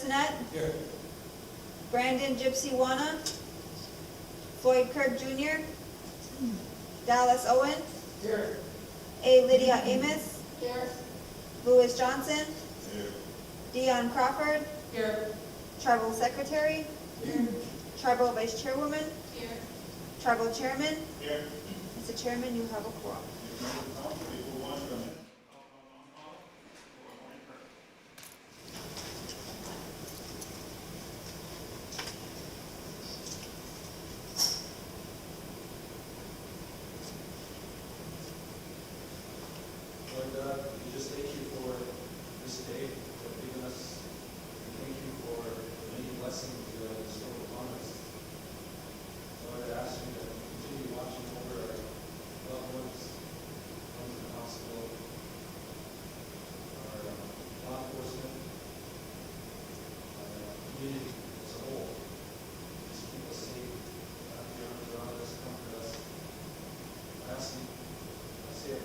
Bissonette, Here. Brandon Gypsy Wana, Floyd Kirk Jr., Dallas Owen, Here. A. Lydia Amos, Here. Louis Johnson, Here. Dion Crawford, Here. Tribal Secretary, Here. Tribal Vice Chairwoman, Here. Tribal Chairman. Here. Mr. Chairman, you have a quorum. Lord God, we just thank you for this day, for giving us, and thank you for the many blessings you have bestowed upon us. Lord, I ask you to continue watching over our loved ones, ones in the hospital, our law enforcement, our community as a whole. Just keep us safe, wrap your arms around us, comfort us. I ask you, I say it.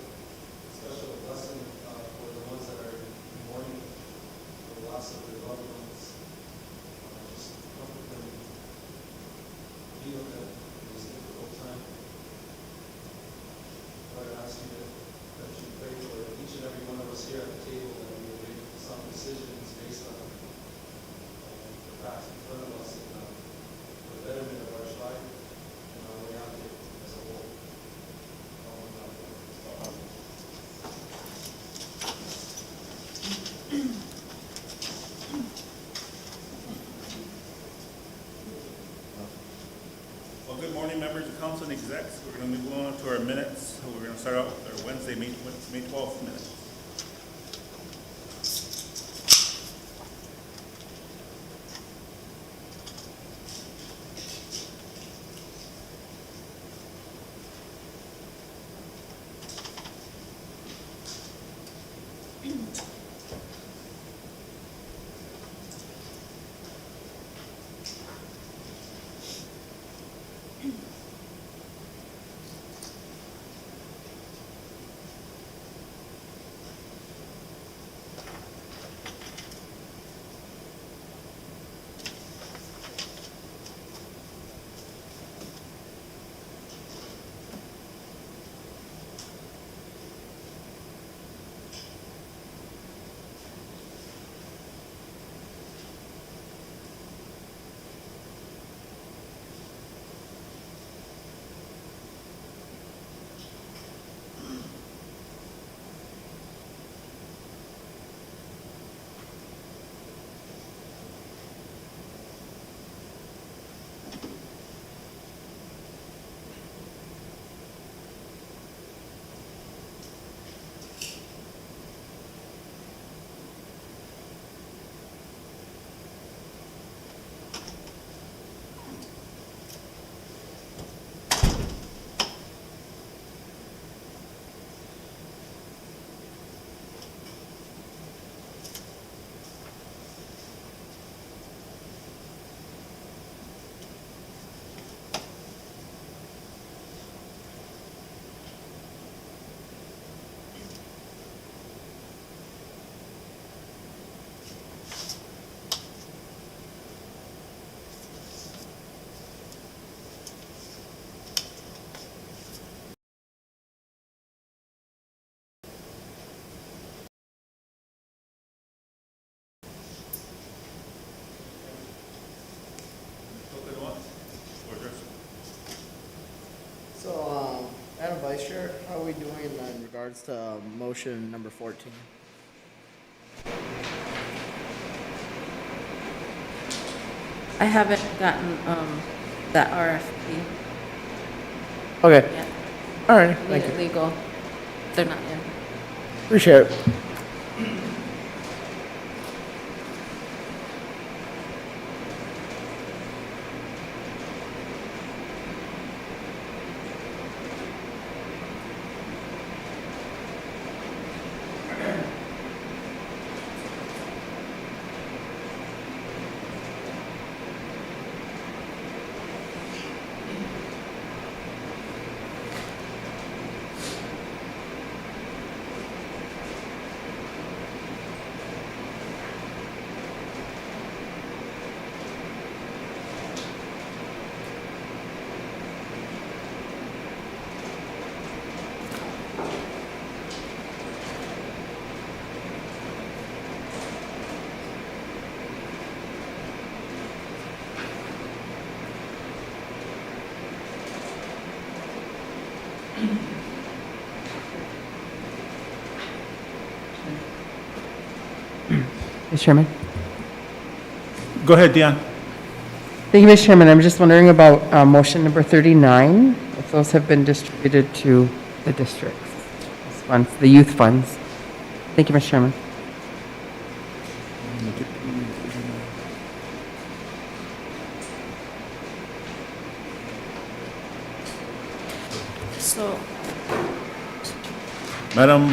Special blessing for the ones that are in mourning for the loss of their loved ones. Just comfort them, be with them in this difficult time. Lord, I ask you that you pray for each and every one of us here at the table, that we will make some decisions based on the facts in front of us and for the betterment of our life and our way out here as a whole. Well, good morning, members of council and execs. We're going to move on to our minutes. We're going to start out with our Wednesday, May 12th minutes. So, Madam Vice Chair, how are we doing in regards to motion number 14? I haven't gotten that RFP Okay, yet. all right, thank you. Legal, they're not in. Appreciate it. Mr. Chairman. Go ahead, Dion. Thank you, Mr. Chairman. I'm just wondering about motion number 39, if those have been distributed to the districts, those funds, the youth funds. Thank you, Mr. Chairman. So, Madam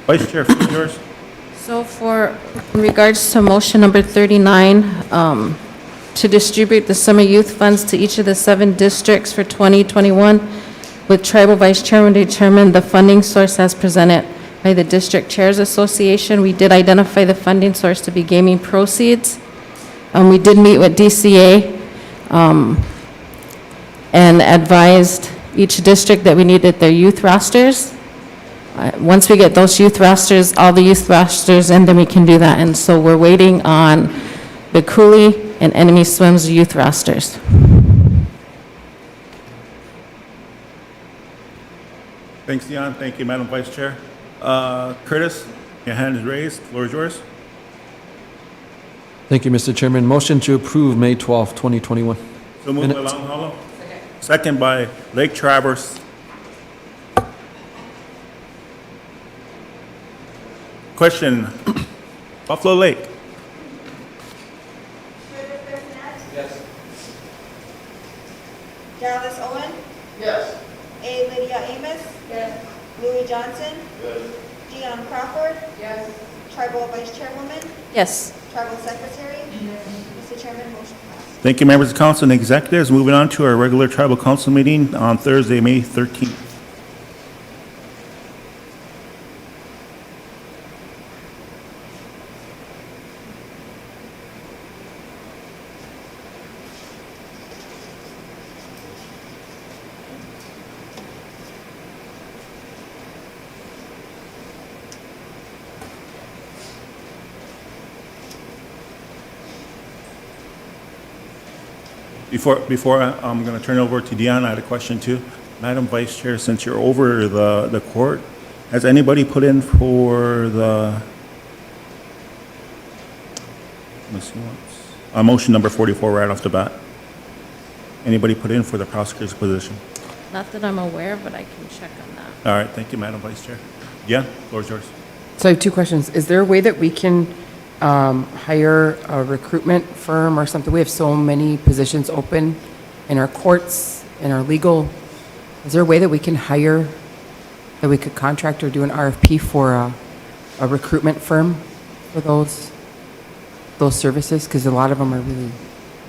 Vice Chair, floor is yours. in regards to motion number 39, to distribute the summer youth funds to each of the 7 districts for 2021, with tribal vice chairman determine the funding source as presented by the District Chairs Association. We did identify the funding source to be gaming proceeds. We did meet with DCA and advised each district that we needed their youth rosters. Once we get those youth rosters, all the youth rosters, and then we can do that. And so we're waiting on the Cooley and Enemy Swims youth rosters. Thanks, Dion. Thank you, Madam Vice Chair. Curtis, your hand is raised. Floor is yours. Thank you, Mr. Chairman. Motion to approve May 12th, 2021. So moved by Minutes. Long Hollow. Second by Lake Traverse. Question, Buffalo Lake. Yes. Dallas Owen, Yes. A. Lydia Amos. Yes. Louis Johnson, Yes. Dion Crawford, Yes. Tribal Vice Chairwoman, Yes. Tribal Secretary. Mr. Chairman, motion passed. Thank you, members of council and executives. Moving on to our regular tribal council meeting on Thursday, May 13th. Before I'm going to turn it over to Deanna, I had a question too. Madam Vice Chair, since you're over the court, has anybody put in for the, let me see once, motion number 44 right off the bat? Anybody put in for the prosecutor's position? Not that I'm aware, but I can check on that. All right, thank you, Madam Vice Chair. Yeah, floor is yours. So I have 2 questions. Is there a way that we can hire a recruitment firm or something? We have so many positions open in our courts, in our legal. Is there a way that we can hire, that we could contract or do an RFP for a recruitment firm for those services? Because a lot of them are really,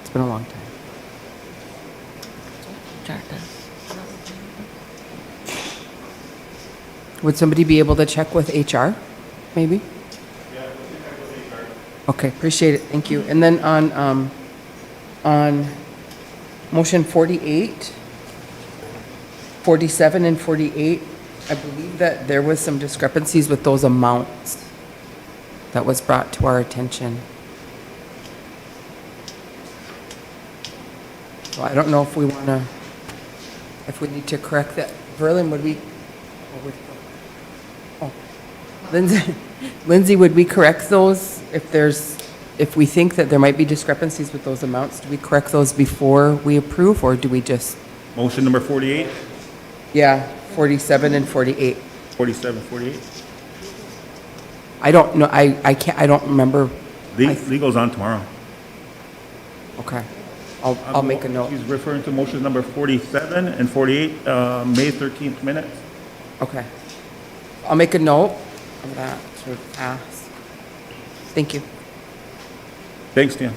it's been a long time. Would somebody be able to check with HR, maybe? Okay, appreciate it, thank you. And then on motion 48, 47 and 48, I believe that there was some discrepancies with those amounts that was brought to our attention. So I don't know if we want to, if we need to correct that. Verlin, would we? Oh, Lindsay, would we correct those if we think that there might be discrepancies with those amounts? Do we correct those before we approve, or do we just? Motion number 48, Yeah, 47 and 48. 47, 48. I don't know, I can't, I don't remember. Legal's on tomorrow. Okay, I'll make a note. He's referring to motion number 47 and 48, May 13th minutes. Okay. I'll make a note of that to ask. Thank you. Thanks, Dan.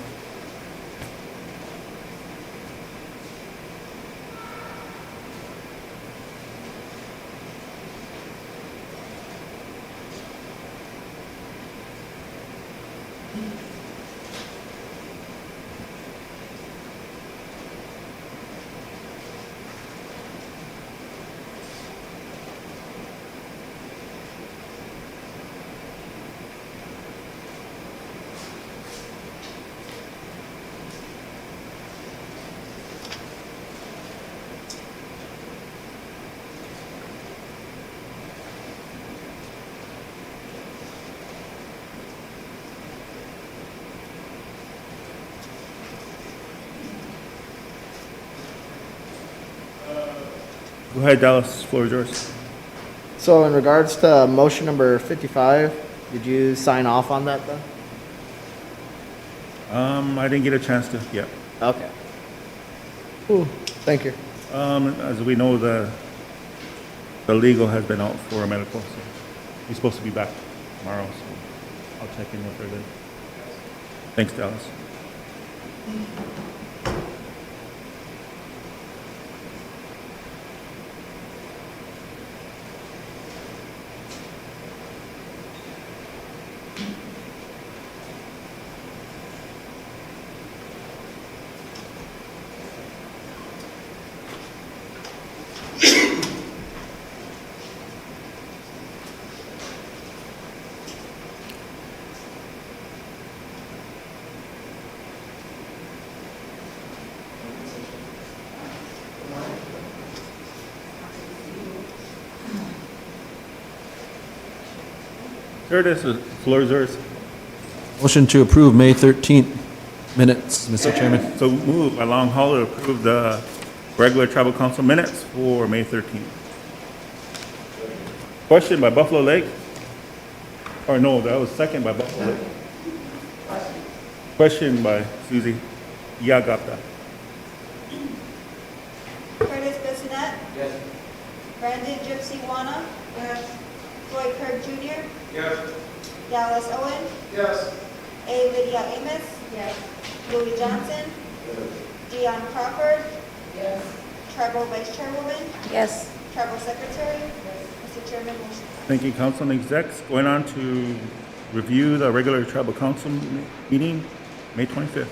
Go ahead, Dallas, floor is yours. So in regards to motion number 55, did you sign off on that then? I didn't get a chance to, yeah. Okay. Cool, thank you. As we know, the legal has been out for a medical, so he's supposed to be back tomorrow, so I'll check in with her then. Thanks, Dallas. Sir, this is floor is yours. Motion to approve May 13th minutes, Mr. Chairman. So move by Long Hall to approve the regular tribal council minutes for May 13th. Question by Buffalo Lake? Or no, that was second by Buffalo Lake. Question by Susie Yagapta. Curtis Bissonette. Yes. Brandon Gypsy Wana. Yes. Floyd Kirk Jr. Yes. Dallas Owen. Yes. A. Lydia Amos. Yes. Louis Johnson. Dion Crawford. Yes. Tribal Vice Chairwoman. Yes. Tribal Secretary. Yes. Mr. Chairman, motion. Thank you, Council and Execs. Going on to review the regular tribal council meeting, May 25th.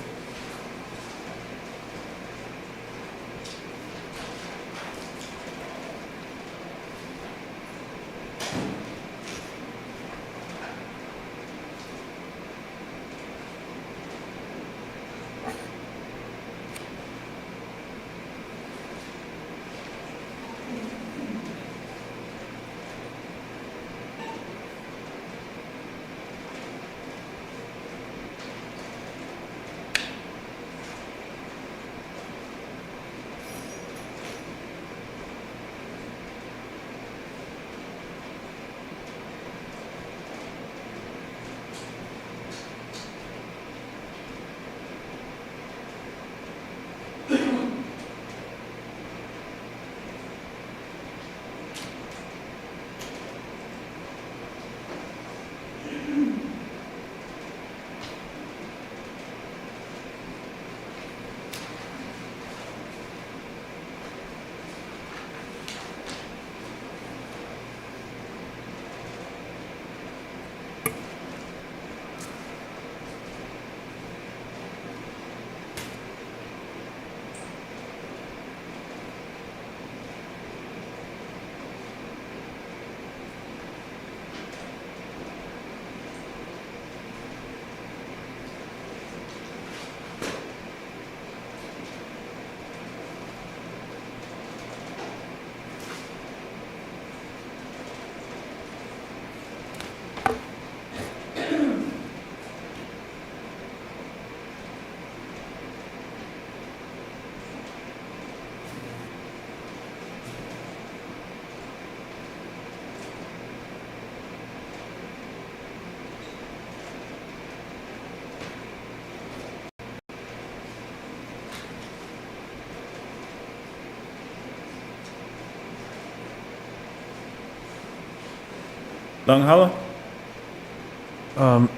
Long Hollow?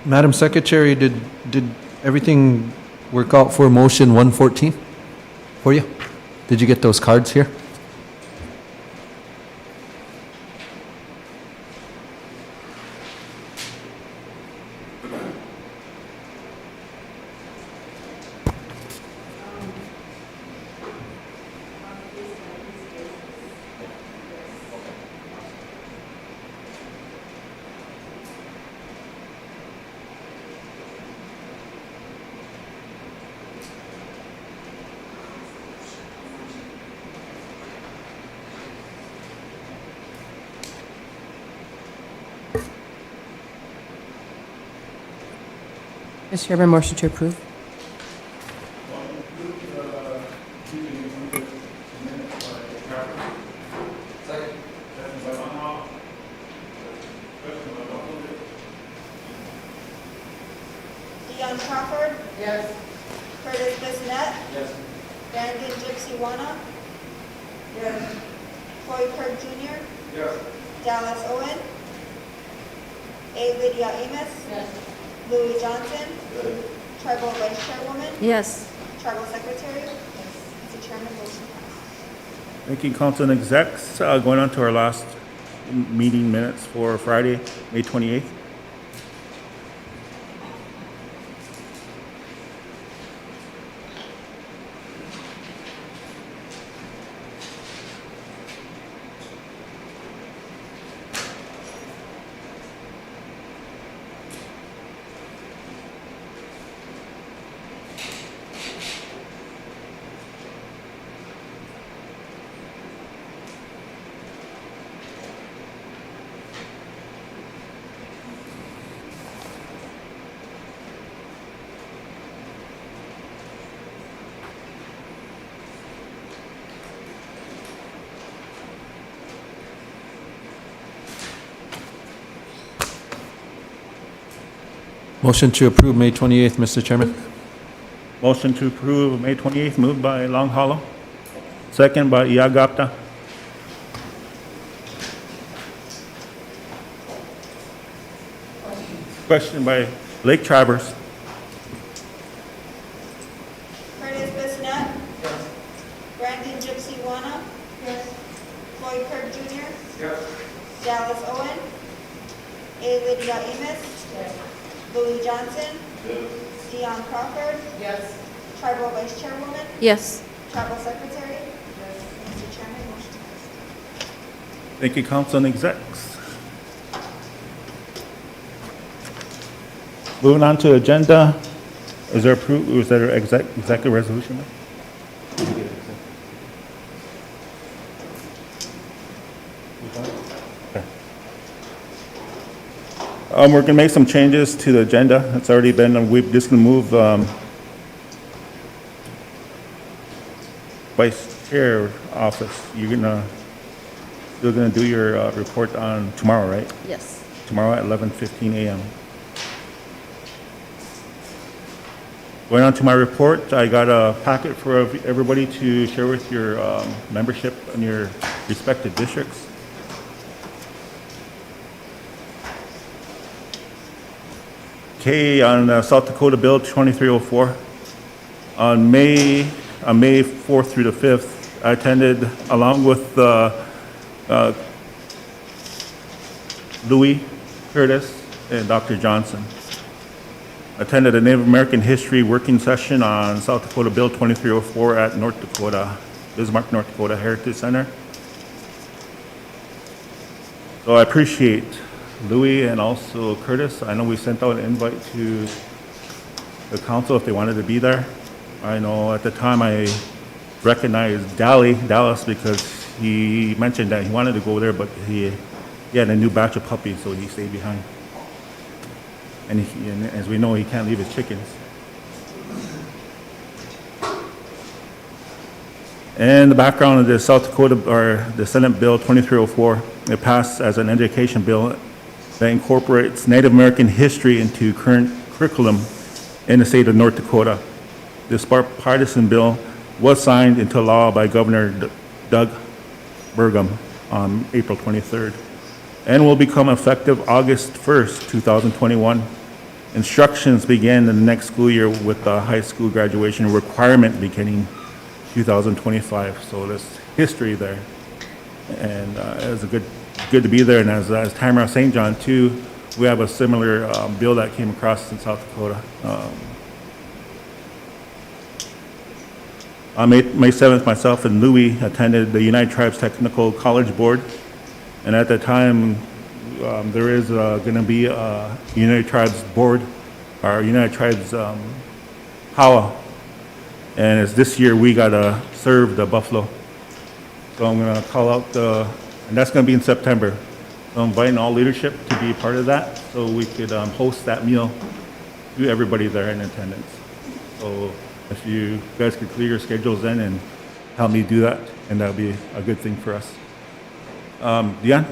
Madam Secretary, did everything work out for motion 114 for you? Did you get those cards here? Mr. Chairman, motion to approve. Bissonnette? Yes. Brandon Gypsy Wanna? Yes. Floyd Kirk Jr.? Yes. Dallas Owen? A. Lydia Amos? Yes. Louis Johnson? Tribal Vice Chairwoman? Yes. Tribal Secretary? Mr. Chairman, motion passed. Thank you, Council and execs. Going on to our last meeting minutes for Friday, May 28th. Motion to approve May 28th, Mr. Chairman. Motion to approve May 28th, moved by Long Hollow, second by Iagapta. Question by Lake Travers. Curtis Bissonnette? Yes. Brandon Gypsy Wanna? Yes. Floyd Kirk Jr.? Yes. Dallas Owen? A. Lydia Amos? Yes. Louis Johnson? Yes. Dion Crawford? Yes. Tribal Vice Chairwoman? Yes. Tribal Secretary? Yes. Mr. Chairman, motion passed. Thank you, Council and execs. Moving on to agenda, is there executive resolution? Okay. We're gonna make some changes to the agenda. It's already been, we're just gonna move, Vice Chair office. You're gonna do your, report on tomorrow, right? Yes. Tomorrow at 11:15 a.m. Going on to my report, I got a packet for everybody to share with your membership in your respective districts. Okay, on South Dakota Bill 2304, on May 4th through the 5th, I attended along with Louis, Curtis, and Dr. Johnson. Attended a Native American history working session on South Dakota Bill 2304 at North Dakota, Bismarck, North Dakota Heritage Center. So I appreciate Louis and also Curtis. I know we sent out an invite to the council if they wanted to be there. I know at the time I recognized Dallas because he mentioned that he wanted to go there, but he had a new batch of puppies, so he stayed behind. And as we know, he can't leave his chickens. And the background of the South Dakota, or the Senate Bill 2304, it passed as an education bill that incorporates Native American history into current curriculum in the state of North Dakota. This bipartisan bill was signed into law by Governor Doug Burgum on April 23rd and will become effective August 1st, 2021. Instructions began in the next school year with the high school graduation requirement beginning 2025. So there's history there. And it was good to be there. And as Tamara St. John too, we have a similar bill that came across in South Dakota. On May 7th, myself and Louis attended the United Tribes Technical College Board. And at that time, there is going to be a United Tribes Board, or United Tribes Powwow. And it's this year we got to serve the buffalo. So I'm going to call out and that's going to be in September. So I'm inviting all leadership to be a part of that so we could host that meal to everybody there in attendance. So if you guys could clear your schedules then and help me do that, and that would be a good thing for us. Dion?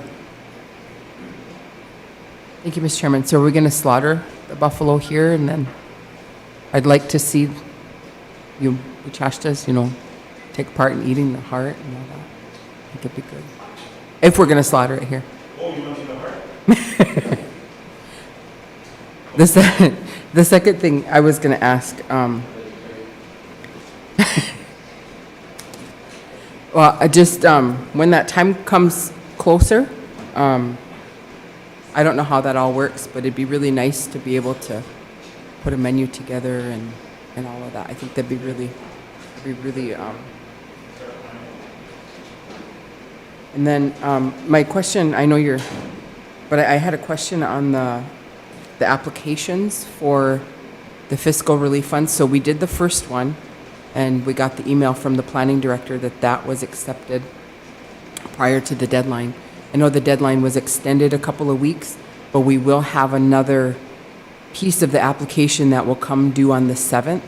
Thank you, Mr. Chairman. So we're going to slaughter the buffalo here, and then I'd like to see muchachas, take part in eating the heart and all that. I think it'd be good. If we're going to slaughter it here. Oh, you want to see the heart? The second thing I was going to ask, well, I just, when that time comes closer, I don't know how that all works, but it'd be really nice to be able to put a menu together and all of that. I think that'd be really, and then, my question, I know but I had a question on the applications for the fiscal relief funds. So we did the first one, and we got the email from the planning director that was accepted prior to the deadline. I know the deadline was extended a couple of weeks, but we will have another piece of the application that will come due on the 7th.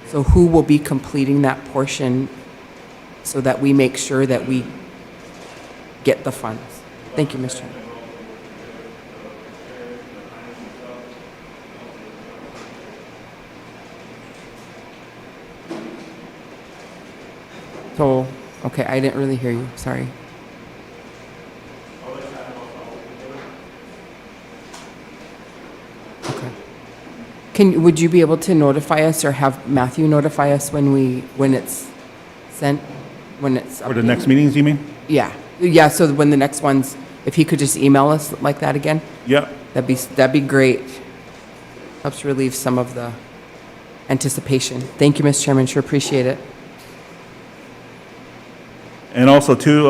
So who will be completing that portion so that we make sure that we get the funds? Thank you, Mr. Chairman. So, okay, I didn't really hear you, sorry. Okay. Would you be able to notify us or have Matthew notify us when it's sent, when it's For the updated? next meetings, you mean? Yeah, so when the next one's, if he could just email us like that again, Yeah. that'd be great. Helps relieve some of the anticipation. Thank you, Mr. Chairman, sure appreciate it. And also, too,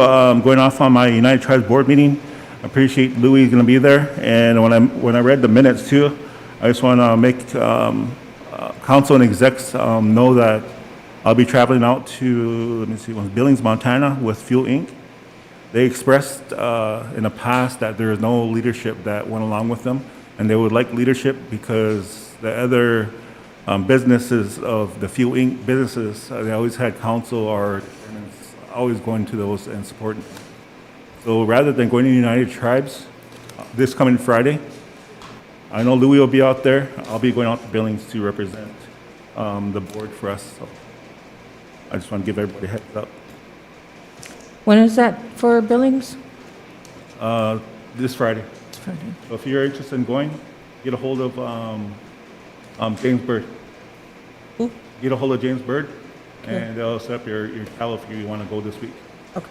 going off on my United Tribes Board meeting, I appreciate Louis going to be there. And when I read the minutes, too, I just want to make council and execs know that I'll be traveling out to, Billings, Montana with Fuel Inc. They expressed in the past that there is no leadership that went along with them, and they would like leadership because the other businesses of the Fuel Inc. businesses, they always had council or always going to those and supporting. So rather than going to United Tribes this coming Friday, I know Louis will be out there. I'll be going out to Billings to represent the board for us. So I just want to give everybody a heads up. When is that for Billings? This Friday. It's Friday. So if you're interested in going, get a hold of James Bird. Who? Get a hold of James Bird, and they'll set up your tally if you want to go this week. Okay.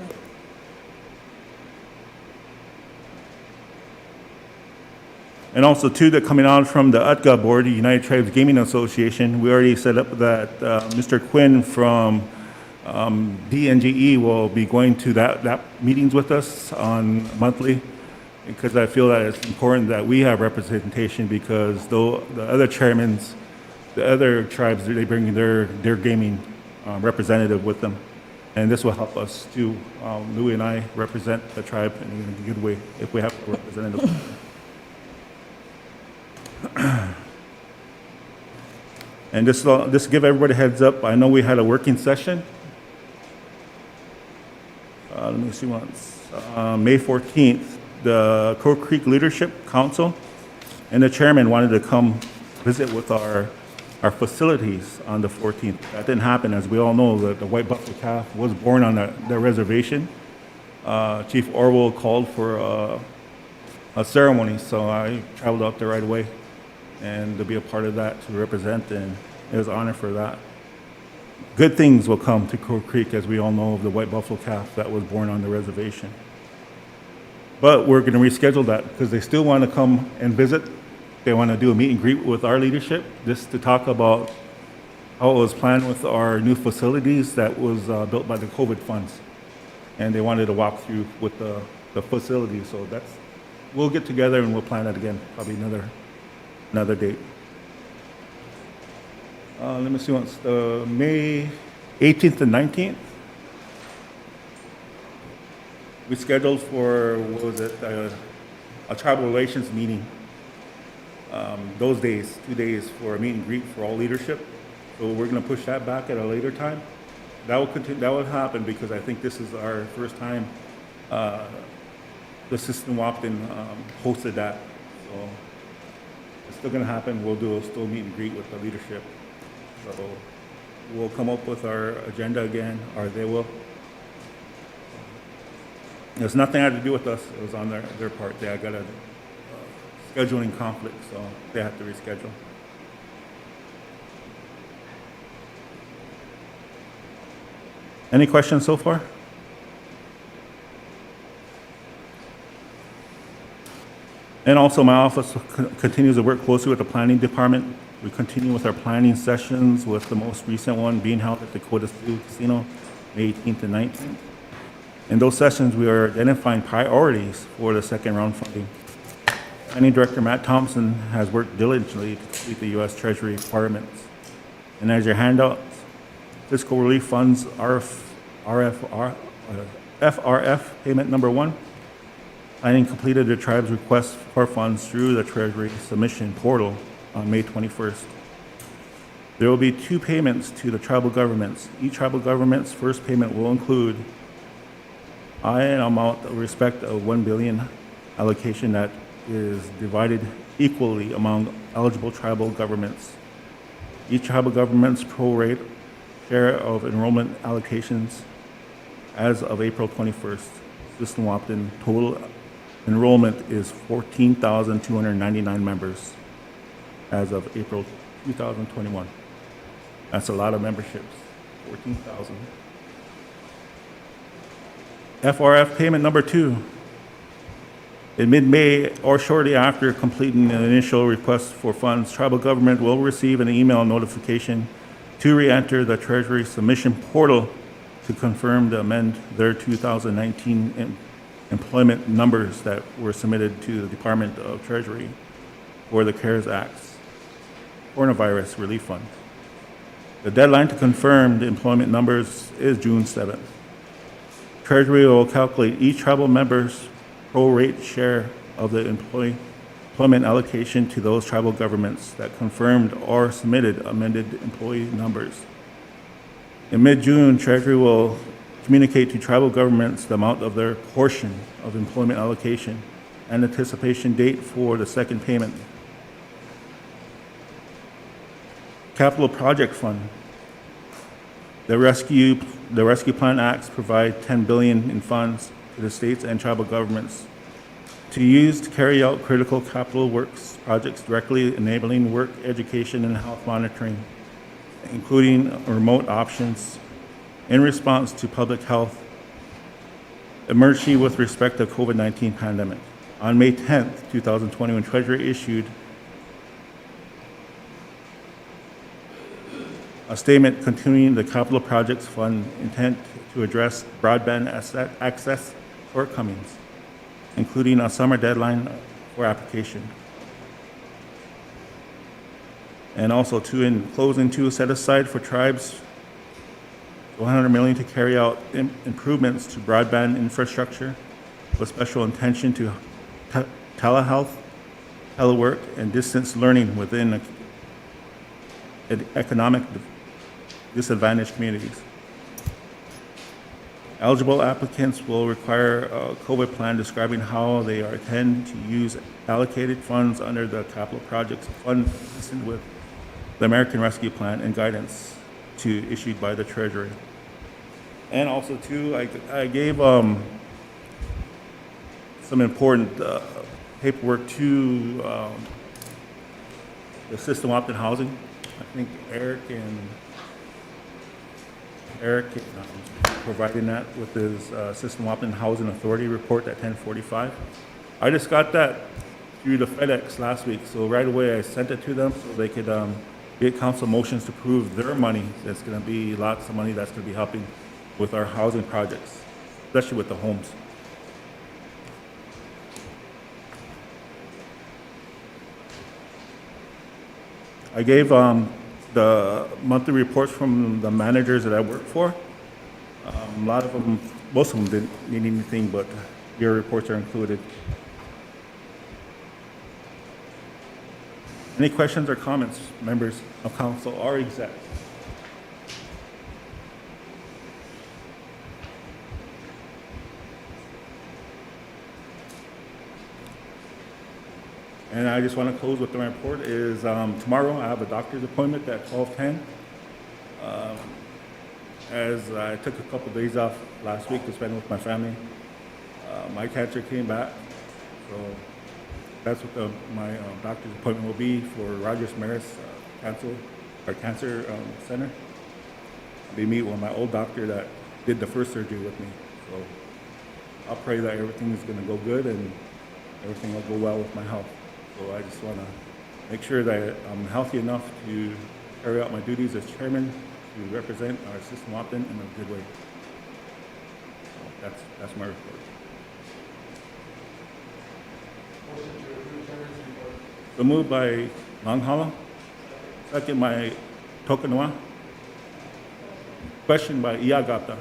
And also, too, that coming out from the UTGA board, the United Tribes Gaming Association, we already set up that Mr. Quinn from DNGE will be going to that meetings with us on monthly, because I feel that it's important that we have representation, because though the other chairmen, the other tribes, they bring their gaming representative with them. And this will help us too. Louis and I represent the tribe in a good way if we have a representative. And just to give everybody a heads up, I know we had a working session. Let me see once. May 14th, the Crow Creek Leadership Council and the chairman wanted to come visit with our facilities on the 14th. That didn't happen. As we all know, the white buffalo calf was born on the reservation. Chief Orwell called for a ceremony, so I traveled out there right away and to be a part of that, to represent, and it was an honor for that. Good things will come to Crow Creek, as we all know, of the white buffalo calf that was born on the reservation. But we're going to reschedule that because they still want to come and visit. They want to do a meet and greet with our leadership, just to talk about how it was planned with our new facilities that was built by the COVID funds. And they wanted to walk through with the facilities. So we'll get together and we'll plan that again, probably another date. Let me see once, May 18th and 19th. We scheduled for, a tribal relations meeting. Those days, 2 days for a meet and greet for all leadership. So we're going to push that back at a later time. That will continue, that will happen because I think this is our first time the system Wapton hosted that. So it's still going to happen. We'll do a still meet and greet with the leadership. So will come up with our agenda again, or they will. There's nothing had to do with us. It was on their part. They got a scheduling conflict, so they have to reschedule. Any questions so far? And also, my office continues to work closely with the planning department. We continue with our planning sessions, with the most recent one being held at the Dakota SWO Casino, May 18th and 19th. In those sessions, we are identifying priorities for the second round funding. Planning Director Matt Thompson has worked diligently to complete the U.S. Treasury requirements. And as your handouts, fiscal relief funds FRF payment number 1. Planning completed the tribe's request for funds through the Treasury submission portal on May 21st. There will be 2 payments to the tribal governments. Each tribal government's first payment will include an amount of respect of $1 billion allocation that is divided equally among eligible tribal governments. Each tribal government's pro-rate share of enrollment allocations as of April 21st. System Wapton total enrollment is 14,299 members as of April 2021. That's a lot of memberships, 14,000. FRF payment number 2. In mid-May or shortly after completing the initial request for funds, tribal government will receive an email notification to re-enter the Treasury submission portal to confirm to amend their 2019 employment numbers that were submitted to the Department of Treasury for the CARES Act's Coronavirus Relief Fund. The deadline to confirm the employment numbers is June 7th. Treasury will calculate each tribal member's pro-rate share of the employment allocation to those tribal governments that confirmed or submitted amended employee numbers. In mid-June, Treasury will communicate to tribal governments the amount of their portion of employment allocation and anticipation date for the second payment. Capital Project Fund. The Rescue Plan Acts provide $10 billion in funds to the states and tribal governments to use to carry out critical capital works projects directly enabling work, education, and health monitoring, including remote options in response to public health emergency with respect to COVID-19 pandemic. On May 10th, 2020, when Treasury issued a statement continuing the Capital Projects Fund intent to address broadband access shortcomings, including a summer deadline for application. And also, in closing, set aside for tribes $100 million to carry out improvements to broadband infrastructure with special attention to telehealth, telework, and distance learning within economic disadvantaged communities. Eligible applicants will require a COVID plan describing how they intend to use allocated funds under the capital projects fund consistent with the American Rescue Plan and guidance issued by the Treasury. And also, I gave some important paperwork to the System Opted Housing. I think Eric providing that with his System Opted Housing Authority report at 10:45. I just got that through the FedEx last week, so right away I sent it to them so they could get council motions to approve their money. There's going to be lots of money that's going to be helping with our housing projects, especially with the homes. I gave the monthly reports from the managers that I work for. A lot of them, most of them didn't need anything, but your reports are included. Any questions or comments, members of council or exec? And I just want to close with my report is tomorrow I have a doctor's appointment at 12:10. as I took a couple days off last week to spend with my family. My cancer came back, so that's what my doctor's appointment will be for Rogers Maris Cancer Center. I'll be meeting with my old doctor that did the first surgery with me. So I'll pray that everything is going to go good and everything will go well with my health. So I just want to make sure that I'm healthy enough to carry out my duties as chairman to represent our system Waupun in a good way. So that's my report. So moved by Long Hollow, second by Tokanoa, question by Iagata.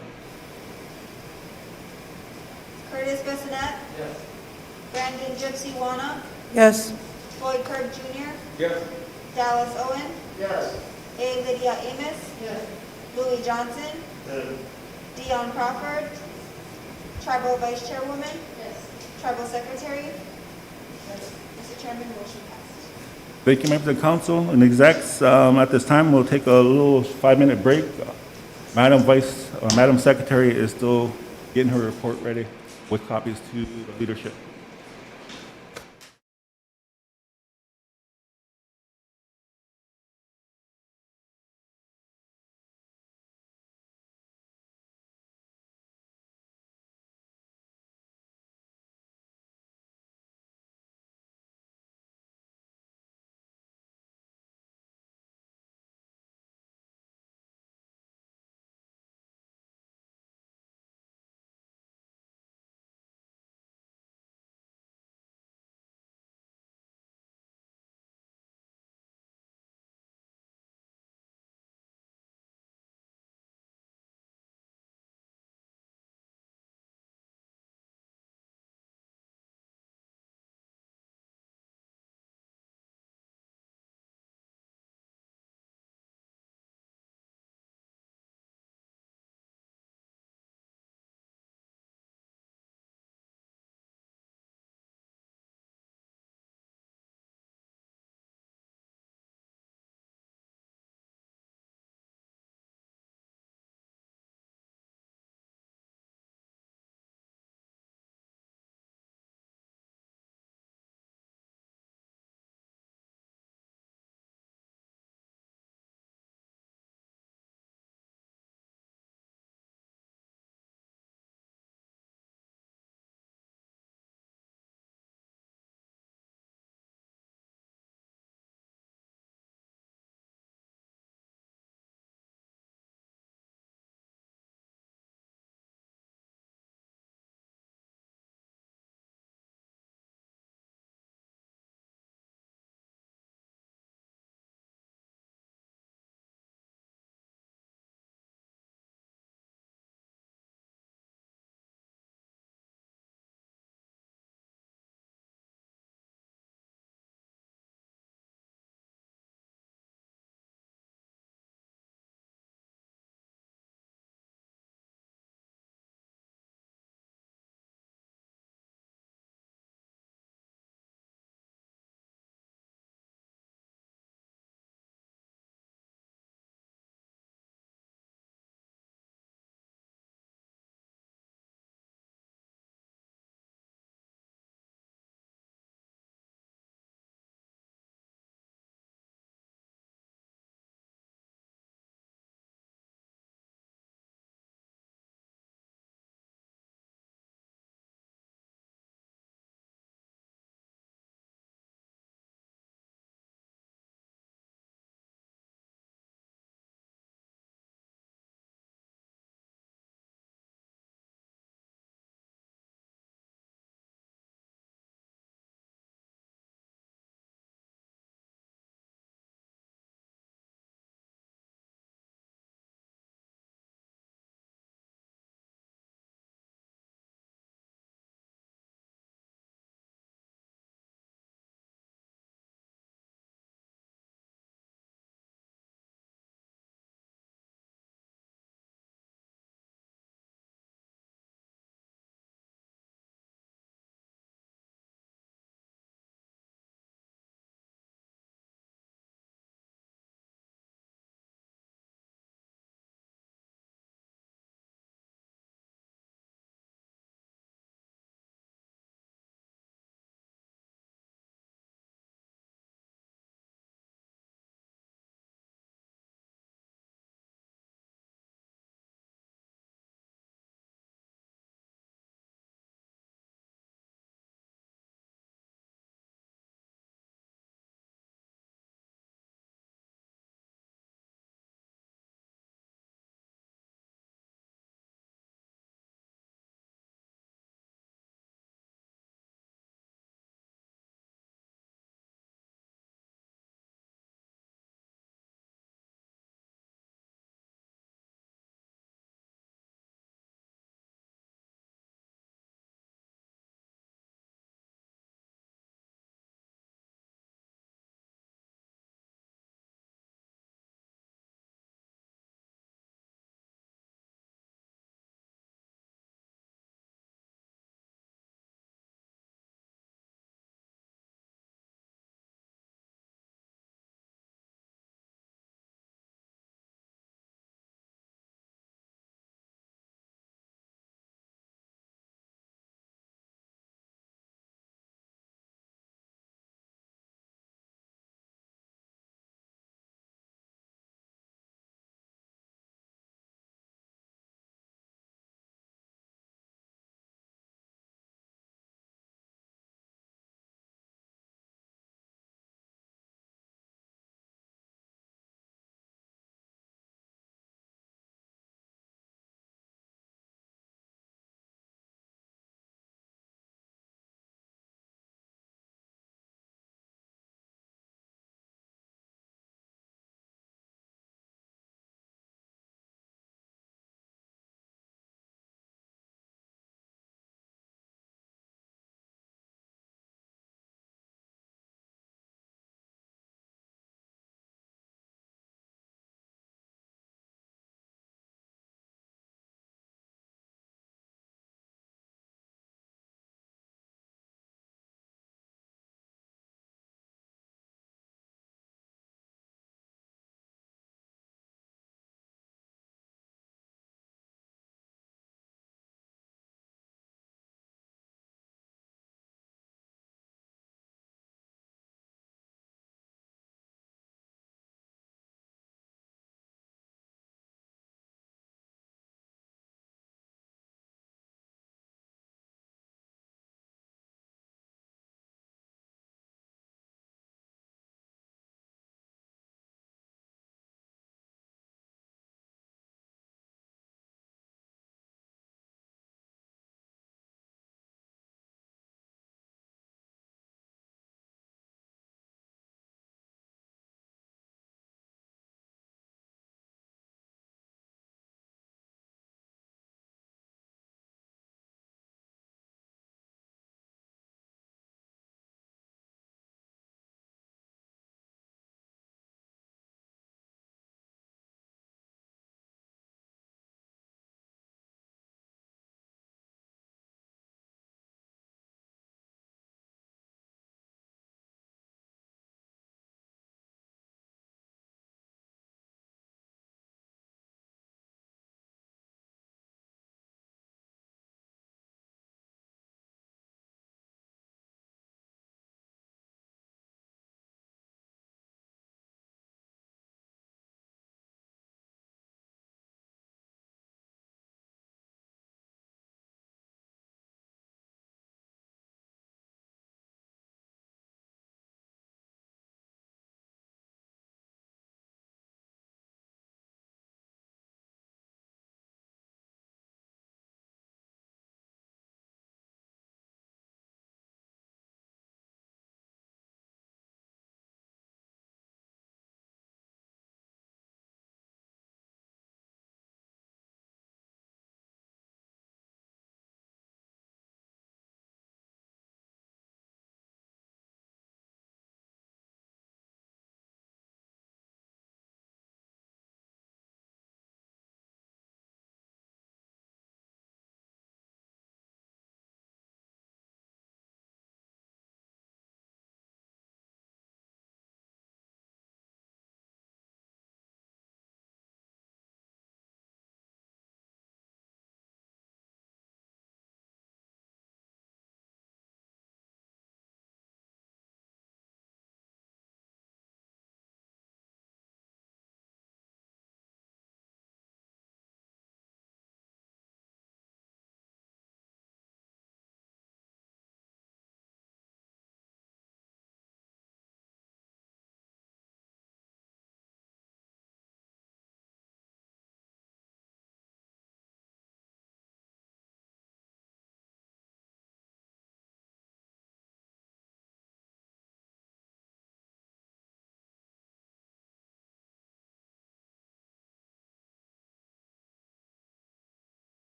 Curtis Bissonette. Yes. Brandon Gypsy Wanna. Yes. Floyd Kirk Jr. Yes. Dallas Owen. Yes. A. Lydia Amos. Yes. Louis Johnson. Dion Crawford. Tribal Vice Chairwoman. Yes. Tribal Secretary. Mr. Chairman, motion passed. Thank you, members of the council and execs. At this time, we'll take a little 5-minute break. Madam Secretary is still getting her report ready with copies to the leadership.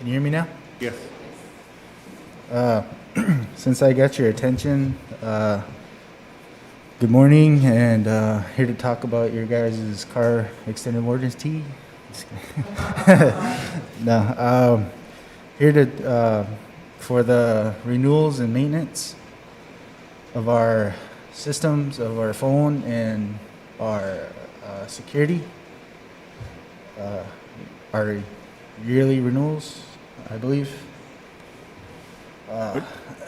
Can you hear me now? Yes. Since I got your attention, good morning, and here to talk about your guys' car extended warranty. Just kidding. No, here to for the renewals and maintenance of our systems, of our phone, and our security. Our yearly renewals, I believe.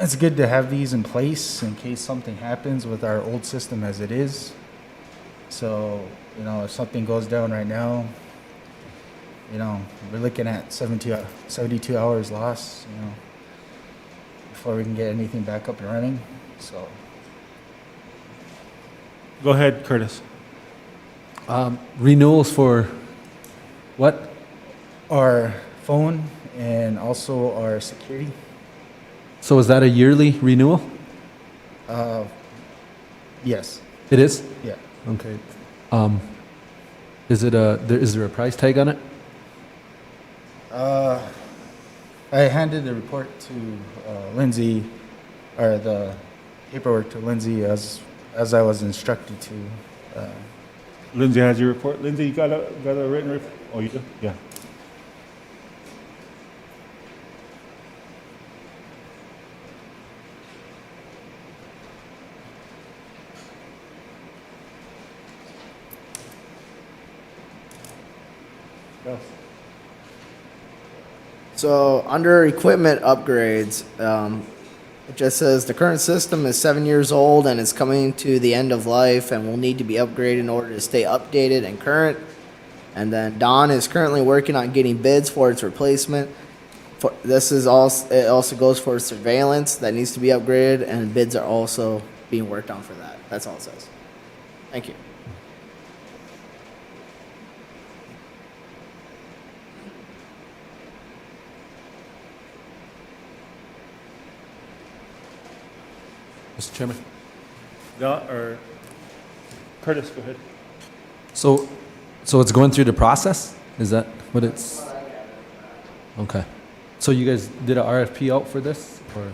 It's good to have these in place in case something happens with our old system as it is. So, you know, if something goes down right now, you know, we're looking at 72 hours lost, you know, before we can get anything back up and running. So, Go ahead, Curtis. Renewals for what? our phone and also our security. So is that a yearly renewal? Yes. It is? Yeah. Okay. Is there a price tag on it? I handed the report to Lindsay, or the paperwork to Lindsay as I was instructed to. Lindsay has your report. Lindsay, you got a written report? Oh, you do? Yeah. Yes. So under equipment upgrades, it just says the current system is 7 years old and is coming to the end of life and will need to be upgraded in order to stay updated and current. And then Don is currently working on getting bids for its replacement. It also goes for surveillance that needs to be upgraded, and bids are also being worked on for that. That's all it says. Thank you. Mr. Chairman? Yeah, or Curtis, go ahead. So it's going through the process? Is that what it's? Okay. So you guys did a RFP out for this, or?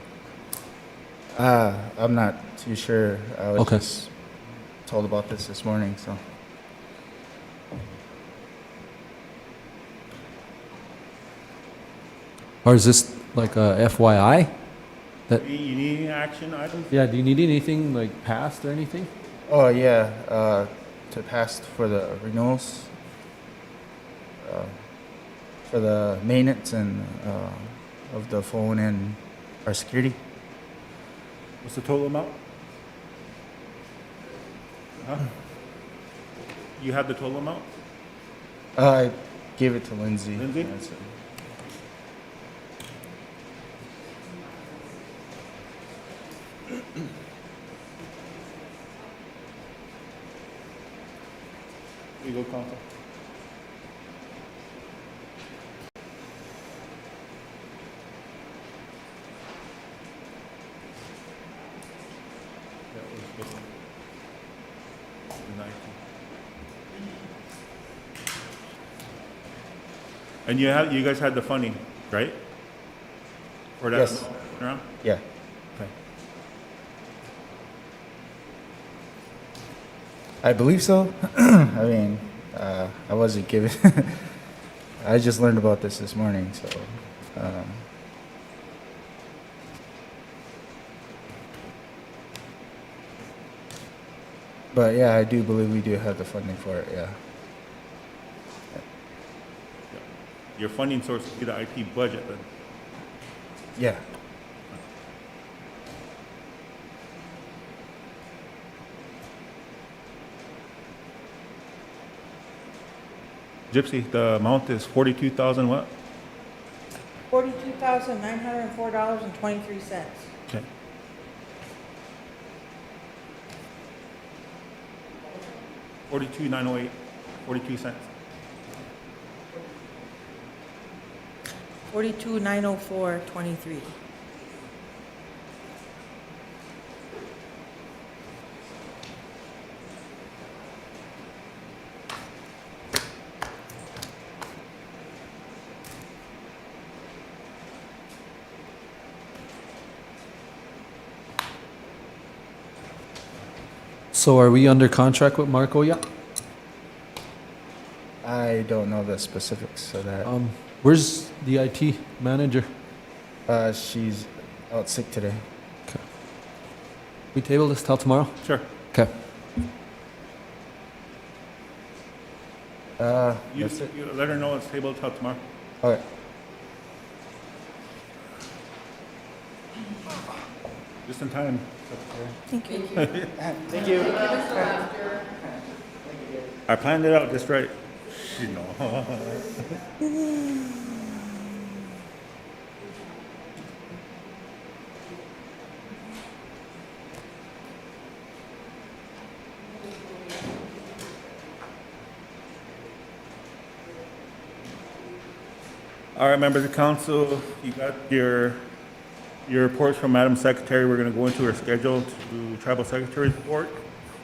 I'm not too sure. I was Okay. just told about this morning, so. Or is this like a FYI? That, You need any action items? yeah, do you need anything like passed or anything? Oh, yeah, to pass for the renewals, for the maintenance and, of the phone and our security. What's the total amount? Huh? You have the total amount? I gave it to Lindsay. Lindsay? That's it. Legal counsel. That was good. The 19. And you guys had the funding, right? For that Yes. round? Yeah. Okay. I believe so. I mean, I wasn't given. I just learned about this morning, so. But yeah, I do believe we do have the funding for it. Yeah. Your funding source would be the IT budget then. Yeah. Gypsy, the amount is 42,000 what? $42,904.23. Okay. $42,908, 42 cents. $42,904.23. So are we under contract with Marco yet? I don't know the specifics of that. Where's the IT manager? She's out sick today. We table this till tomorrow? Sure. Okay. You, That's it. you let her know it's tabled till tomorrow. Okay. Just in time. Thank you. Thank you. I planned it out just right. You know. All right, members of council, you got your reports from Madam Secretary. We're going to go into her schedule to do Tribal Secretary's report.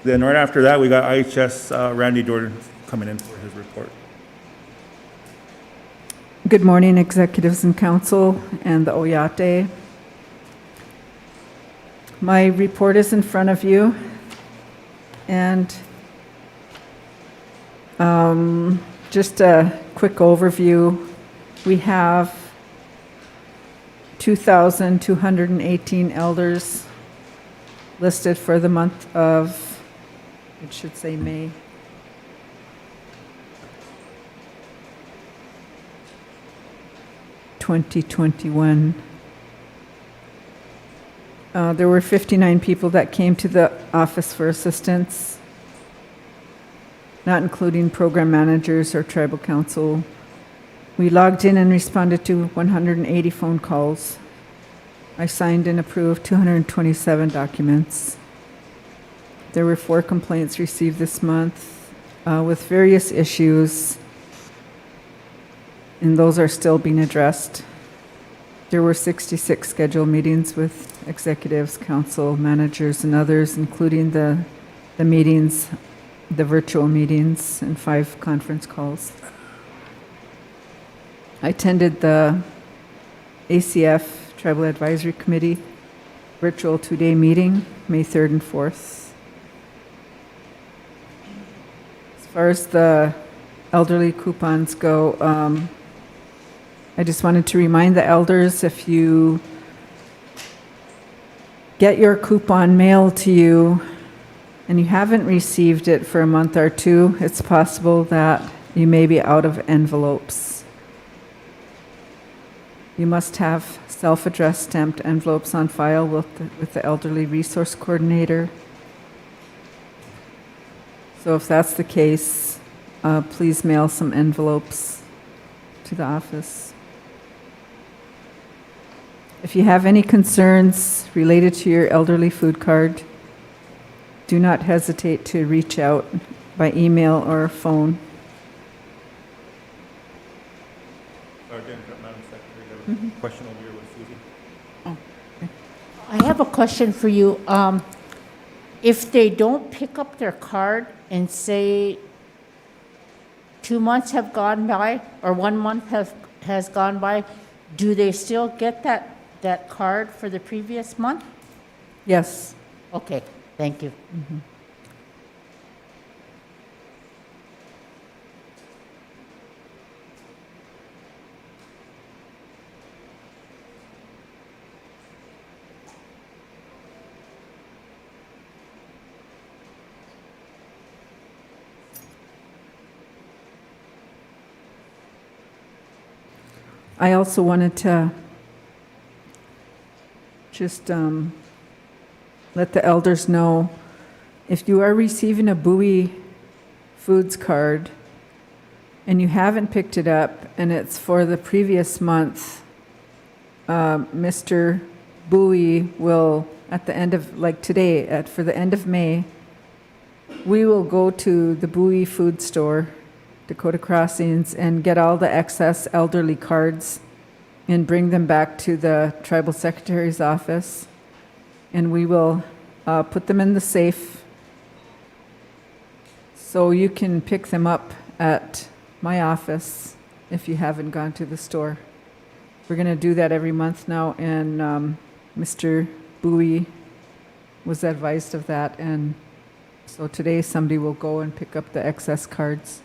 Then right after that, we got IHS Randy Jordan coming in for his report. Good morning, executives and council and the Oyate. My report is in front of you, and just a quick overview. We have 2,218 elders listed for the month of, it should say May. (2021). There were 59 people that came to the office for assistance, not including program managers or tribal council. We logged in and responded to 180 phone calls. I signed and approved 227 documents. There were 4 complaints received this month with various issues, and those are still being addressed. There were 66 scheduled meetings with executives, council, managers, and others, including the meetings, the virtual meetings, and 5 conference calls. I attended the ACF Tribal Advisory Committee virtual 2-day meeting, May 3rd and 4th. As far as the elderly coupons go, I just wanted to remind the elders, if you get your coupon mailed to you and you haven't received it for a month or 2, it's possible that you may be out of envelopes. You must have self-addressed stamped envelopes on file with the Elderly Resource Coordinator. So if that's the case, please mail some envelopes to the office. If you have any concerns related to your elderly food card, do not hesitate to reach out by email or phone. Again, Madam Secretary, you have a question over here with Susie. I have a question for you. If they don't pick up their card and say 2 months have gone by or 1 month has gone by, do they still get that card for the previous month? Yes. Okay, thank you. I also wanted to just let the elders know, if you are receiving a Bowie Foods card and you haven't picked it up and it's for the previous month, Mr. Bowie will, at the end of, like today, for the end of May, we will go to the Bowie Food Store, Dakota Crossings, and get all the excess elderly cards and bring them back to the Tribal Secretary's office. And we will put them in the safe so you can pick them up at my office if you haven't gone to the store. We're going to do that every month now, and Mr. Bowie was advised of that, and So today, somebody will go and pick up the excess cards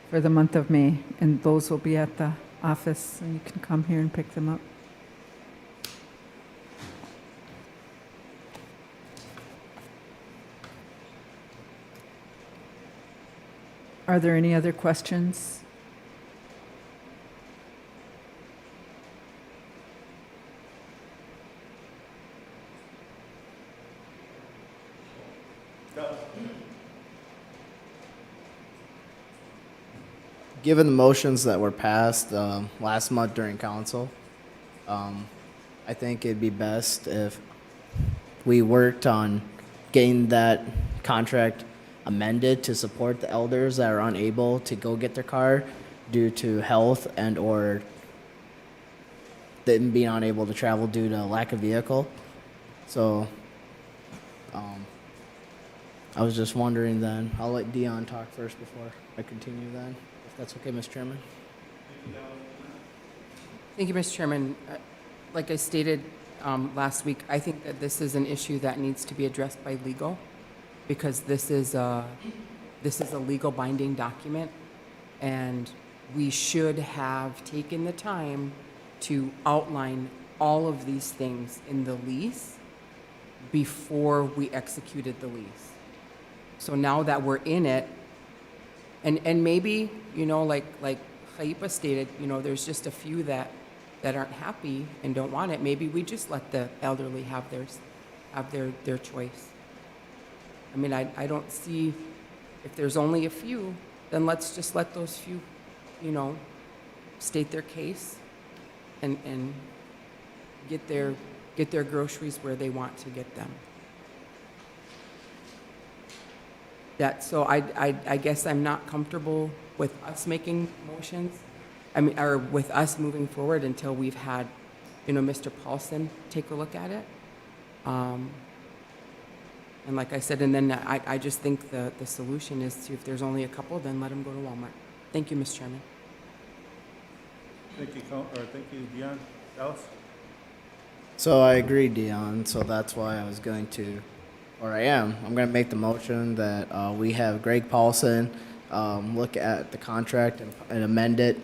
for the month of May, and those will be at the office, and you can come here and pick them up. Are there any other questions? Given the motions that were passed last month during council, I think it'd be best if we worked on getting that contract amended to support the elders that are unable to go get their car due to health and or them being unable to travel due to lack of vehicle. So I was just wondering then, I'll let Dion talk first before I continue then, if that's okay, Mr. Chairman. Thank you, Mr. Chairman. Like I stated last week, I think that this is an issue that needs to be addressed by legal, because this is a legal binding document, and we should have taken the time to outline all of these things in the lease before we executed the lease. So now that we're in it, and maybe, you know, like Khaipa stated, you know, there's just a few that aren't happy and don't want it. Maybe we just let the elderly have their choice. I mean, I don't see, if there's only a few, then let's just let those few, you know, state their case and get their groceries where they want to get them. So I guess I'm not comfortable with us making motions, or with us moving forward until we've had, you know, Mr. Paulson take a look at it. And like I said, and then I just think the solution is to, if there's only a couple, then let them go to Walmart. Thank you, Mr. Chairman. Thank you, Dion. Alice? So I agree, Dion, so that's why I was going to, or I'm going to make the motion that we have Greg Paulson look at the contract and amend it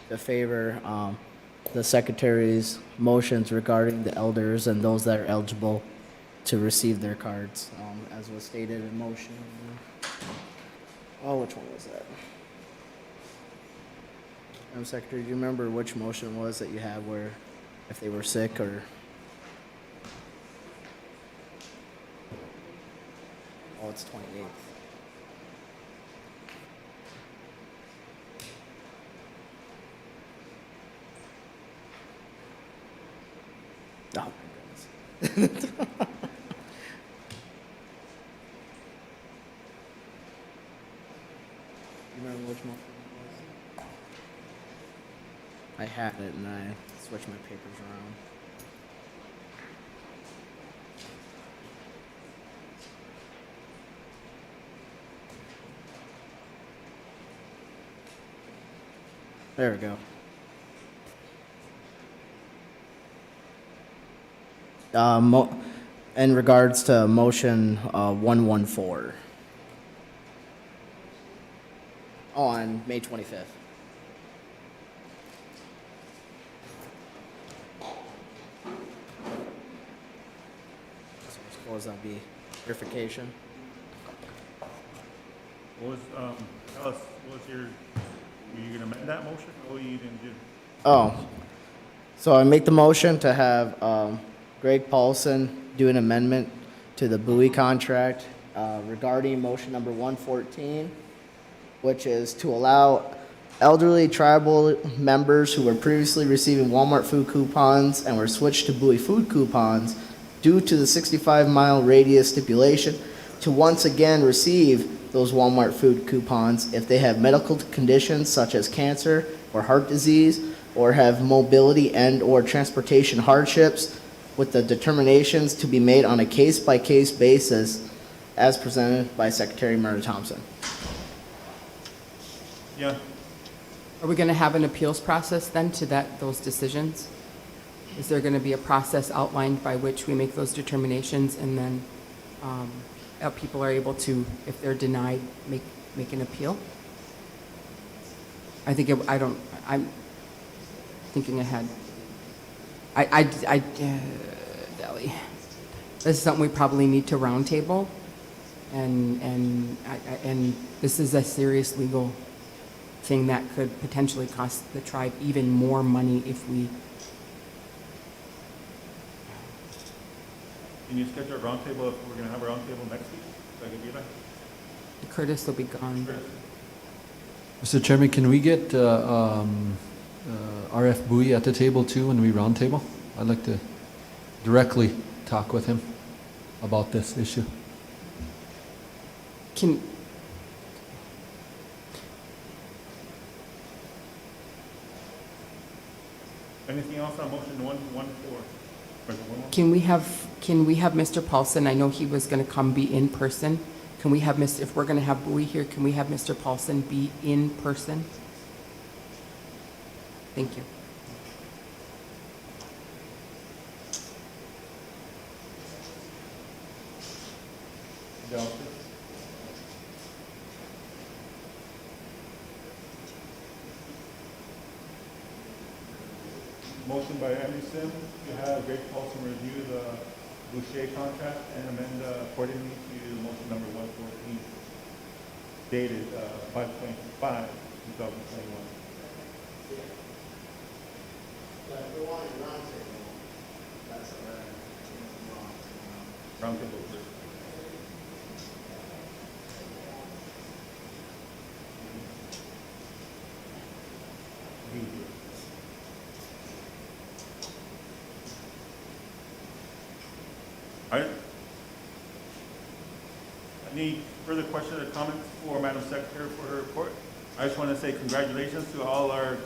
to favor the secretary's motions regarding the elders and those that are eligible to receive their cards, as was stated in motion. Oh, which one was that? Madam Secretary, do you remember which motion was that you had where if they were sick or? Oh, it's 28th. Oh, my goodness. You remember which motion it was? I had it and I switched my papers around. There we go. In regards to motion 114 on May 25th. So I suppose that'll be verification. Alice, what was your, were you gonna amend that motion, or you didn't do? Oh, so I make the motion to have Greg Paulson do an amendment to the Bowie contract regarding motion number 114, which is to allow elderly tribal members who were previously receiving Walmart food coupons and were switched to Bowie food coupons due to the 65-mile radius stipulation to once again receive those Walmart food coupons if they have medical conditions such as cancer or heart disease, or have mobility and or transportation hardships, with the determinations to be made on a case-by-case basis as presented by Secretary Murray Thompson. Yeah. Are we going to have an appeals process then to those decisions? Is there going to be a process outlined by which we make those determinations and then people are able to, if they're denied, make an appeal. I think, I'm thinking ahead. Deli. This is something we probably need to roundtable, and this is a serious legal thing that could potentially cost the tribe even more money if we. Can you schedule a roundtable if we're gonna have a roundtable next week? So I can be there? Curtis will be gone. Mr. Chairman, can we get RF Bowie at the table too when we roundtable? I'd like to directly talk with him about this issue. Can, Anything else on motion 114? can we have Mr. Paulson, I know he was gonna come be in person. Can we have if we're gonna have Bowie here, can we have Mr. Paulson be in person? Thank you. Motion by Anderson to have Greg Paulson review the Boucher contract and amend accordingly to motion number 114, dated 5/25/2021. Roundtable first. All right. Any further questions or comments for Madam Secretary for her report? I just want to say congratulations to all our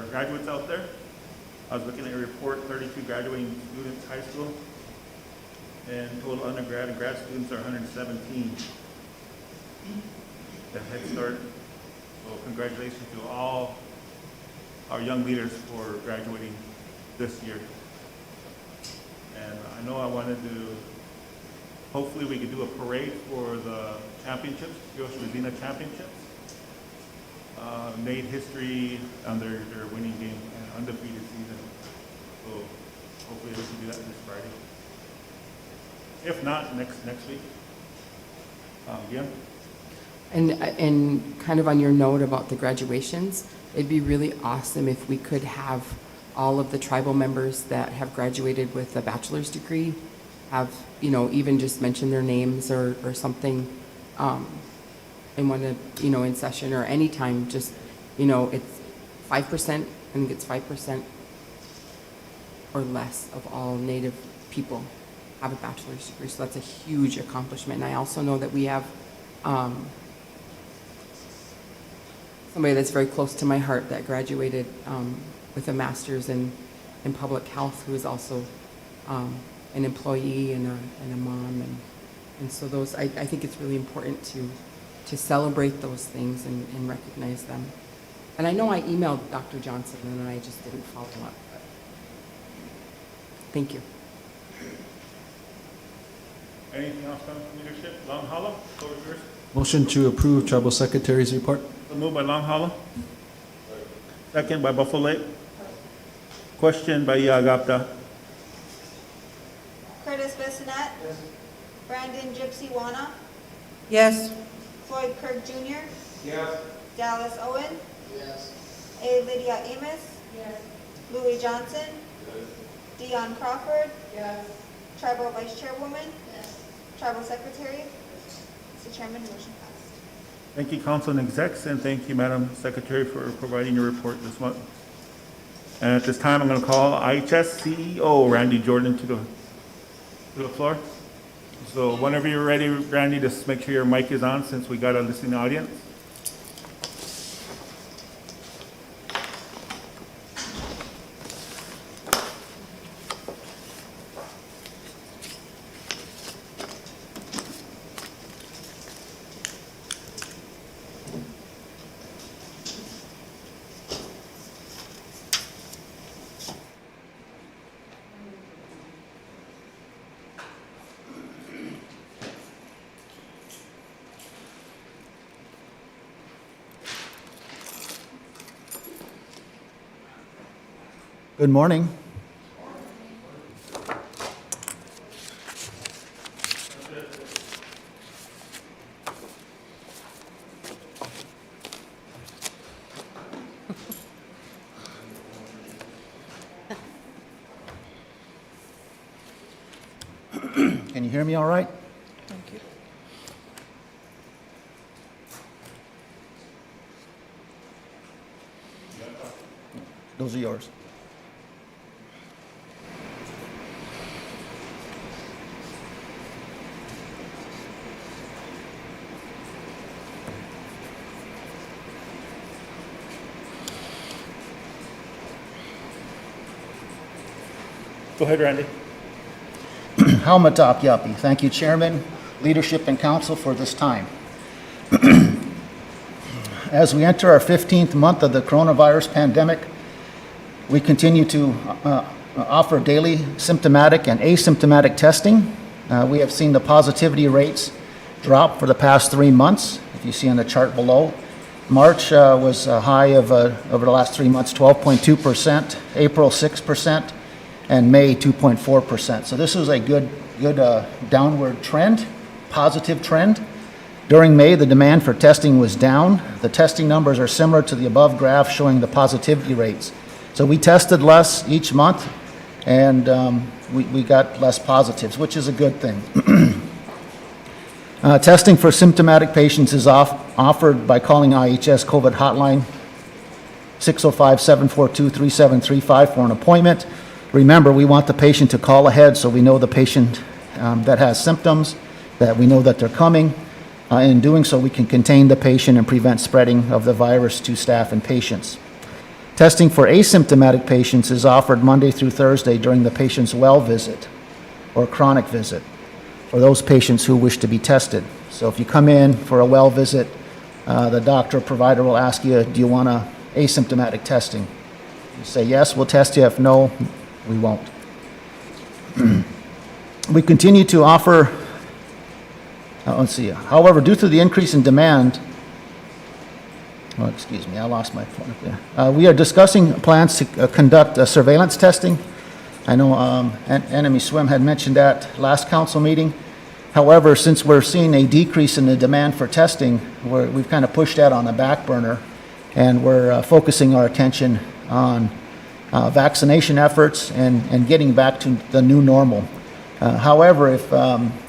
graduates out there. I was looking at your report, 32 graduating students, high school, and total undergrad and grad students are 117. The Head Start. So congratulations to all our young leaders for graduating this year. And I know I wanted to, hopefully we could do a parade for the championships, Josh Medina championships. Made history on their winning game and undefeated season. So hopefully we can do that this Friday. If not, next week. Yeah. And kind of on your note about the graduations, it'd be really awesome if we could have all of the tribal members that have graduated with a bachelor's degree have, even just mention their names or something in one of, in session or anytime, just, it's 5%, I think it's 5% or less of all Native people have a bachelor's degree. So that's a huge accomplishment. And I also know that we have somebody that's very close to my heart that graduated with a master's in public health, who is also an employee and a mom, and so those I think it's really important to celebrate those things and recognize them. And I know I emailed Dr. Johnson and I just didn't follow up. But thank you. Anything else from leadership? Long Hollow, floor is yours. Motion to approve Tribal Secretary's report. So moved by Long Hollow. Second by Buffalo Lake. Question by Yagapta. Curtis Bissonette. Yes. Brandon Gypsy Wana. Yes. Floyd Kirk Jr. Yes. Dallas Owen. Yes. A. Lydia Amos. Yes. Louis Johnson. Yes. Dion Crawford. Yes. Tribal Vice Chairwoman. Yes. Tribal Secretary. Mr. Chairman, motion passed. Thank you, Council and Execs, and thank you, Madam Secretary, for providing your report this month. And at this time, I'm going to call IHS CEO Randy Jordan to the floor. So whenever you're ready, Randy, just make sure your mic is on since we got a listening audience. Good morning. Can you hear me all right? Thank you. Those are yours. Go ahead, Randy. Haumatak Yapi. Thank you, Chairman, leadership, and council for this time. As we enter our 15th month of the coronavirus pandemic, we continue to offer daily symptomatic and asymptomatic testing. We have seen the positivity rates drop for the past 3 months, if you see on the chart below. March was a high of, over the last 3 months, 12.2%, April 6%, and May 2.4%. So this is a good downward trend, positive trend. During May, the demand for testing was down. The testing numbers are similar to the above graph showing the positivity rates. So we tested less each month, and we got less positives, which is a good thing. Testing for symptomatic patients is offered by calling IHS COVID hotline 605-742-3735 for an appointment. Remember, we want the patient to call ahead so we know the patient that has symptoms, that we know that they're coming. In doing so, we can contain the patient and prevent spreading of the virus to staff and patients. Testing for asymptomatic patients is offered Monday through Thursday during the patient's well visit or chronic visit for those patients who wish to be tested. So if you come in for a well visit, the doctor or provider will ask you, do you want asymptomatic testing? You say yes, we'll test you. If no, we won't. We continue to offer, let's see, however, due to the increase in demand, oh, excuse me, I lost my point there. We are discussing plans to conduct surveillance testing. I know Enemy Swim had mentioned that last council meeting. However, since we're seeing a decrease in the demand for testing, we've kind of pushed that on the back burner, and we're focusing our attention on vaccination efforts and getting back to the new normal. However,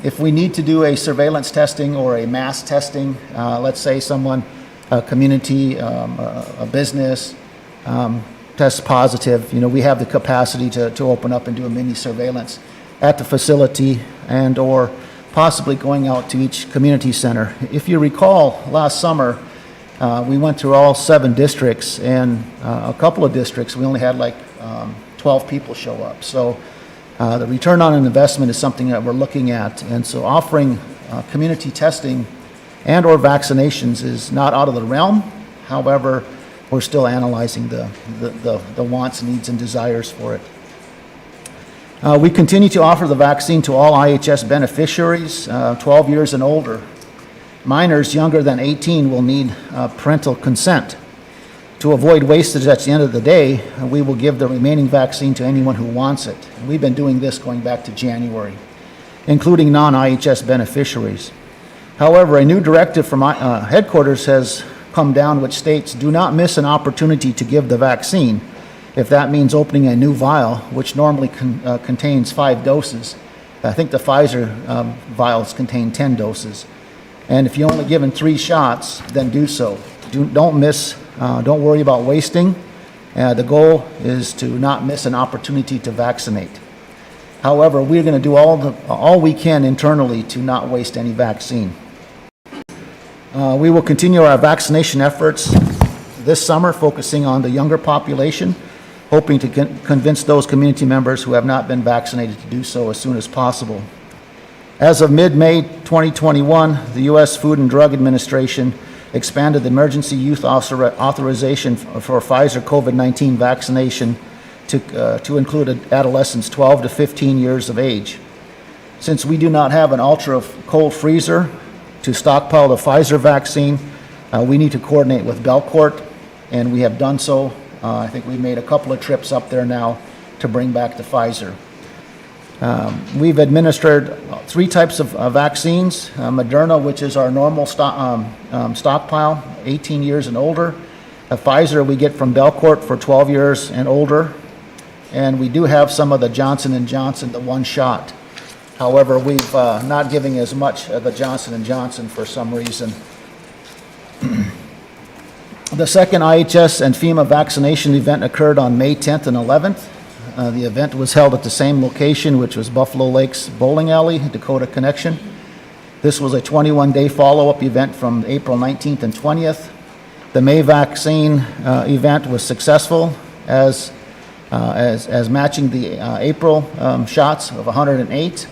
if we need to do a surveillance testing or a mass testing, let's say someone, a community, a business, tests positive, we have the capacity to open up and do a mini surveillance at the facility and or possibly going out to each community center. If you recall, last summer, we went through all 7 districts, and a couple of districts, we only had like 12 people show up. So the return on an investment is something that we're looking at. And so offering community testing and or vaccinations is not out of the realm. However, we're still analyzing the wants, needs, and desires for it. We continue to offer the vaccine to all IHS beneficiaries, 12 years and older. Minors younger than 18 will need parental consent. To avoid wastage at the end of the day, we will give the remaining vaccine to anyone who wants it. We've been doing this going back to January, including non-IHS beneficiaries. However, a new directive from headquarters has come down which states do not miss an opportunity to give the vaccine if that means opening a new vial, which normally contains 5 doses. I think the Pfizer vials contain 10 doses. And if you're only given 3 shots, then do so. Don't miss, don't worry about wasting. The goal is to not miss an opportunity to vaccinate. However, we're going to do all we can internally to not waste any vaccine. We will continue our vaccination efforts this summer, focusing on the younger population, hoping to convince those community members who have not been vaccinated to do so as soon as possible. As of mid-May 2021, the U.S. Food and Drug Administration expanded the emergency use authorization for Pfizer COVID-19 vaccination to include adolescents 12 to 15 years of age. Since we do not have an ultra-cold freezer to stockpile the Pfizer vaccine, we need to coordinate with Belcourt, and we have done so I think we made a couple of trips up there now to bring back the Pfizer. We've administered 3 types of vaccines. Moderna, which is our normal stockpile, 18 years and older. Pfizer we get from Belcourt for 12 years and older. And we do have some of the Johnson & Johnson, the one shot. However, we've not giving as much of the Johnson & Johnson for some reason. The second IHS and FEMA vaccination event occurred on May 10th and 11th. The event was held at the same location, which was Buffalo Lakes Bowling Alley, Dakota Connection. This was a 21-day follow-up event from April 19th and 20th. The May vaccine event was successful as matching the April shots of 108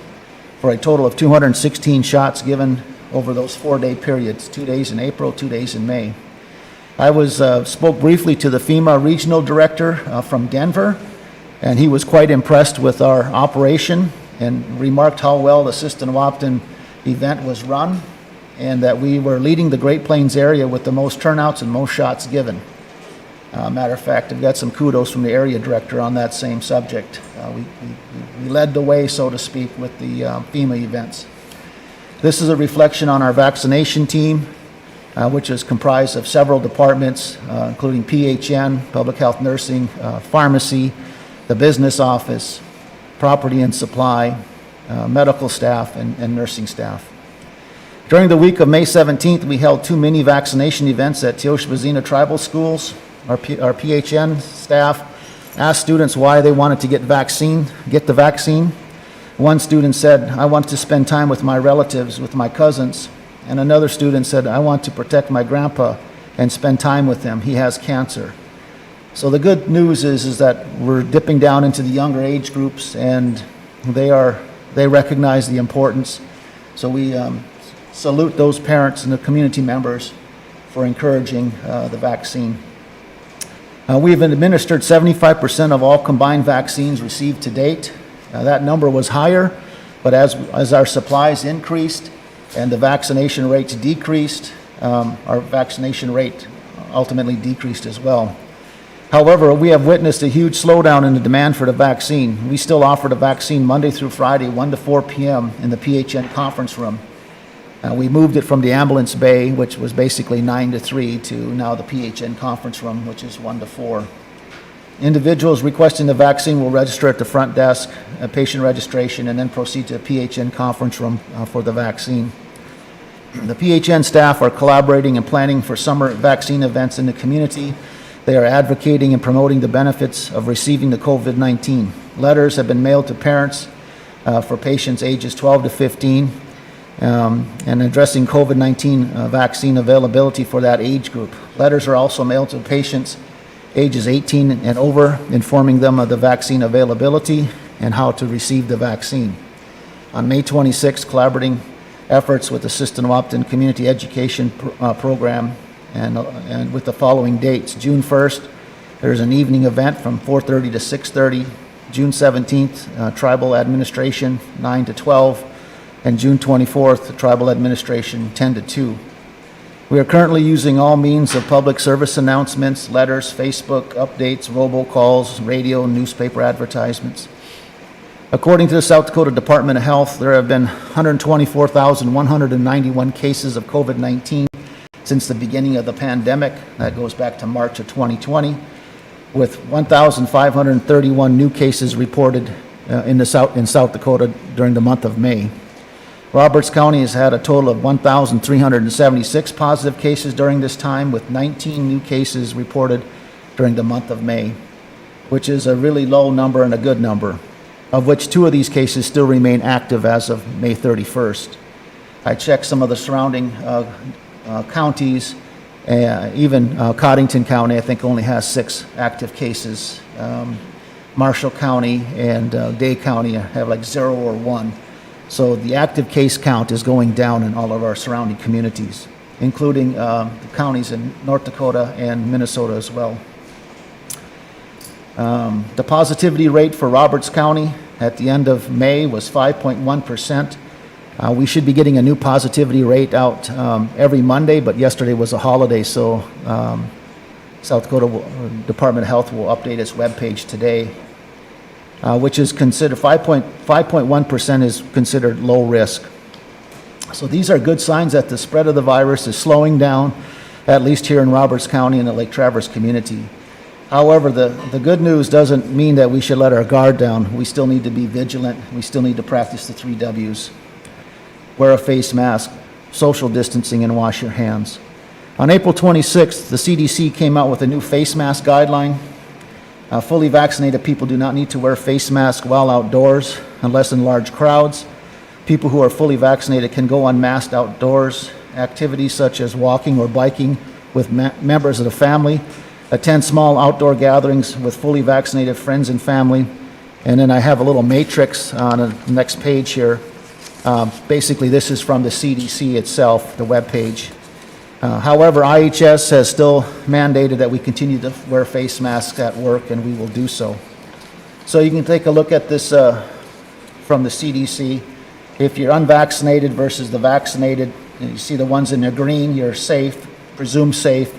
for a total of 216 shots given over those 4-day periods, 2 days in April, 2 days in May. I spoke briefly to the FEMA regional director from Denver, and he was quite impressed with our operation and remarked how well the System-Wapton event was run and that we were leading the Great Plains area with the most turnouts and most shots given. Matter of fact, I've got some kudos from the area director on that same subject. We led the way, so to speak, with the FEMA events. This is a reflection on our vaccination team, which is comprised of several departments, including PHN, Public Health Nursing, Pharmacy, the Business Office, Property and Supply, medical staff, and nursing staff. During the week of May 17th, we held 2 mini vaccination events at Teosha-Bazina Tribal Schools. Our PHN staff asked students why they wanted to get the vaccine. One student said, "I want to spend time with my relatives, with my cousins." And another student said, "I want to protect my grandpa and spend time with him. He has cancer." So the good news is that we're dipping down into the younger age groups, and they recognize the importance. So we salute those parents and the community members for encouraging the vaccine. We've administered 75% of all combined vaccines received to date. That number was higher, but as our supplies increased and the vaccination rates decreased, our vaccination rate ultimately decreased as well. However, we have witnessed a huge slowdown in the demand for the vaccine. We still offer the vaccine Monday through Friday, 1 to 4 p.m. in the PHN conference room. We moved it from the ambulance bay, which was basically 9 to 3, to now the PHN conference room, which is 1 to 4. Individuals requesting the vaccine will register at the front desk, patient registration, and then proceed to the PHN conference room for the vaccine. The PHN staff are collaborating and planning for summer vaccine events in the community. They are advocating and promoting the benefits of receiving the COVID-19. Letters have been mailed to parents for patients ages 12 to 15 and addressing COVID-19 vaccine availability for that age group. Letters are also mailed to patients ages 18 and over, informing them of the vaccine availability and how to receive the vaccine. On May 26th, collaborating efforts with the System-Wapton Community Education Program and with the following dates. June 1st, there's an evening event from 4:30 to 6:30. June 17th, Tribal Administration, 9 to 12. And June 24th, Tribal Administration, 10 to 2. We are currently using all means of public service announcements, letters, Facebook updates, robocalls, radio, and newspaper advertisements. According to the South Dakota Department of Health, there have been 124,191 cases of COVID-19 since the beginning of the pandemic. That goes back to March of 2020, with 1,531 new cases reported in South Dakota during the month of May. Roberts County has had a total of 1,376 positive cases during this time, with 19 new cases reported during the month of May, which is a really low number and a good number, of which 2 of these cases still remain active as of May 31st. I checked some of the surrounding counties. Even Coddington County, I think, only has 6 active cases. Marshall County and Day County have like 0 or 1. So the active case count is going down in all of our surrounding communities, including the counties in North Dakota and Minnesota as well. The positivity rate for Roberts County at the end of May was 5.1%. We should be getting a new positivity rate out every Monday, but yesterday was a holiday, so South Dakota Department of Health will update its webpage today, which is considered 5.1% is considered low risk. So these are good signs that the spread of the virus is slowing down, at least here in Roberts County and the Lake Traverse community. However, the good news doesn't mean that we should let our guard down. We still need to be vigilant. We still need to practice the 3 W's. Wear a face mask, social distancing, and wash your hands. On April 26th, the CDC came out with a new face mask guideline. Fully vaccinated people do not need to wear face masks while outdoors unless in large crowds. People who are fully vaccinated can go unmasked outdoors. Activities such as walking or biking with members of the family, attend small outdoor gatherings with fully vaccinated friends and family. And then I have a little matrix on the next page here. Basically, this is from the CDC itself, the webpage. However, IHS has still mandated that we continue to wear face masks at work, and we will do so. So you can take a look at this from the CDC. If you're unvaccinated versus the vaccinated, you see the ones in the green, you're safe, presumed safe.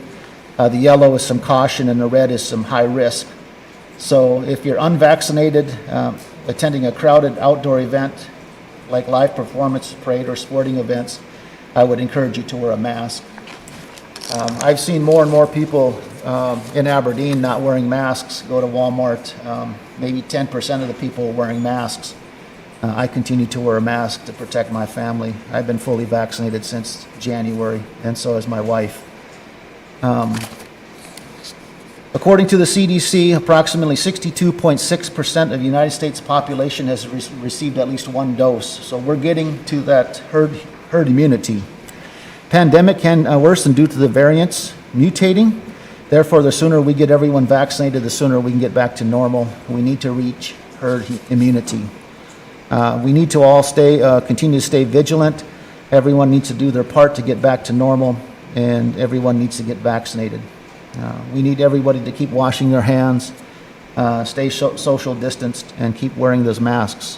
The yellow is some caution, and the red is some high risk. So if you're unvaccinated, attending a crowded outdoor event like live performance, parade, or sporting events, I would encourage you to wear a mask. I've seen more and more people in Aberdeen not wearing masks. Go to Walmart, maybe 10% of the people are wearing masks. I continue to wear a mask to protect my family. I've been fully vaccinated since January, and so has my wife. According to the CDC, approximately 62.6% of the United States population has received at least 1 dose. So we're getting to that herd immunity. Pandemic can worsen due to the variants mutating. Therefore, the sooner we get everyone vaccinated, the sooner we can get back to normal. We need to reach herd immunity. We need to all continue to stay vigilant. Everyone needs to do their part to get back to normal, and everyone needs to get vaccinated. We need everybody to keep washing their hands, stay social distanced, and keep wearing those masks.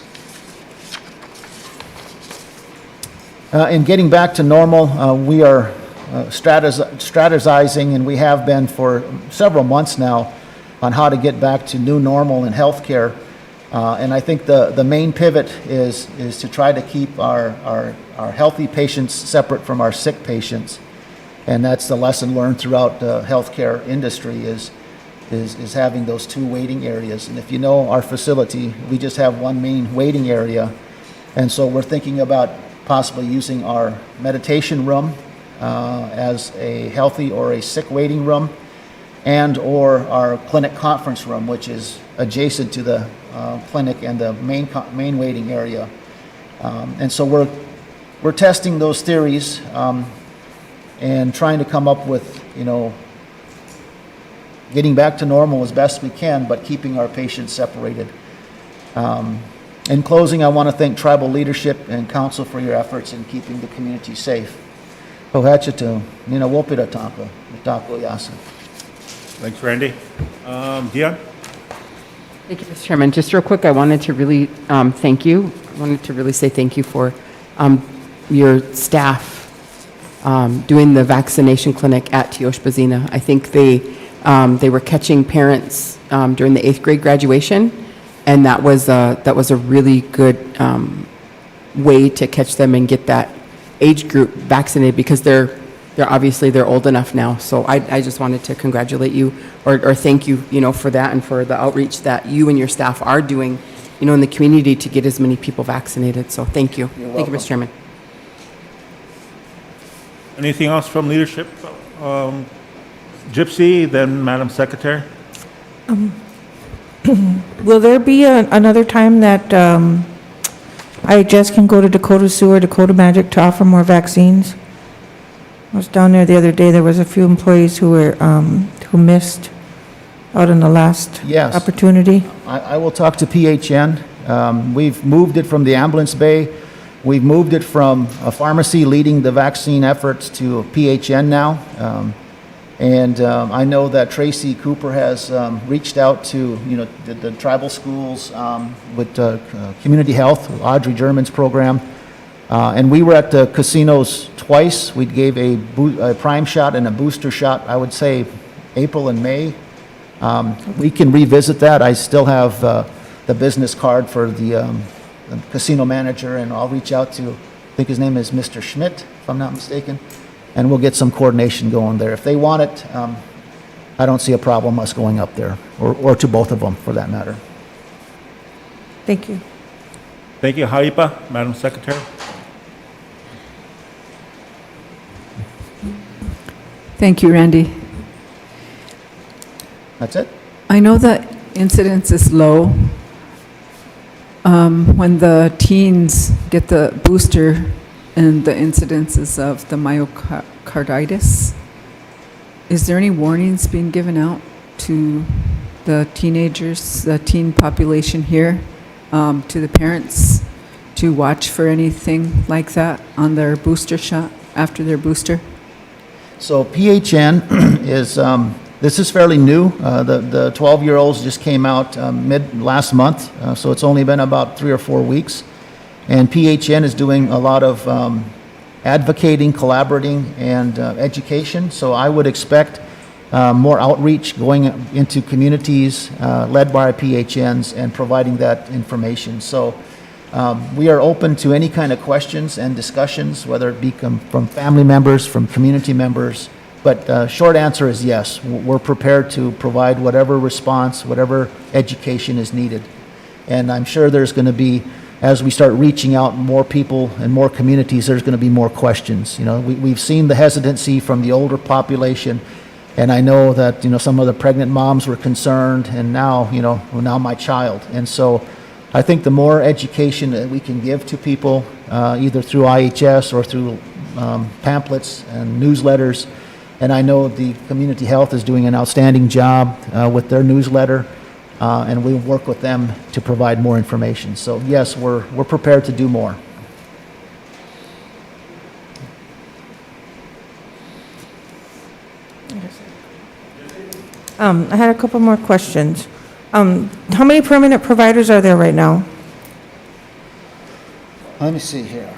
In getting back to normal, we are strategizing, and we have been for several months now, on how to get back to new normal in healthcare. And I think the main pivot is to try to keep our healthy patients separate from our sick patients. And that's the lesson learned throughout the healthcare industry is having those 2 waiting areas. And if you know our facility, we just have 1 main waiting area. And so we're thinking about possibly using our meditation room as a healthy or a sick waiting room, and or our clinic conference room, which is adjacent to the clinic and the main waiting area. And so we're testing those theories and trying to come up with, getting back to normal as best we can, but keeping our patients separated. In closing, I want to thank tribal leadership and council for your efforts in keeping the community safe. Thanks, Randy. Dion? Thank you, Mr. Chairman. Just real quick, I wanted to really thank you. I wanted to really say thank you for your staff doing the vaccination clinic at Teoshpazina. I think they were catching parents during the 8th grade graduation, and that was a really good way to catch them and get that age group vaccinated, because they're old enough now. So I just wanted to congratulate you or thank you, for that, and for the outreach that you and your staff are doing, in the community to get as many people vaccinated. So thank you. Thank you, Mr. Chairman. Anything else from leadership? Gypsy, then Madam Secretary. Will there be another time that IHS can go to Dakota Sioux or Dakota Magic to offer more vaccines? I was down there the other day. There was a few employees who missed out on the last Yes. opportunity. I will talk to PHN. We've moved it from the ambulance bay. We've moved it from a pharmacy leading the vaccine efforts to PHN now. I know that Tracy Cooper has reached out to the tribal schools with community health, Audrey German's program. And we were at the casinos twice. We gave a prime shot and a booster shot, I would say April and May. We can revisit that. I still have the business card for the casino manager, and I'll reach out to, I think his name is Mr. Schmidt, if I'm not mistaken, and we'll get some coordination going there. If they want it, I don't see a problem us going up there, or to both of them, for that matter. Thank you. Thank you, Haipa. Madam Secretary. Thank you, Randy. That's it? I know that incidence is low. When the teens get the booster and the incidences of the myocarditis, is there any warnings being given out to the teenagers, the teen population here, to the parents to watch for anything like that on their booster shot, after their booster? So PHN is, this is fairly new. The 12-year-olds just came out mid last month, so it's only been about 3 or 4 weeks. And PHN is doing a lot of advocating, collaborating, and education. So I would expect more outreach going into communities led by our PHNs and providing that information. So we are open to any kind of questions and discussions, whether it be from family members, from community members. But short answer is yes. We're prepared to provide whatever response, whatever education is needed. And I'm sure there's going to be, as we start reaching out more people and more communities, there's going to be more questions. You know, we've seen the hesitancy from the older population, and I know that, you know, some of the pregnant moms were concerned, and now, you know, well, now my child. And so I think the more education that we can give to people, either through IHS or through pamphlets and newsletters, and I know the community health is doing an outstanding job with their newsletter, and we work with them to provide more information. So yes, we're prepared to do more. I had a couple more questions. How many permanent providers are there right now? Let me see here.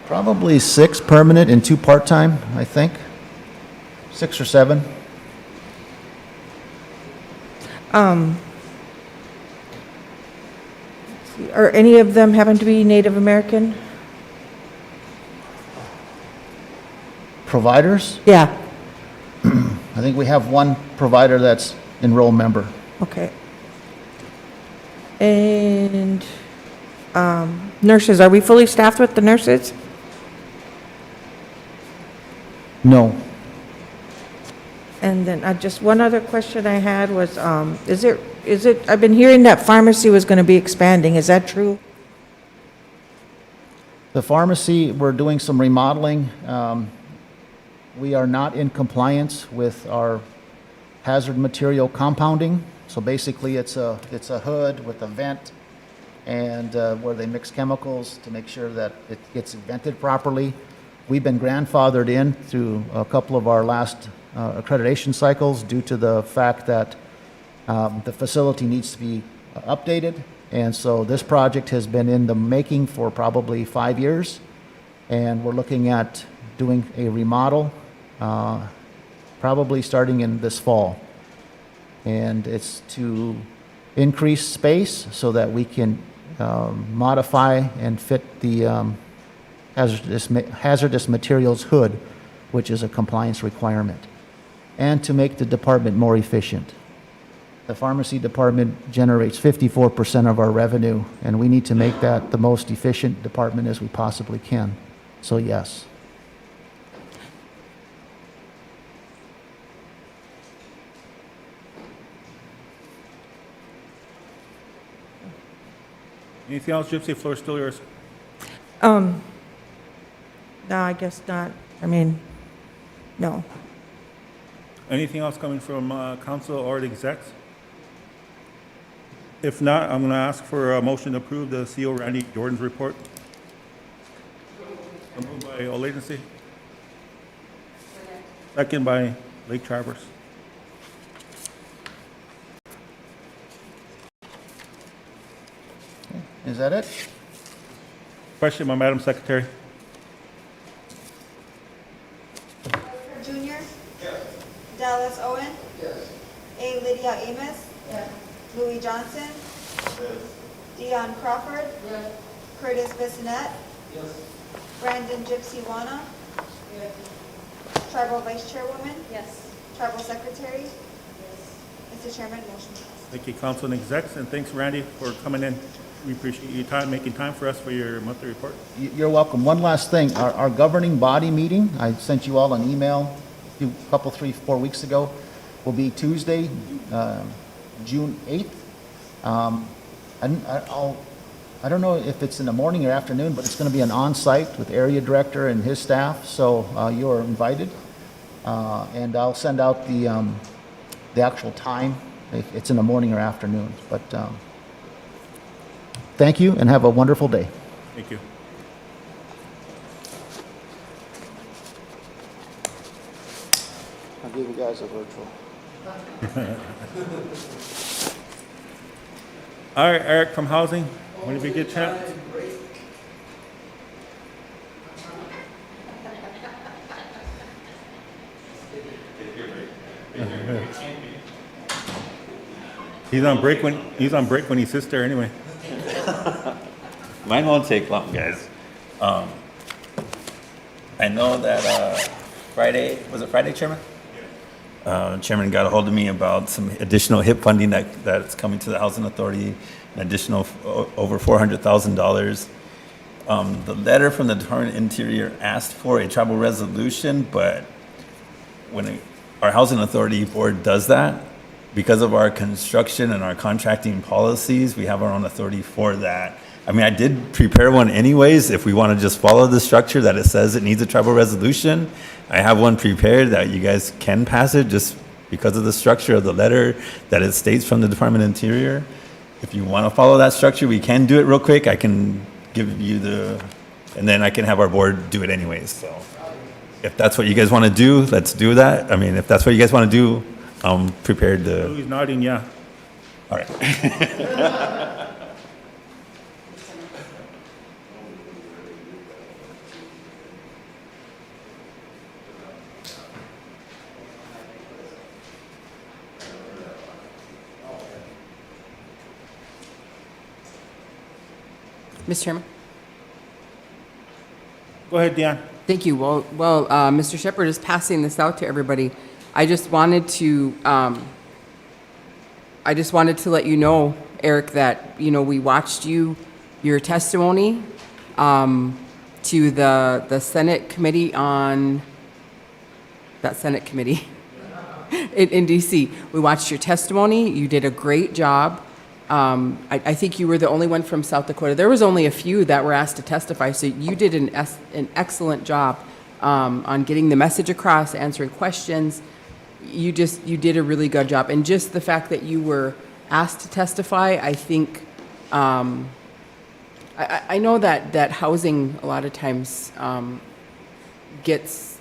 Probably 6 permanent and 2 part-time, I think. 6 or 7. Are any of them happen to be Native American? Providers? Yeah, I think we have 1 provider that's enrolled member. okay. And nurses, are we fully staffed with the nurses? No. And then just one other question I had was, is it, I've been hearing that pharmacy was going to be expanding. Is that true? The pharmacy, we're doing some remodeling. We are not in compliance with our hazard material compounding. So basically, it's a hood with a vent, and where they mix chemicals to make sure that it gets vented properly. We've been grandfathered in through a couple of our last accreditation cycles due to the fact that the facility needs to be updated. And so this project has been in the making for probably 5 years, and we're looking at doing a remodel probably starting in this fall. And it's to increase space so that we can modify and fit the hazardous materials hood, which is a compliance requirement, and to make the department more efficient. The pharmacy department generates 54% of our revenue, and we need to make that the most efficient department as we possibly can. So yes. Anything else, Gypsy? Floor is still yours. No, I guess not. I mean, no. Anything else coming from council or the execs? If not, I'm going to ask for a motion to approve the CO Randy Jordan's report. Moved by Olatency. Second by Lake Travers. Is that it? Question, my Madam Secretary. Junior? Yes. Dallas Owen? Yes. A. Lydia Amos? Yes. Louis Johnson? Yes. Dion Crawford? Yes. Curtis Bissonette? Yes. Brandon Gypsy Wana? Yes. Tribal Vice Chairwoman? Yes. Tribal Secretary? Yes. Mr. Chairman, motion passed. Thank you, Council and Execs, and thanks, Randy, for coming in. We appreciate your time, making time for us for your monthly report. You're welcome. One last thing, our governing body meeting, I sent you all an email a couple, 3-4 weeks ago, will be Tuesday, June 8th. I don't know if it's in the morning or afternoon, but it's going to be an on-site with area director and his staff, so you're invited. And I'll send out the actual time, if it's in the morning or afternoon. But thank you and have a wonderful day. Thank you. I'll give you guys a virtual. All right, Eric from Housing, whenever you get a chance. He's on break when he sits there anyway. Mine won't take long, guys. I know that Friday, was it Friday, Chairman? Chairman got a hold of me about some additional HIP funding that's coming to the Housing Authority, an additional over $400,000. The letter from the Department of Interior asked for a tribal resolution, but when our Housing Authority Board does that, because of our construction and our contracting policies, we have our own authority for that. I mean, I did prepare one anyways, if we want to just follow the structure that it says it needs a tribal resolution. I have one prepared that you guys can pass it just because of the structure of the letter that it states from the Department of Interior. If you want to follow that structure, we can do it real quick. I can give you and then I can have our board do it anyways. So if that's what you guys want to do, let's do that. I mean, if that's what you guys want to do, I'm prepared to. He's nodding, yeah. All right. Mr. Chairman? Go ahead, Dion. Thank you. Well, Mr. Shepherd is passing this out to everybody. I just wanted to let you know, Eric, that, we watched your testimony to the Senate committee on, that Senate committee in DC. We watched your testimony. You did a great job. I think you were the only one from South Dakota. There was only a few that were asked to testify, so you did an excellent job on getting the message across, answering questions. You did a really good job. And just the fact that you were asked to testify, I think, I know that housing a lot of times gets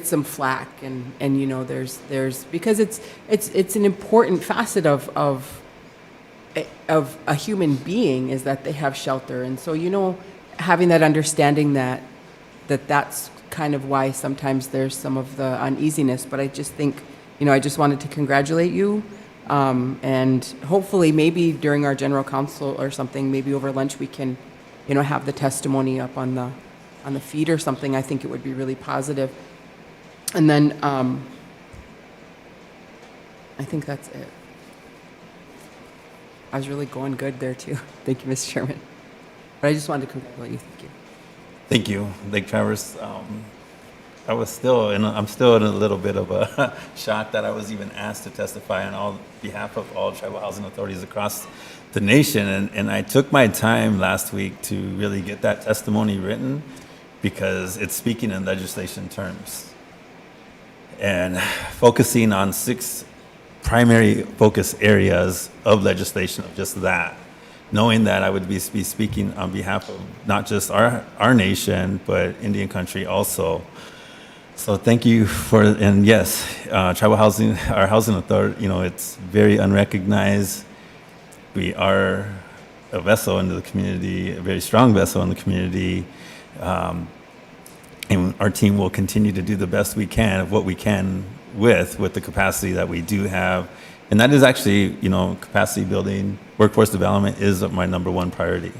some flack, and there's because it's an important facet of a human being is that they have shelter. And so, having that understanding that's kind of why sometimes there's some of the uneasiness. But I just think, I just wanted to congratulate you. And hopefully maybe during our general council or something, maybe over lunch, we can, have the testimony up on the feed or something. I think it would be really positive. And then I think that's it. I was really going good there too. Thank you, Mr. Chairman. But I just wanted to congratulate you. Thank you. Thank you, Lake Traverse. I'm still in a little bit of a shock that I was even asked to testify on behalf of all tribal housing authorities across the nation. And I took my time last week to really get that testimony written because it's speaking in legislation terms and focusing on 6 primary focus areas of legislation of just that, knowing that I would be speaking on behalf of not just our nation, but Indian country also. So thank you and yes, tribal housing, our housing authority, it's very unrecognized. We are a vessel into the community, a very strong vessel in the community. And our team will continue to do the best we can of what we can with the capacity that we do have. And that is actually, capacity building, workforce development is my number one priority.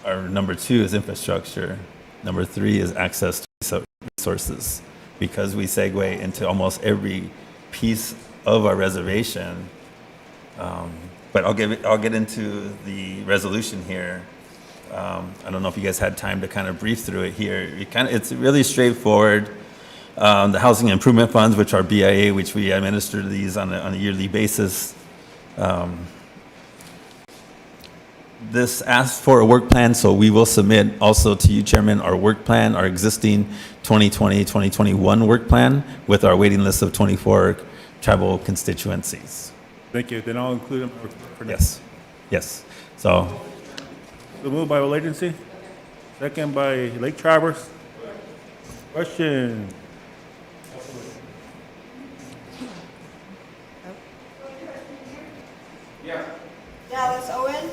Our number two is infrastructure. Number three is access to resources, because we segue into almost every piece of our reservation. But I'll get into the resolution here. I don't know if you guys had time to kind of brief through it here. It's really straightforward. The housing improvement funds, which are BIA, which we administer these on a yearly basis. This asks for a work plan, so we will submit also to you, Chairman, our work plan, our existing 2020-2021 work plan with our waiting list of 24 tribal constituencies. Thank you. Then I'll include them for next. Yes. So So moved by all agency, second by Lake Traverse. Question. Dallas Owen.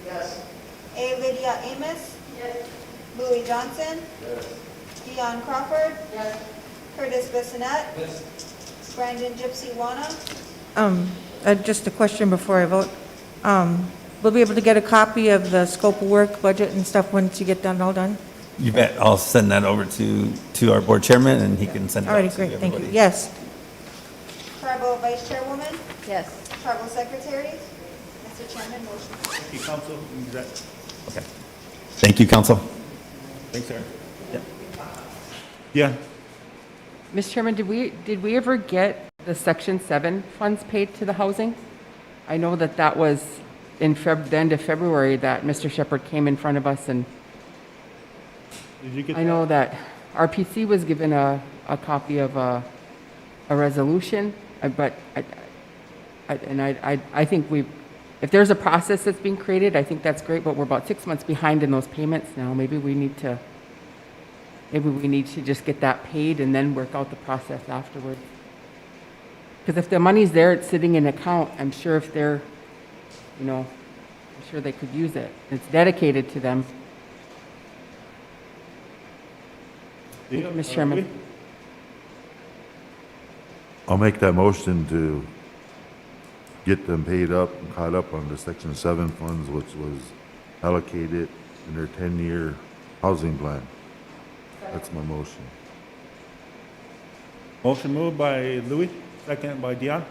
Yes. A. Lydia Amos. Yes. Louis Johnson. Yes. Dion Crawford. Yes. Curtis Bissonette. Yes. Brandon Gypsy Wana. Just a question before I vote. We'll be able to get a copy of the scope of work, budget and stuff once you get all done? you bet. I'll send that over to our board chairman, and he can send it All out right, to great, thank you. everybody. Yes. Tribal Vice Chairwoman, Yes. Tribal Secretary. Mr. Chairman, motion. Thank you, Council. Okay. Thank you, council. Thanks, sir. Yeah. Yeah. Mr. Chairman, did we ever get the Section 7 funds paid to the housing? I know that was in the end of February that Mr. Shepherd came in front of us, and Did you get I know that RPC was given a copy of a resolution, but I think if there's a process that's being created, I think that's great, but we're about 6 months behind in those payments now. Maybe we need to just get that paid and then work out the process afterwards. Because if the money's there, it's sitting in an account, I'm sure if they're, I'm sure they could use it. It's dedicated to them. Thank you, Mr. Chairman. I'll make that motion to get them paid up and caught up on the Section 7 funds, which was allocated in their 10-year housing plan. That's my motion. Motion moved by Louis, second by Dion.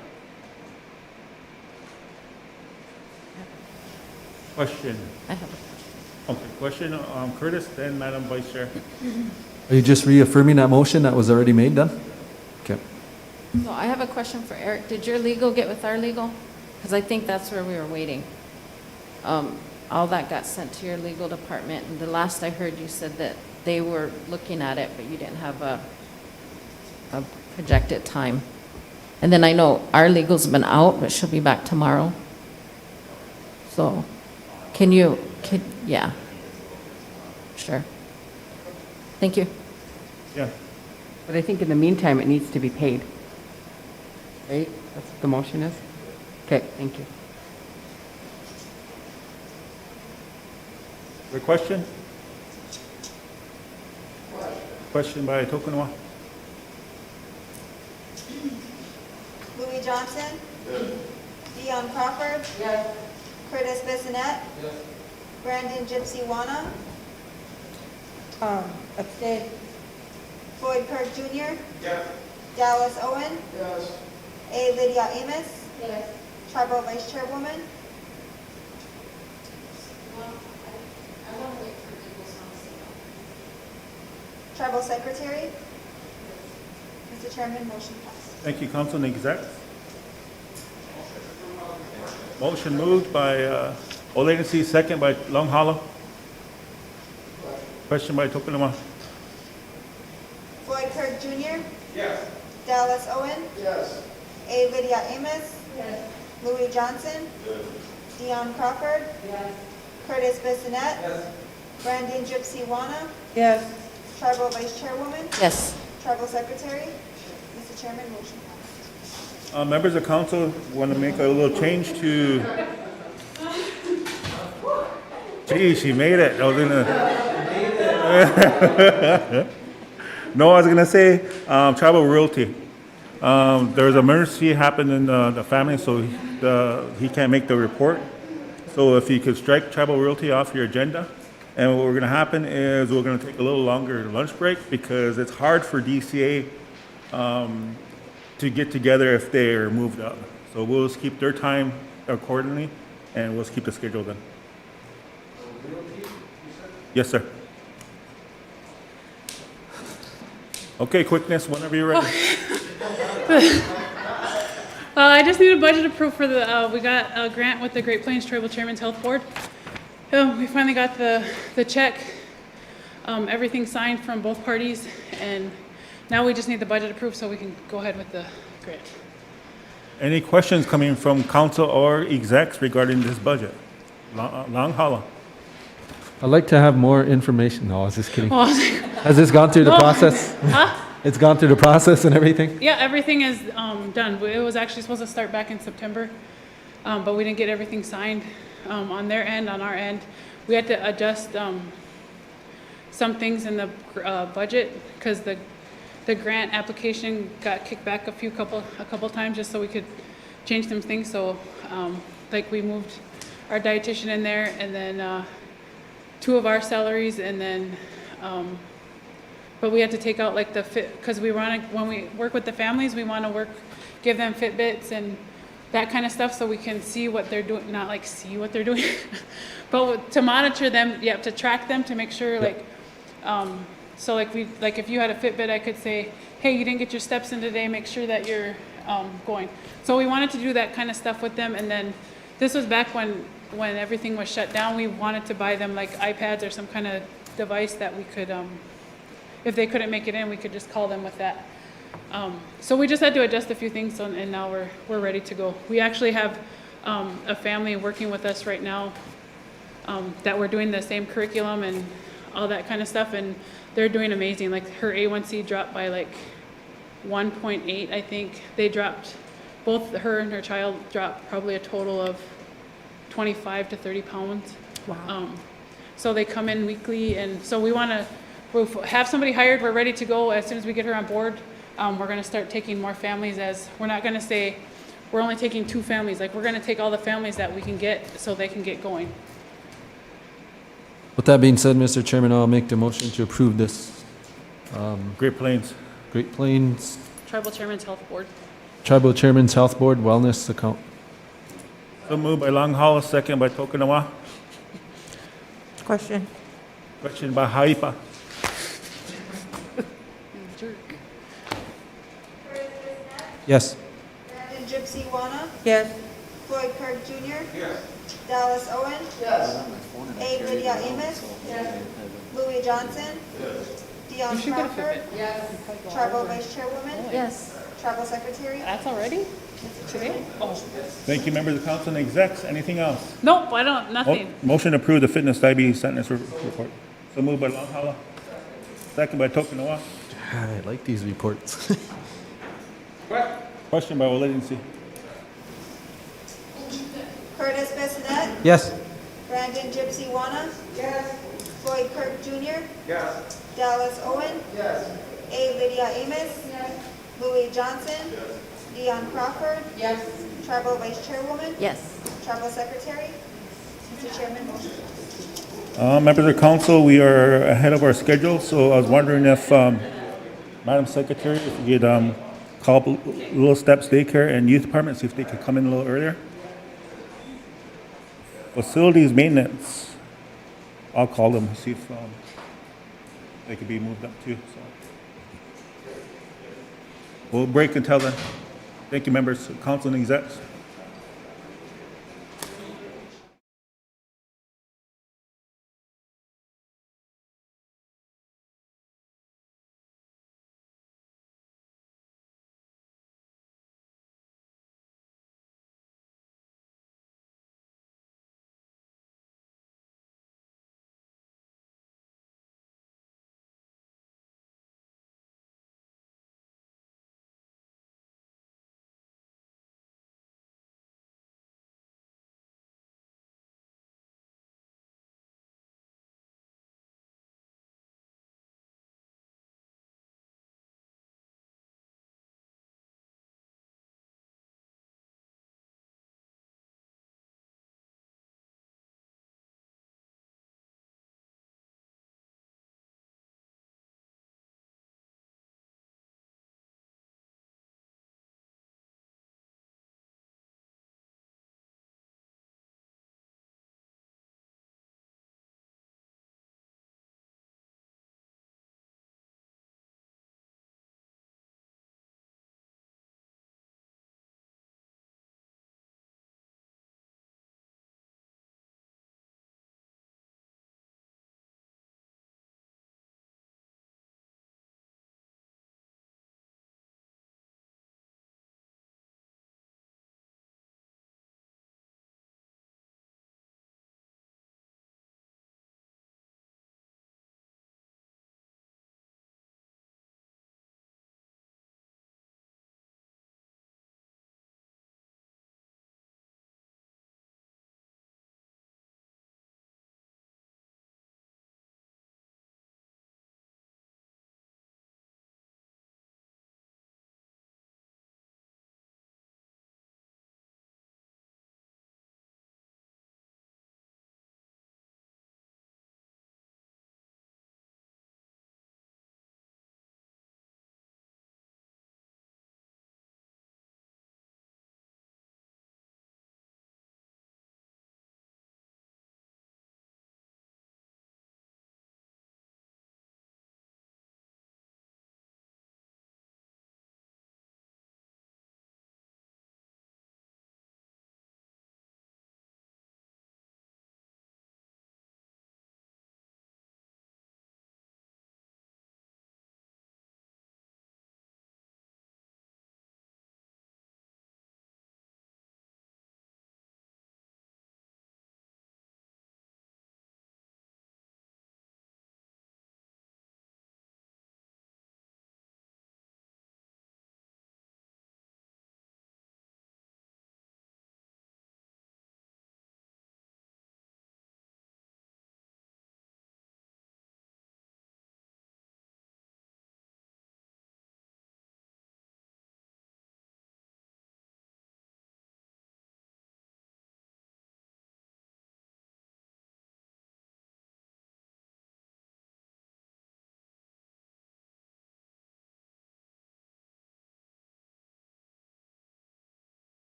Question. I have Okay, question, Curtis, then Madam Vice Chair. Are you just reaffirming that motion that was already made then? Okay. So I have a question for Eric. Did your legal get with our legal? Because I think that's where we were waiting. All that got sent to your legal department, and the last I heard, you said that they were looking at it, but you didn't have a projected time. And then I know our legal's been out, but she'll be back tomorrow. So, yeah. Sure. Thank you. Yeah. But I think in the meantime, it needs to be paid. Right? That's what the motion is? Okay, thank you. Your question? Question by Tokunawa. Louis Johnson. Dion Crawford. Curtis Bissonette. Brandon Gypsy Wana. Abstain. Floyd Kirk Jr. Dallas Owen. A. Lydia Amos. Tribal Vice Chairwoman. Tribal Secretary. Mr. Chairman, motion passed. Thank you, Council Exec. Motion moved by All Agency, second by Long Hollow. Question by Tokunawa. Floyd Kirk Jr. Dallas Owen. A. Lydia Amos. Louis Johnson. Dion Crawford. Curtis Bissonette. Brandon Gypsy Wana. Yes. Tribal Vice Chairwoman. Yes. Tribal Secretary. Mr. Chairman, motion passed. Members of council want to make a little change to Gee, she made it. I was gonna. No, I was gonna say, tribal realty. There's an emergency happened in the family, so he can't make the report. So if you could strike tribal realty off your agenda, and what we're gonna happen is we're gonna take a little longer lunch break because it's hard for DCA to get together if they're moved up. So we'll just keep their time accordingly, and we'll just keep the schedule then. Yes, sir. Okay, quickness, whenever you're ready. I just need a budget approved for the, we got a grant with the Great Plains Tribal Chairman's Health Board. We finally got the check, everything signed from both parties, and now we just need the budget approved so we can go ahead with the grant. Any questions coming from council or execs regarding this budget? Long Hollow. I'd like to have more information. No, I was just kidding. Oh, Has this gone through the No. process? Huh? It's gone through the process and everything? Yeah, everything is done. It was actually supposed to start back in September, but we didn't get everything signed on their end, on our end. We had to adjust some things in the budget because the grant application got kicked back a couple times just so we could change some things. So like we moved our dietitian in there, and then 2 of our salaries, and then but we had to take out like the fit, because we want to, when we work with the families, we want to give them Fitbits and that kind of stuff so we can see what they're doing, not like see what they're doing, but to monitor them, you have to track them to make sure like, so like if you had a Fitbit, I could say, hey, you didn't get your steps in today, make sure that you're going. So we wanted to do that kind of stuff with them, and then this was back when everything was shut down. We wanted to buy them like iPads or some kind of device that we could, if they couldn't make it in, we could just call them with that. So we just had to adjust a few things, and now we're ready to go. We actually have a family working with us right now that we're doing the same curriculum and all that kind of stuff, and they're doing amazing. Like her A1C dropped by like 1.8, I think. They dropped, both her and her child dropped probably a total of 25 to 30 pounds. Wow. So they come in weekly, and so we want to have somebody hired. We're ready to go as soon as we get her on board. We're going to start taking more families, as we're not going to say we're only taking 2 families. Like we're going to take all the families that we can get so they can get going. With that being said, Mr. Chairman, I'll make the motion to approve this. Great Plains. Great Plains Tribal Chairman's Health Board. Tribal Chairman's Health Board Wellness Account. So moved by Long Hollow, second by Tokunawa. Question. Question by Haipa. Yes. Brandon Gypsy Wana, Yes. Floyd Kirk Jr. Yes. Dallas Owen. Yes. A. Lydia Amos. Yes. Louis Johnson. Yes. Dion You should get a Crawford. Fitbit. Yes. Tribal Vice Chairwoman. Yes. Tribal Secretary. That's already? Today? Oh. Thank you, members of council and execs. Anything else? Nope, I don't, nothing. Motion to approve the fitness diabetes sentence report. So moved by Long Hollow, second by Tokunawa. I like these reports. Question by Walensky. Curtis Bissonette. Yes. Brandon Gypsy Wana. Yes. Floyd Kirk Jr. Yes. Dallas Owen. Yes. A. Lydia Amos. Yes. Louis Johnson. Yes. Dion Crawford. Yes. Tribal Vice Chairwoman. Yes. Tribal Secretary. Mr. Chairman, motion. Members of council, we are ahead of our schedule, so I was wondering if, Madam Secretary, if you could call Little Steps Daycare and Youth Department, see if they could come in a little earlier. Facilities maintenance, I'll call them, see if they could be moved up too. So we'll break until then. Thank you, members, council and execs.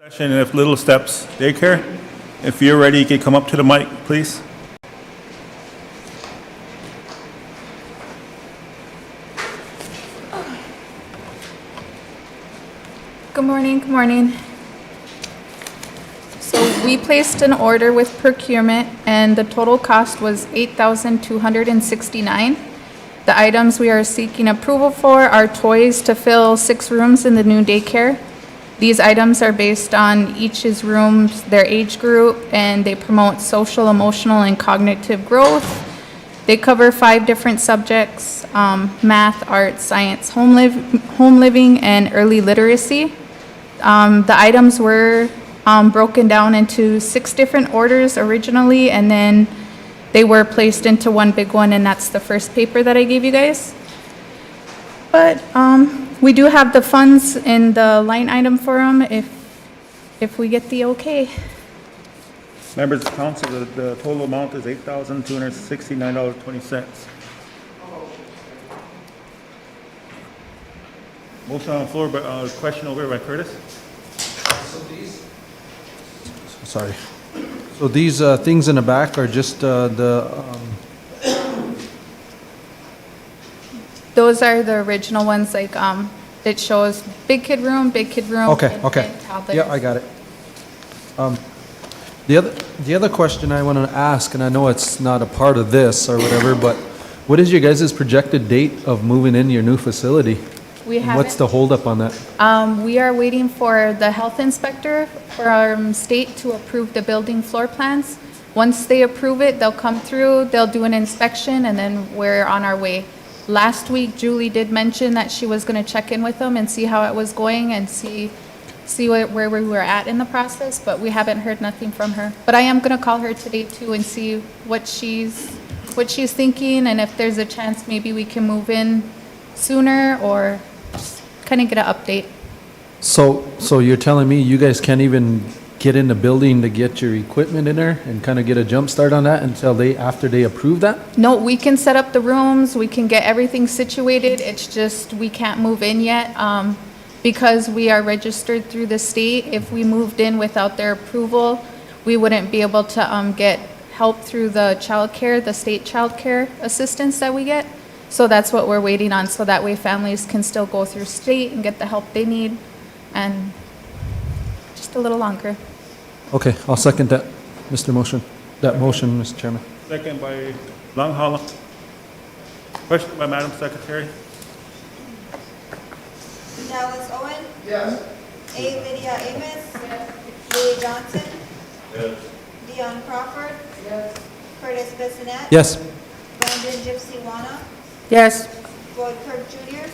Session of Little Steps Daycare. If you're ready, you can come up to the mic, please. Good morning, good morning. So we placed an order with procurement and the total cost was $8,269. The items we are seeking approval for are toys to fill 6 rooms in the new daycare. These items are based on each's rooms, their age group, and they promote social, emotional, and cognitive growth. They cover 5 different subjects, math, art, science, home living, and early literacy. The items were broken down into 6 different orders originally, and then they were placed into one big one, and that's the first paper that I gave you guys. But we do have the funds in the line item for them if we get the okay. Members of council, the total amount is $8,269.20. Motion on the floor, but question over by Curtis. Sorry. So these things in the back are just Those are the original ones, like it shows big kid room, Okay, okay. and toddlers. Yeah, I got it. The other question I want to ask, and I know it's not a part of this or whatever, but what is your guys' projected date of moving in your new facility? We And what's the holdup on that? We are waiting for the health inspector for our state to approve the building floor plans. Once they approve it, they'll come through, they'll do an inspection, and then we're on our way. Last week, Julie did mention that she was going to check in with them and see how it was going and see where we were at in the process, but we haven't heard nothing from her. But I am going to call her today too and see what she's thinking, and if there's a chance maybe we can move in sooner or kind of get an update. So you're telling me you guys can't even get in the building to get your equipment in there and kind of get a jump start on that until after they approve that? No, we can set up the rooms, we can get everything situated, it's just we can't move in yet. Because we are registered through the state, if we moved in without their approval, we wouldn't be able to get help through the childcare, the state childcare assistance that we get. So that's what we're waiting on, so that way families can still go through state and get the help they need, and just a little longer. Okay, I'll second that, Mr. Motion. That motion, Mr. Chairman. Second by Long Hollow. Question by Madam Secretary. Dallas Owen? Yes. A. Lydia Amos? Yes. Louis Johnson? Yes. Dion Crawford? Yes. Curtis Bissonnette? Yes. Brandon Gypsy Wana? Yes. Floyd Kirk Jr.?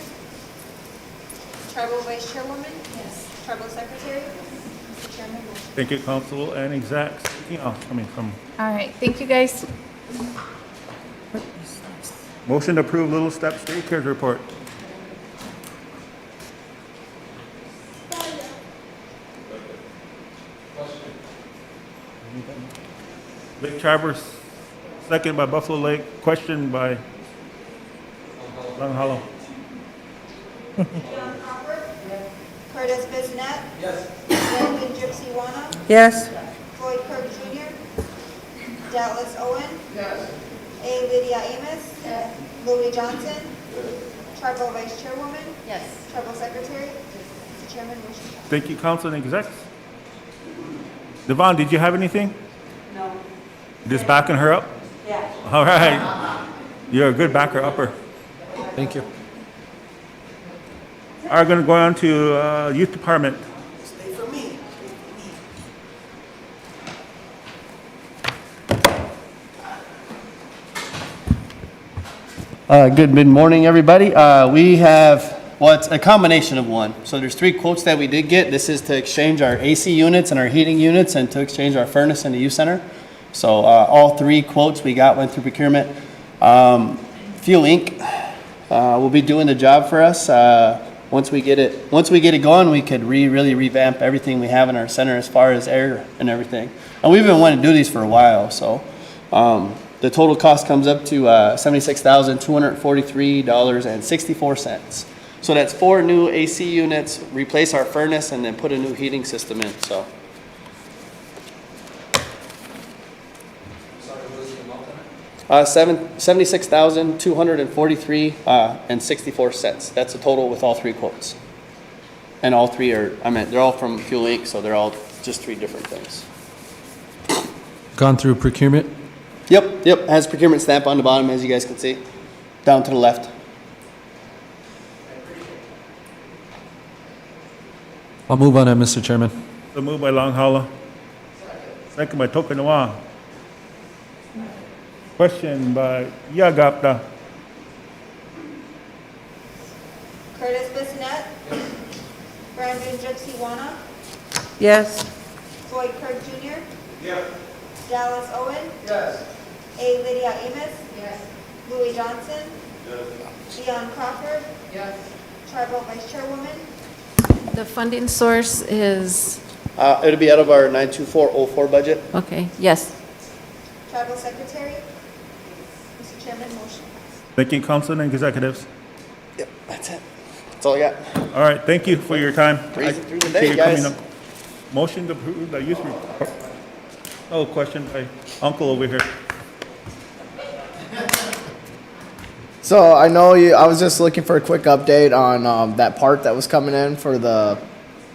Tribal Vice Chairwoman? Yes. Tribal Secretary? Mr. Chairman, motion. Thank you, council and execs. Coming from. All right, thank you guys. Motion to approve Little Steps Daycare report. Lake Traverse, second by Buffalo Lake, question by Long Hollow. Dion Crawford? Yes. Curtis Bissonnette? Yes. Brandon Gypsy Wana? Yes. Floyd Kirk Jr.? Dallas Owen? Yes. A. Lydia Amos? Yes. Louis Johnson? Yes. Tribal Vice Chairwoman? Yes. Tribal Secretary? Mr. Chairman, motion passed. Thank you, council and execs. Devon, did you have anything? No. Just backing her up? Yeah. All right. You're a good backer upper. Thank you. All right, going to go on to Youth Department. Stay for me. Good mid-morning, everybody. We have, well, it's a combination of one. So there's 3 quotes that we did get. This is to exchange our AC units and our heating units and to exchange our furnace in the youth center. So all 3 quotes we got went through procurement. Fuel Inc. Will be doing the job for us. Once we get it going, we could really revamp everything we have in our center as far as air and everything. And we've been wanting to do these for a while, so the total cost comes up to $76,243.64. So that's 4 new AC units, replace our furnace, and then put a new heating system in, so. Sorry, what is the amount on it? 76,243 and 64 cents. That's the total with all 3 quotes. And all 3 are, they're all from Fuel Inc., so they're all just 3 different things. Gone through procurement? Yep, has procurement stamp on the bottom, as you guys can see, down to the left. I'll move on that, Mr. Chairman. So moved by Long Hollow. Second by Tokunawa. Question by Yagapta. Curtis Bissonnette. Brandon Gypsy Wanna. Yes. Floyd Kirk Jr. Yes. Dallas Owen. Yes. A. Lydia Amos. Yes. Louis Johnson. Yes. Dion Crawford. Yes. Tribal Vice Chairwoman. The funding source is, It'll be out of our 92404 budget. okay, yes. Tribal Secretary. Mr. Chairman, motion passed. Thank you, Council and Executives. Yep, that's it. That's all I got. All right, thank you for your time. Breezing through the I day, appreciate you coming guys. up. Motion to approve the use report. Oh, question by Uncle over here. So I know I was just looking for a quick update on that part that was coming in for the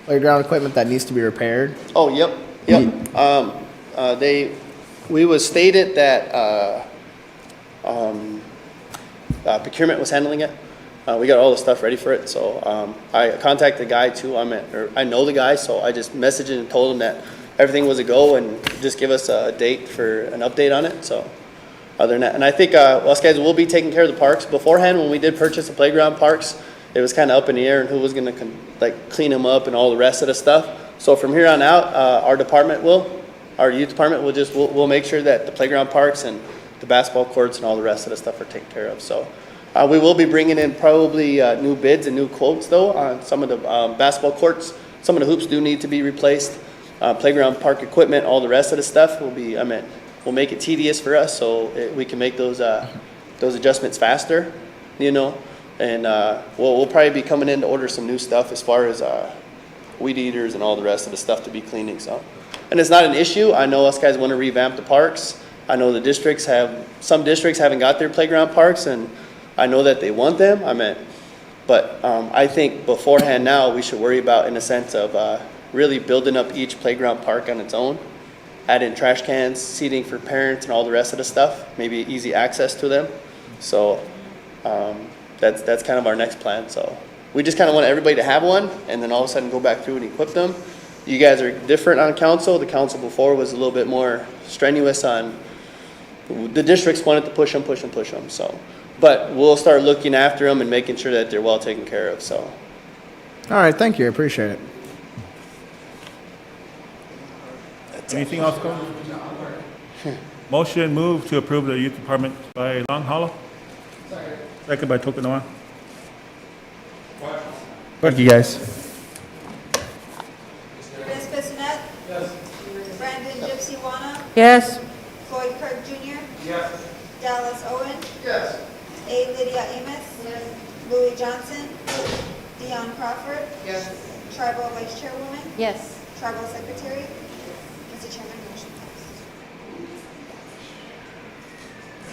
playground equipment that needs to be repaired. Oh, yep. We was stated that procurement was handling it. We got all the stuff ready for it, so I contacted the guy too. I know the guy, so I just messaged him and told him that everything was a go and just give us a date for an update on it. So other than that, and I think us guys will be taking care of the parks. Beforehand, when we did purchase the playground parks, it was kind of up in the air and who was going to clean them up and all the rest of the stuff. So from here on out, our youth department we'll make sure that the playground parks and the basketball courts and all the rest of the stuff are taken care of. So we will be bringing in probably new bids and new quotes though on some of the basketball courts. Some of the hoops do need to be replaced. Playground park equipment, all the rest of the stuff will be, we'll make it tedious for us so we can make those adjustments faster, and we'll probably be coming in to order some new stuff as far as weed eaters and all the rest of the stuff to be cleaning. So, and it's not an issue. I know us guys want to revamp the parks. I know some districts haven't got their playground parks, and I know that they want them. But I think beforehand now we should worry about in a sense of really building up each playground park on its own. Add in trash cans, seating for parents and all the rest of the stuff, maybe easy access to them. So that's kind of our next plan. So we just kind of want everybody to have one and then all of a sudden go back through and equip them. You guys are different on council. The council before was a little bit more strenuous on, the districts wanted to push them. So, but we'll start looking after them and making sure that they're well taken care of. So. All right, thank you. I appreciate it. Anything else, Go? Motion moved to approve the youth department by Long Hollow. Second by Tokunawa. Thank you, guys. Curtis Bissonnette. Yes. Brandon Gypsy Wanna. Yes. Floyd Kirk Jr. Yes. Dallas Owen. Yes. A. Lydia Amos. Louis Johnson. Dion Crawford. Yes. Tribal Vice Chairwoman. Yes. Tribal Secretary. Mr. Chairman, motion passed.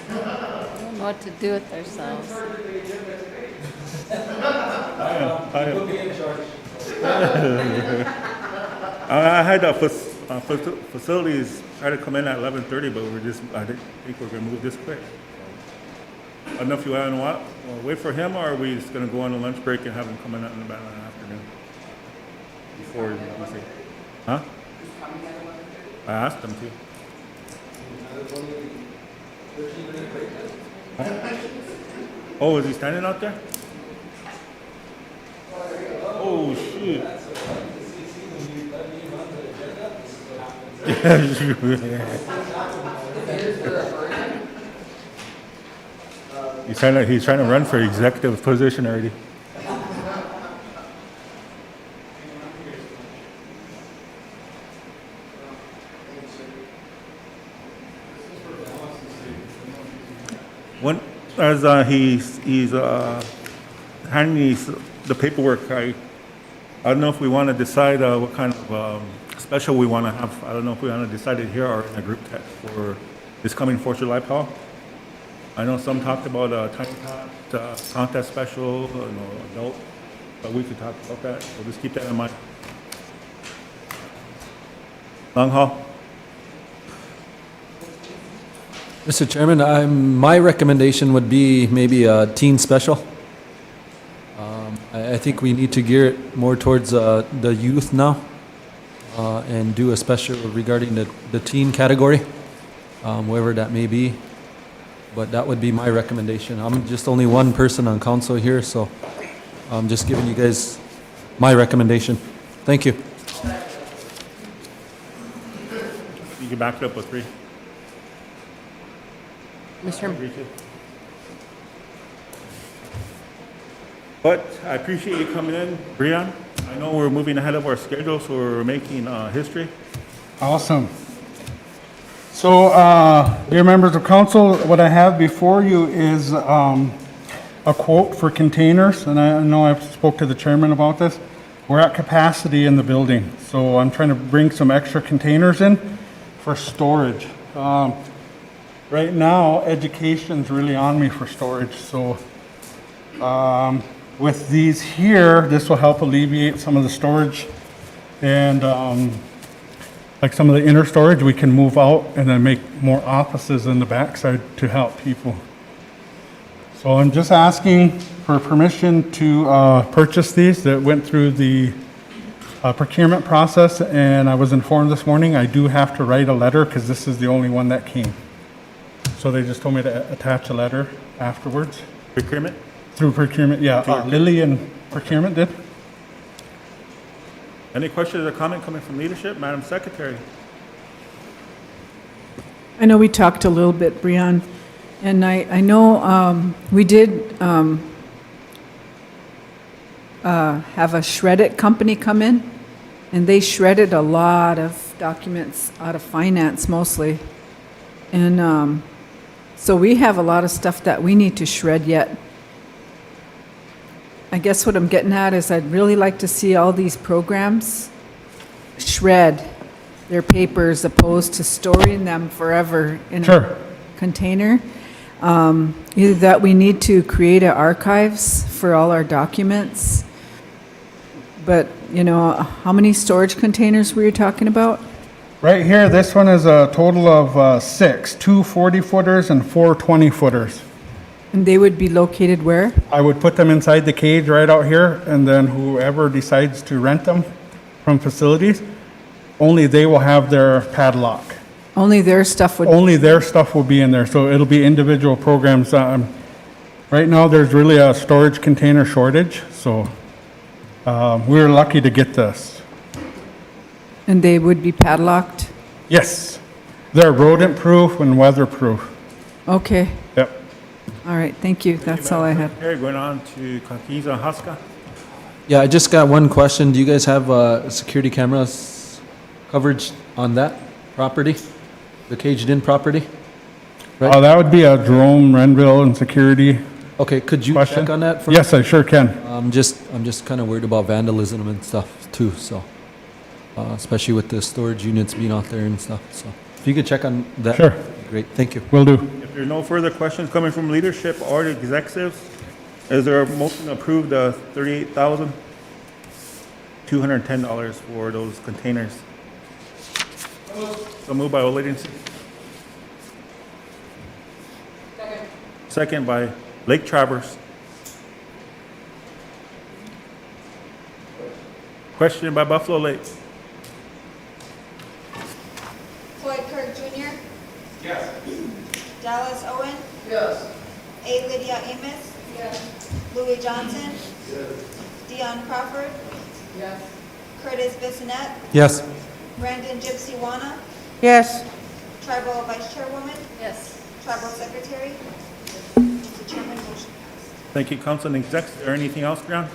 We don't know what to do with ourselves. I had the facilities try to come in at 11:30, but I didn't think we're gonna move this quick. I don't know if you want to wait for him, or are we just gonna go on a lunch break and have him come in the afternoon? Before we say, huh? I asked him to. Oh, is he standing out there? Oh, shoot. He's trying to run for executive position already. handing me the paperwork, I don't know if we want to decide what kind of special we want to have. I don't know if we want to decide it here or in a group text for this coming 4th of July, Paul. I know some talked about a tiny tot contest special, adult, but we could talk about that. So just keep that in mind. Long Haul? Mr. Chairman, my recommendation would be maybe a teen special. I think we need to gear it more towards the youth now and do a special regarding the teen category, wherever that may be. But that would be my recommendation. I'm just only one person on council here, so I'm just giving you guys my recommendation. Thank you. You can back it up with 3. Mr. But I appreciate you coming in, Brian. I know we're moving ahead of our schedule, so we're making history. Awesome. So, dear members of council, what I have before you is a quote for containers, and I know I've spoke to the chairman about this. We're at capacity in the building, so I'm trying to bring some extra containers in for storage. Right now, education's really on me for storage, so with these here, this will help alleviate some of the storage, and like some of the inner storage we can move out and then make more offices in the backside to help people. So I'm just asking for permission to purchase these. That went through the procurement process, and I was informed this morning I do have to write a letter because this is the only one that came. So they just told me to attach a letter afterwards. Procurement? Through procurement, yeah. Lily and procurement did. Any questions or comment coming from leadership? Madam Secretary? I know we talked a little bit, Brian, and I know we did have a shred it company come in, and they shredded a lot of documents out of finance mostly. And so we have a lot of stuff that we need to shred yet. I guess what I'm getting at is I'd really like to see all these programs shred their papers opposed to storing them forever in a container. Either that we need to create archives for all our documents. But, you know, how many storage containers were you talking about? Right here, this one is a total of 6, 2 40-footers and 4 20-footers. And they would be located where? I would put them inside the cage right out here, and then whoever decides to rent them from facilities, only they will have their padlock. Only their stuff would... Only their stuff will be in there, so it'll be individual programs. Right now, there's really a storage container shortage, so we're lucky to get this. And they would be padlocked? Yes. They're rodent-proof and weather-proof. Okay. Yep. All right, thank you. That's all I have. Going on to Kakiza Haska. Yeah, I just got one question. Do you guys have security cameras coverage on that property? The caged-in property? Right? That would be a Jerome, Renville, and security. Okay, could you check on that for Yes, I sure can. I'm just kind of worried about vandalism and stuff too, so, especially with the storage units being out there and stuff, so. If you could check on that. Sure. Great, thank you. Will do. If there are no further questions coming from leadership or the executives, is there a motion to approve the $38,210 for those containers? So moved by Old Latency. Second by Lake Travers. Question by Buffalo Lake. Floyd Kirk Jr. Yes. Dallas Owen. Yes. A. Lydia Amos. Louis Johnson. Dion Crawford. Curtis Bissonette. Yes. Brandon Gypsy Wana. Yes. Tribal Vice Chairwoman. Yes. Tribal Secretary. Mr. Chairman, motion passed. Thank you, Council and Execs. Is there anything else, Brown?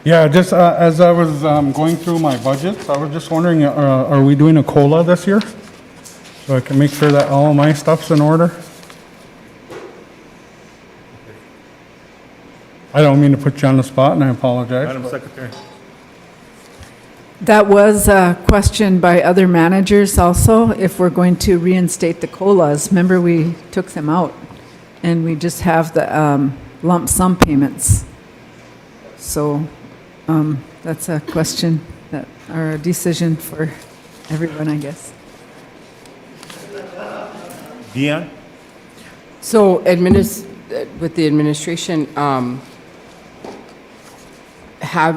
Yeah, just as I was going through my budgets, I was just wondering, are we doing a COLA this year? So I can make sure that all my stuff's in order. I don't mean to put you on the spot, and I apologize. Madam but- Secretary. That was a question by other managers also, if we're going to reinstate the COLAs. Remember, we took them out, and we just have the lump sum payments. So that's a question or a decision for everyone, I guess. Deanne? So with the administration,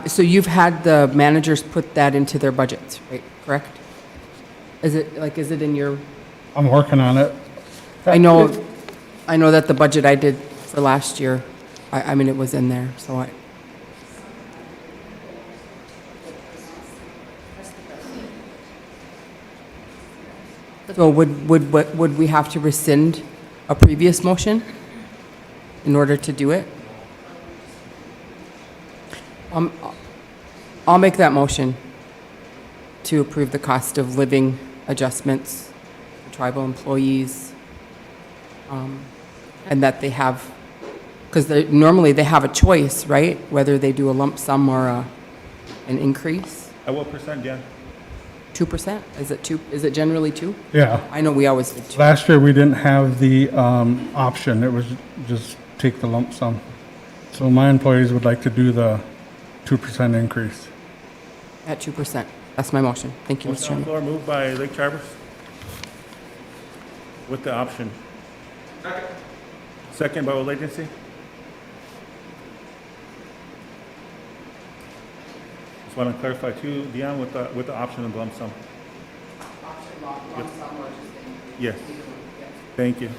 so you've had the managers put that into their budgets, right? Correct? Is it in your? I'm working on it. I know that the budget I did for last year, I mean, it was in there, so So would we have to rescind a previous motion in order to do it? I'll make that motion to approve the cost of living adjustments for tribal employees, and that they have, because normally they have a choice, right? Whether they do a lump sum or an increase. At what percent, Deanne? 2%? Is it 2? Is it generally 2? Yeah. I know we always did 2. Last year, we didn't have the option. It was just take the lump sum. So my employees would like to do the 2% increase. At 2%. That's my motion. Thank you, Mr. Motion on the Chairman. floor, moved by Lake Charters. With the option. Second by Old Agency. Just want to clarify too, Deanne, with the option of lump sum. Yes. Thank you.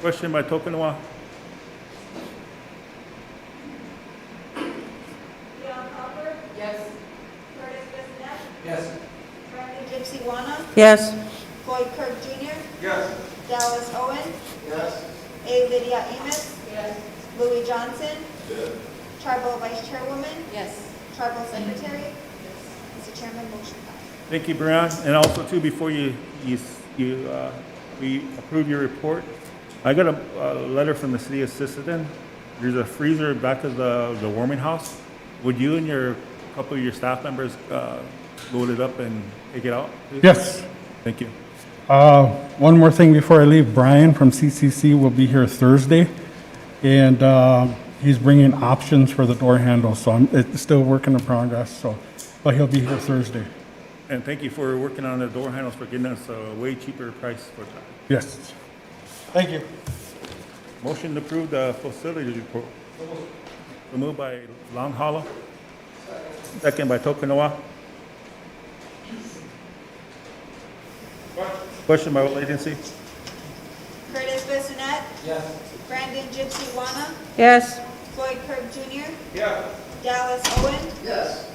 Question by Tokenowa. Yes. Curtis Bissonnette? Yes. Brandon Gypsy Wanna? Yes. Floyd Kirk Jr.? Yes. Dallas Owen? Yes. A. Lydia Amos? Yes. Louis Johnson? Yes. Tribal Vice Chairwoman? Yes. Tribal Secretary? Mr. Chairman, motion passed. Thank you, Brian. And also too, before we approve your report, I got a letter from the city of Sisseton. There's a freezer back of the warming house. Would you and a couple of your staff members load it up and take it out, please? Yes. Thank you. One more thing before I leave. Brian from CCC will be here Thursday, and he's bringing options for the door handles, so it's still a work in progress, but he'll be here Thursday. And thank you for working on the door handles for getting us a way cheaper price for that. Yes. Thank you. Motion to approve the facilities report. So moved by Long Hollow. Second by Tokenowa. Question by what agency? Curtis Bissonnette? Yes. Brandon Gypsy Wanna? Yes. Floyd Kirk Jr.? Yes. Dallas Owen? Yes.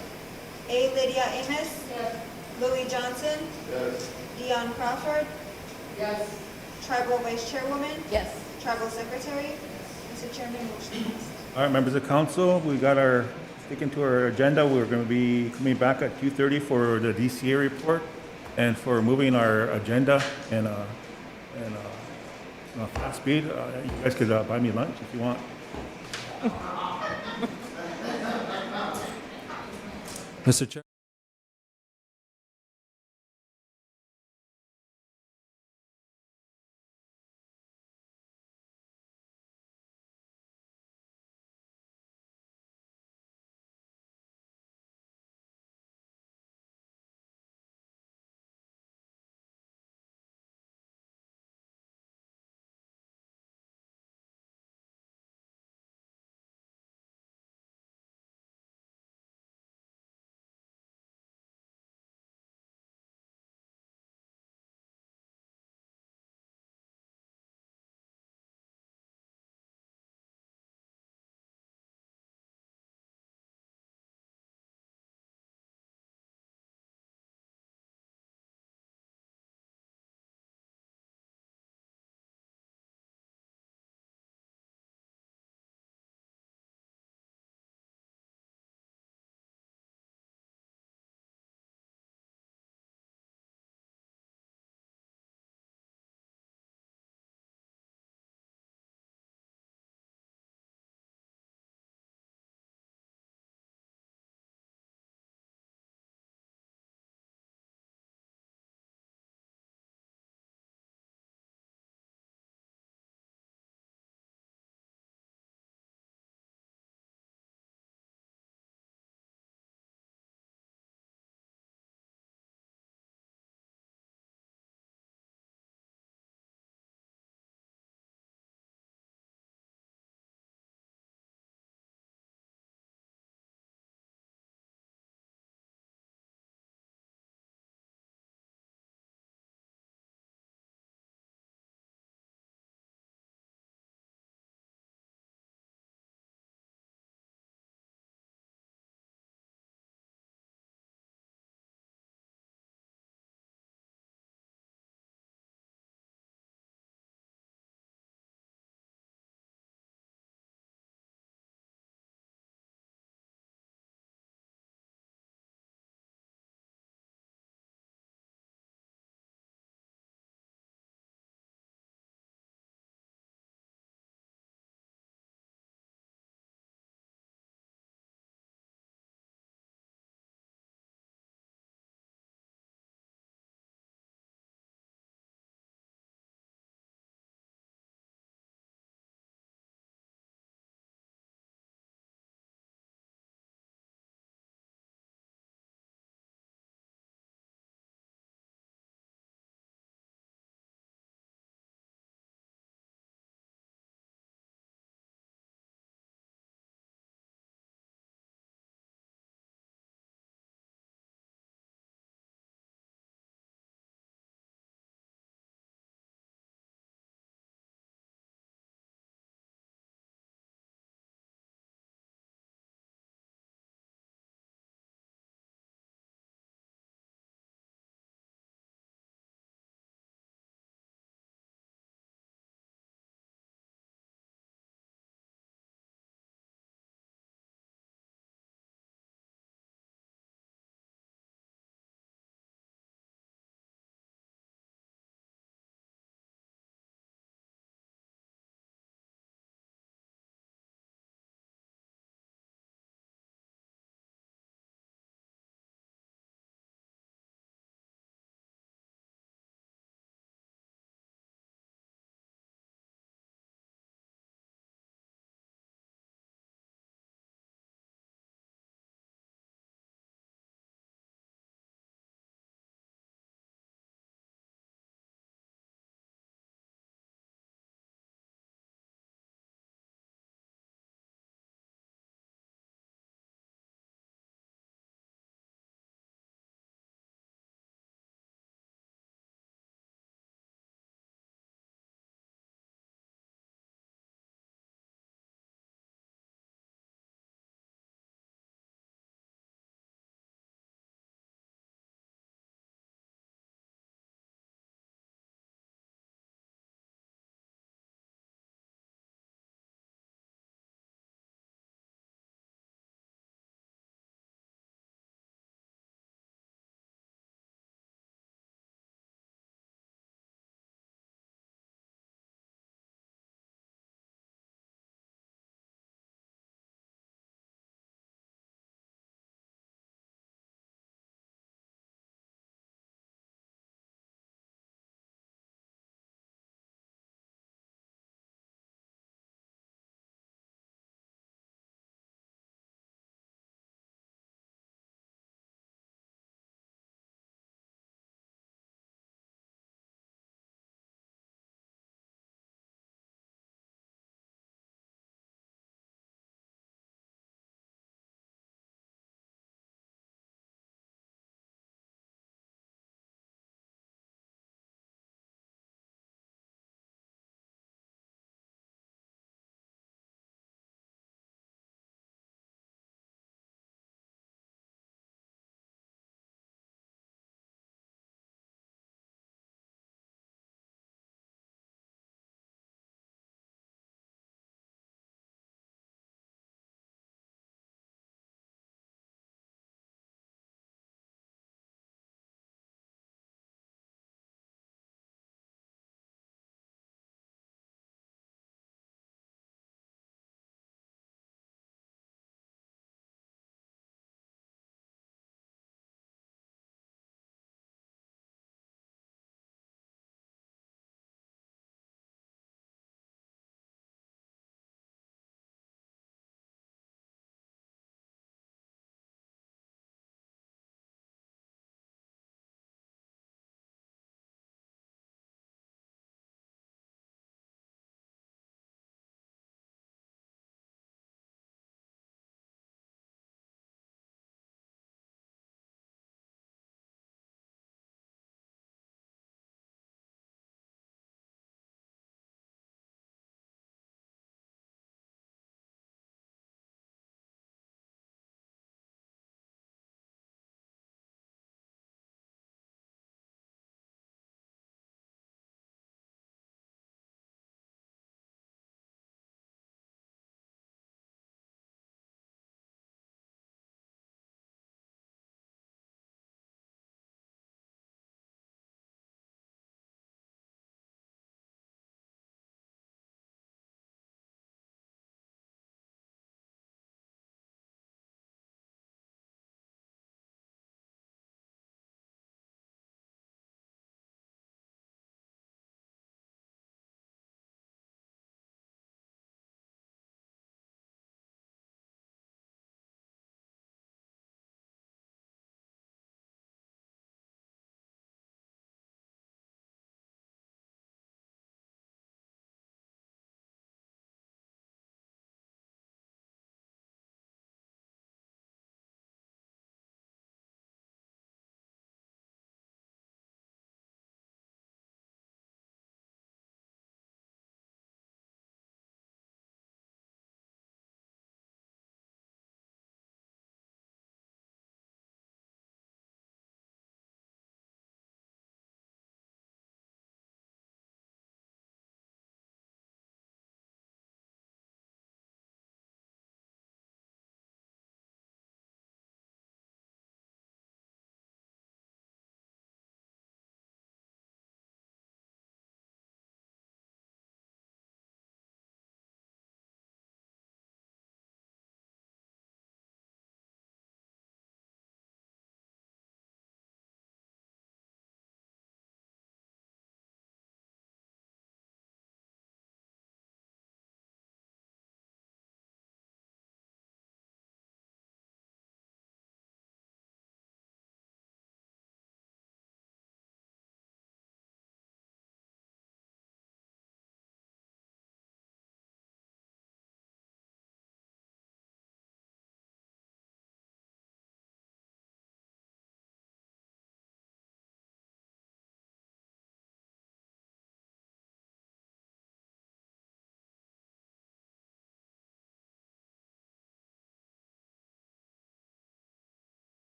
A. Lydia Amos? Yes. Louis Johnson? Yes. Dion Crawford? Yes. Tribal Vice Chairwoman? Yes. Tribal Secretary? Mr. Chairman, motion passed. All right, members of council, we got sticking to our agenda. We're going to be coming back at 2:30 for the DCA report and for moving our agenda in a fast speed. You guys could buy me lunch if you want. Mr. Chair.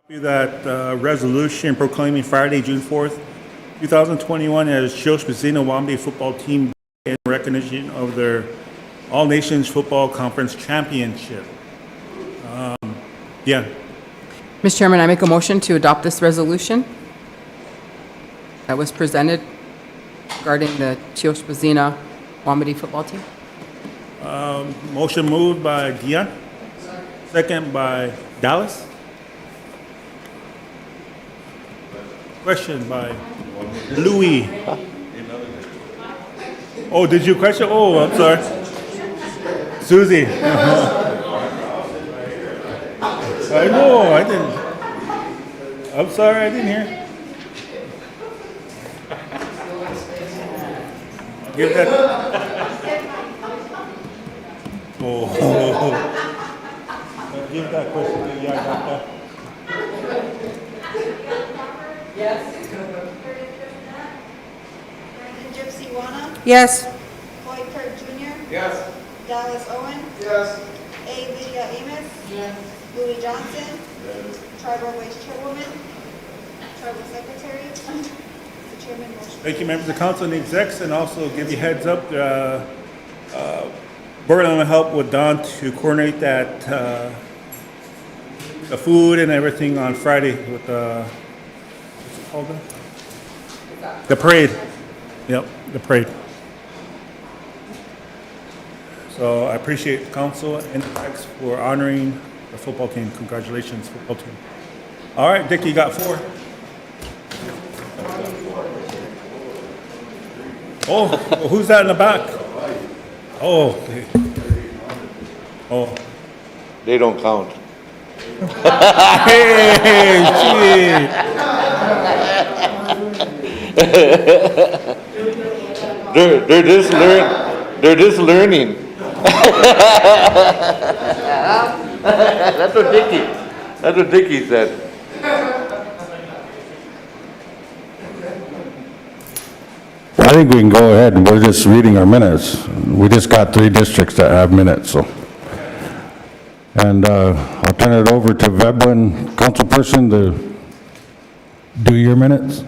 That resolution proclaiming Friday, June 4th, 2021 as Chilch Vecino Wambi football team in recognition of their All Nations Football Conference Championship. Yeah. Mr. Chairman, I make a motion to adopt this resolution that was presented regarding the Chilch Vecino Wambi football team. Motion moved by Dion, second by Dallas. Question by Louis. Oh, did you question? Oh, I'm sorry. Susie. I know, I didn't. I'm sorry, I didn't hear. Give that. Oh. Give that question to Yagata. Yes. Brandon Gypsy Wanna, Yes. Floyd Kirk Jr., Yes. Dallas Owen, Yes. A. Lydia Amos, Yes. Louis Johnson, Tribal Vice Chairwoman, Tribal Secretary. Mr. Chairman, motion. Thank you, members of council and the execs, and also give you heads up, Berlin will help with Don to coordinate that, the food and everything on Friday with what's it called? The parade. Yep, the parade. So I appreciate the council and the execs for honoring the football team. Congratulations, football team. All right, Dick, you got 4. Oh, who's that in the back? Oh, okay. Oh. They don't count. Hey, gee. They're just learning. That's what Dickie said. I think we can go ahead, and we're just reading our minutes. We just got 3 districts that have minutes, so. And I'll turn it over to Veblen, councilperson, to do your minutes.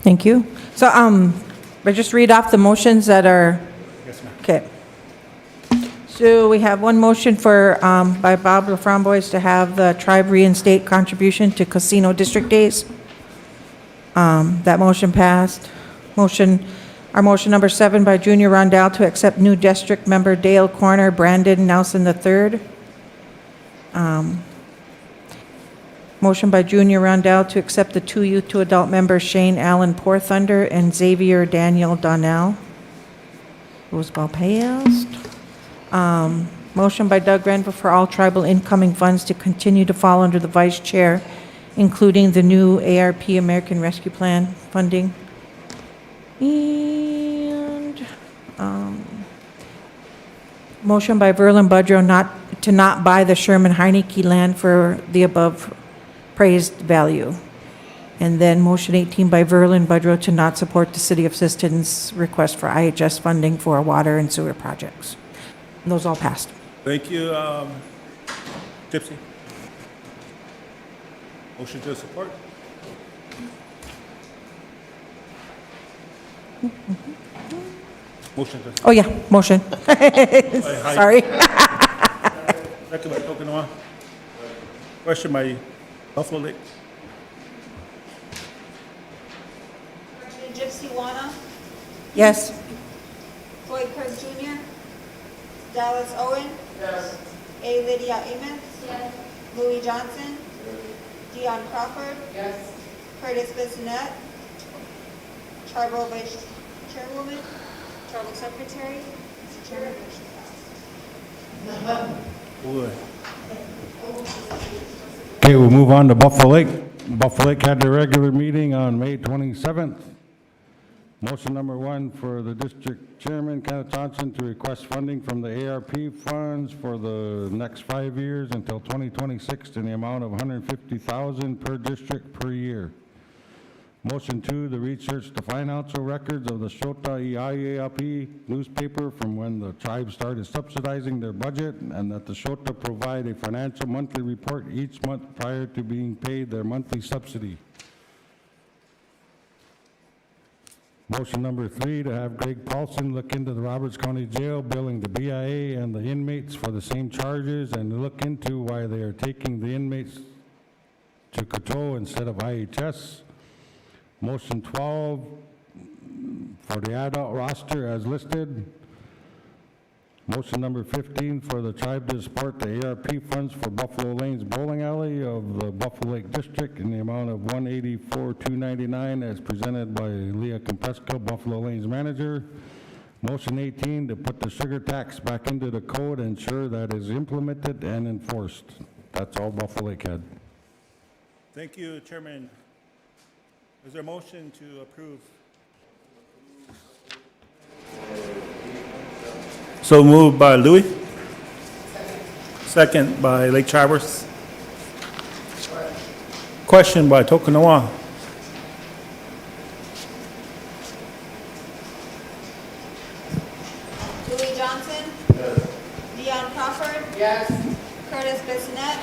Thank you. So, I just read off the motions that are. Yes, ma'am. Okay. So we have one motion for, by Bob LaFramboise to have the tribe reinstate contribution to casino district days. That motion passed. Our motion number 7 by Junior Rondell to accept new district member Dale Corner, Brandon Nelson III. Motion by Junior Rondell to accept the 2 youth to adult members Shane Allen Poor Thunder and Xavier Daniel Donnell. Those all passed. Motion by Doug Grenville for all tribal incoming funds to continue to fall under the vice chair, including the new ARP American Rescue Plan funding. And motion by Verlin Budrow to not buy the Sherman Heineke land for the above praised value. And then motion 18 by Verlin Budrow to not support the City of Siston's request for IHS funding for water and sewer projects. And those all passed. Thank you, Gypsy. Motion to support. Motion to support. Oh, yeah, motion. Sorry. Second by Tokenoa. Question by Buffalo Lake. Brandon Gypsy Wanna, Yes. Floyd Kirk Jr., Dallas Owen, Yes. A. Lydia Amos, Louis Johnson, Dion Crawford, Curtis Bissonette, Tribal Vice Chairwoman, Tribal Secretary. Mr. Chairman, motion passed. Good. Okay, we'll move on to Buffalo Lake. Buffalo Lake had their regular meeting on May 27th. Motion number 1 for the district chairman, Kenneth Thompson, to request funding from the ARP funds for the next 5 years until 2026 in the amount of $150,000 per district per year. Motion 2, to research the financial records of the Shota EIAP newspaper from when the tribe started subsidizing their budget, and that the Shota provide a financial monthly report each month prior to being paid their monthly subsidy. Motion number 3, to have Greg Paulson look into the Roberts County Jail billing the BIA and the inmates for the same charges, and look into why they are taking the inmates to Coteau instead of IHS. Motion 12, for the adult roster as listed. Motion number 15, for the tribe to support the ARP funds for Buffalo Lanes Bowling Alley of the Buffalo Lake District in the amount of $184,299 as presented by Leah Compresco, Buffalo Lanes manager. Motion 18, to put the sugar tax back into the code and ensure that is implemented and enforced. That's all Buffalo Lake had. Thank you, Chairman. Is there a motion to approve? So moved by Louis. Second by Lake Travers. Question by Tokunawa. Louis Johnson. Dion Crawford. Curtis Bissonette.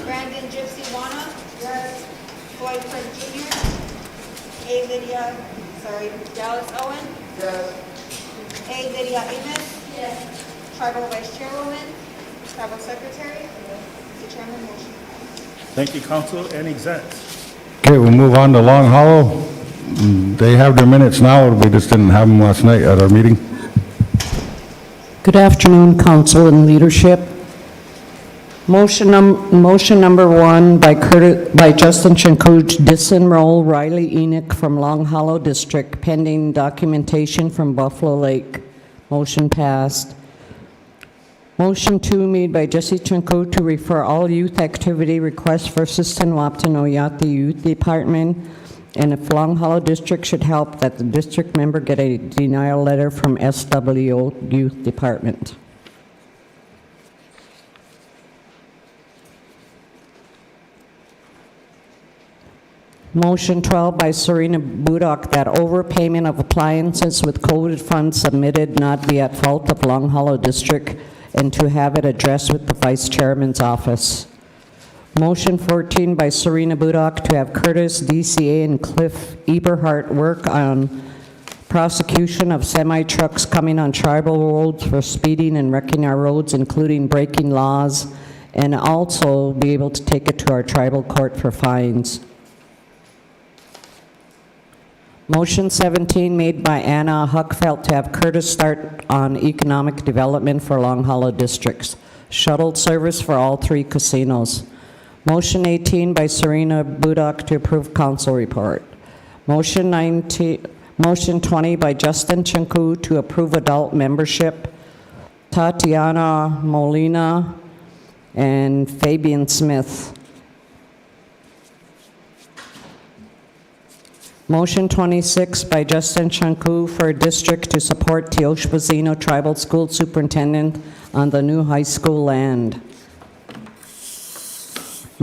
Brandon Gypsy Wana. Floyd Craig Jr. Dallas Owen. A. Lydia Amos. Tribal Vice Chairwoman. Tribal Secretary. Mr. Chairman, motion. Thank you, Council. Any execs? Okay, we'll move on to Long Hollow. They have their minutes now, we just didn't have them last night at our meeting. Good afternoon, council and leadership. Motion number 1 by Justin Chinko, disenroll Riley Enoch from Long Hollow District pending documentation from Buffalo Lake. Motion passed. Motion 2 made by Jesse Chinko to refer all youth activity requests for Assistant Waptanoyati Youth Department, and if Long Hollow District should help, that the district member get a denial letter from SWO Youth Department. Motion 12 by Serena Budok that overpayment of appliances with COVID funds submitted not be at fault of Long Hollow District, and to have it addressed with the Vice Chairman's office. Motion 14 by Serena Budok to have Curtis, DCA, and Cliff Eberhardt work on prosecution of semi-trucks coming on tribal roads for speeding and wrecking our roads, including breaking laws, and also be able to take it to our tribal court for fines. Motion 17 made by Anna Huckfeld to have Curtis start on economic development for Long Hollow districts. Shuttle service for all 3 casinos. Motion 18 by Serena Budok to approve council report. Motion 20 by Justin Chinku to approve adult membership. Tatiana Molina and Fabian Smith. Motion 26 by Justin Chanku for a district to support Teoshpazino Tribal School Superintendent on the new high school land.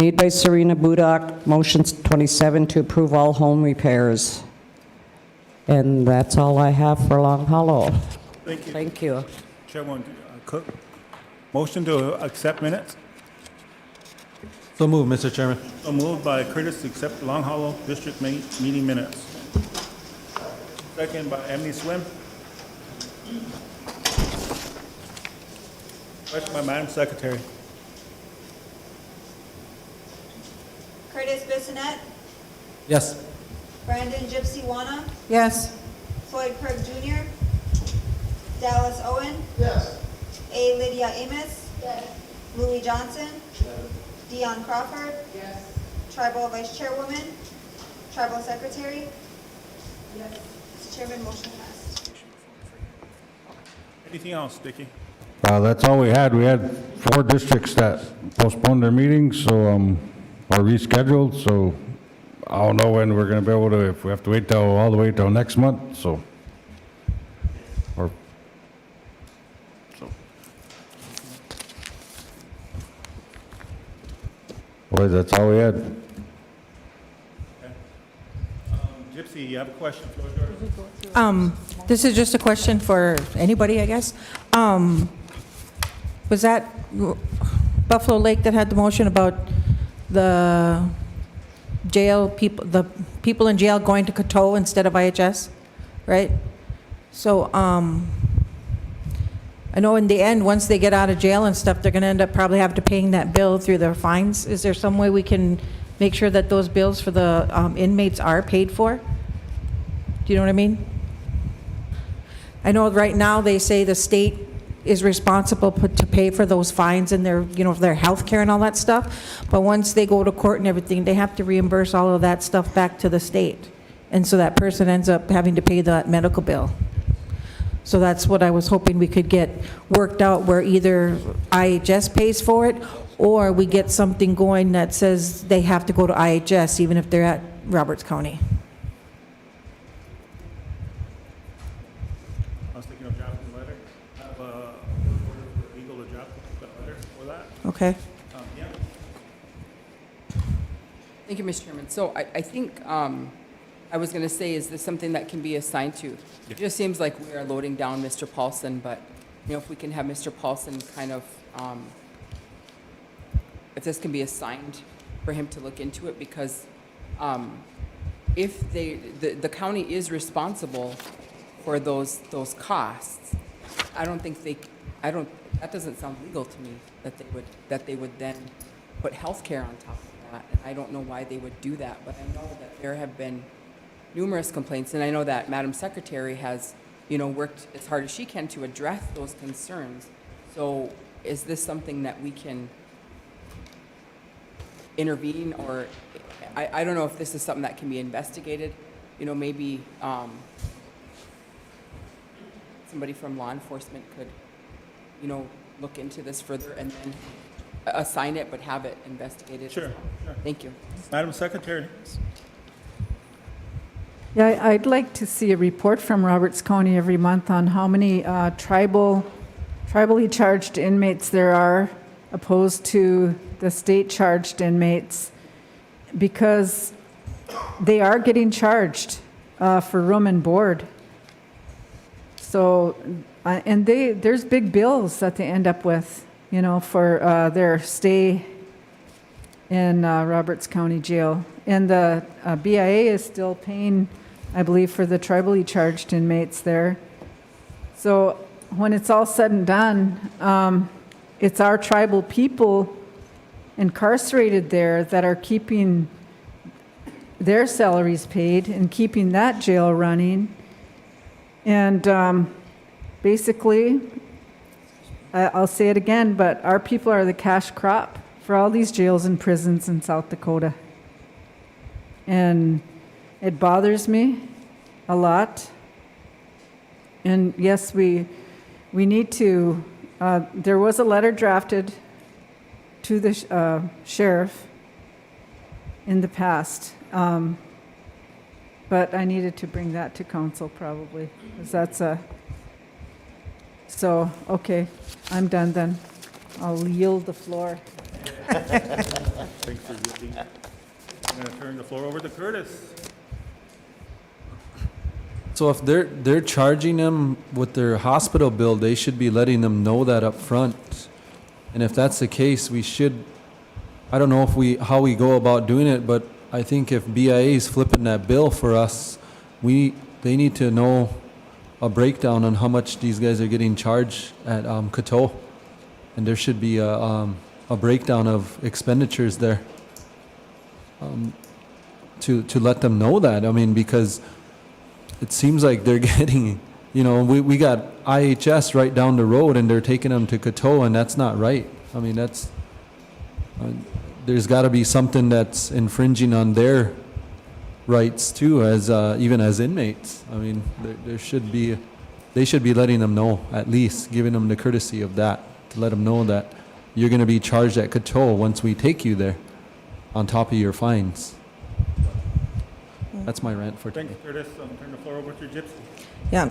Made by Serena Budok, motion 27 to approve all home repairs. And that's all I have for Long Hollow. Thank you. Thank you. Chairman Cook. Motion to accept minutes. So moved, Mr. Chairman. So moved by Curtis to accept Long Hollow District meeting minutes. Second by Emily Swim. Question by Madam Secretary. Curtis Bissonette. Yes. Brandon Gypsy Wana. Yes. Floyd Craig Jr. Dallas Owen. A. Lydia Amos. Louis Johnson. Dion Crawford. Tribal Vice Chairwoman. Tribal Secretary. Mr. Chairman, motion passed. Anything else, Vicki? That's all we had. We had 4 districts that postponed their meetings, so, or rescheduled, so I don't know when we're gonna be able to, if we have to wait till, all the way till next month, so. Or, so. Boy, that's all we had. Gypsy, you have a question? Floor is yours. This is just a question for anybody, I guess. Was that Buffalo Lake that had the motion about the jail people, the people in jail going to Coteau instead of IHS, right? So, I know in the end, once they get out of jail and stuff, they're gonna end up probably have to paying that bill through their fines. Is there some way we can make sure that those bills for the inmates are paid for? Do you know what I mean? I know right now they say the state is responsible to pay for those fines and their, you know, their health care and all that stuff. But once they go to court and everything, they have to reimburse all of that stuff back to the state. And so that person ends up having to pay that medical bill. So that's what I was hoping we could get worked out, where either IHS pays for it, or we get something going that says they have to go to IHS even if they're at Roberts County. I was thinking of drafting a letter. Have a order for legal to draft that letter for that. Okay. Yeah. Thank you, Mr. Chairman. So I think I was going to say, is this something that can be assigned to? It just seems like we are loading down Mr. Paulson, but, you know, if we can have Mr. Paulson kind of, if this can be assigned for him to look into it, because if the county is responsible for those costs, I don't think that doesn't sound legal to me, that they would then put health care on top of that. And I don't know why they would do that, but I know that there have been numerous complaints, and I know that Madam Secretary has, you know, worked as hard as she can to address those concerns. So is this something that we can intervene, or I don't know if this is something that can be investigated? You know, maybe somebody from law enforcement could, you know, look into this further and then assign it, but have it investigated. Sure, sure. Thank you. Madam Secretary. Yeah, I'd like to see a report from Roberts County every month on how many tribally charged inmates there are opposed to the state-charged inmates, because they are getting charged for room and board. So, and there's big bills that they end up with, you know, for their stay in Roberts County Jail. And the BIA is still paying, I believe, for the tribally charged inmates there. So when it's all said and done, it's our tribal people incarcerated there that are keeping their salaries paid and keeping that jail running. And basically, I'll say it again, but our people are the cash crop for all these jails and prisons in South Dakota. And it bothers me a lot. And yes, we need to, there was a letter drafted to the sheriff in the past, but I needed to bring that to council probably, because that's so, okay, I'm done then. I'll yield the floor. Thanks for yielding. I'm going to turn the floor over to Curtis. So if they're charging them with their hospital bill, they should be letting them know that up front. And if that's the case, we should, I don't know how we go about doing it, but I think if BIA is flipping that bill for us, they need to know a breakdown on how much these guys are getting charged at Coteau. And there should be a breakdown of expenditures there to let them know that. I mean, because it seems like they're getting, you know, we got IHS right down the road and they're taking them to Coteau, and that's not right. I mean, that's, there's got to be something that's infringing on their rights too, as even as inmates. I mean, there should be, they should be letting them know, at least giving them the courtesy of that, to let them know that you're going to be charged at Coteau once we take you there, on top of your fines. That's my rant for today. Thanks, Curtis. Turn the floor over to Gypsy. Yeah,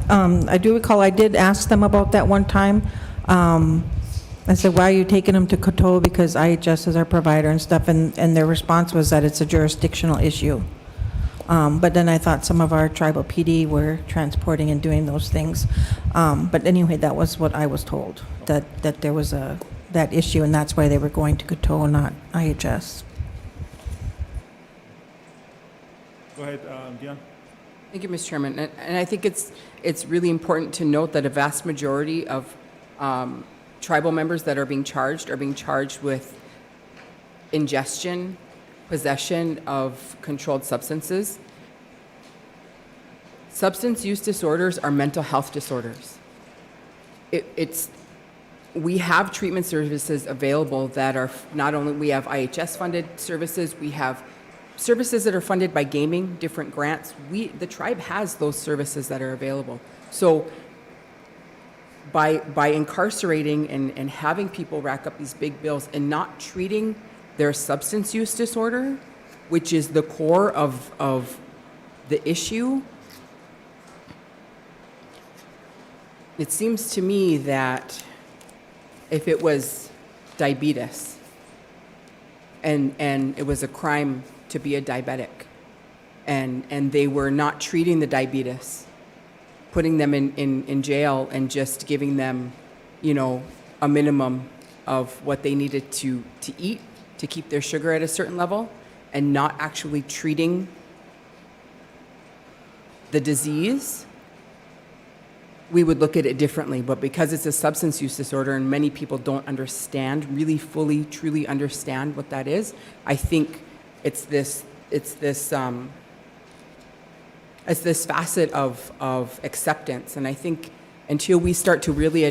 I do recall I did ask them about that one time. I said, why are you taking them to Coteau? Because IHS is our provider and stuff, and their response was that it's a jurisdictional issue. But then I thought some of our tribal PD were transporting and doing those things. But anyway, that was what I was told, that there was that issue, and that's why they were going to Coteau, not IHS. Go ahead, Dion. Thank you, Mr. Chairman. And I think it's really important to note that a vast majority of tribal members that are being charged with ingestion, possession of controlled substances. Substance use disorders are mental health disorders. We have treatment services available that are not only, we have IHS-funded services, we have services that are funded by gaming, different grants. The tribe has those services that are available. So by incarcerating and having people rack up these big bills and not treating their substance use disorder, which is the core of the issue, it seems to me that if it was diabetes and it was a crime to be a diabetic and they were not treating the diabetes, putting them in jail and just giving them, a minimum of what they needed to eat to keep their sugar at a certain level and not actually treating the disease, we would look at it differently. But because it's a substance use disorder and many people don't understand, really fully, truly understand what that is, I think it's this facet of acceptance. And I think until we start to really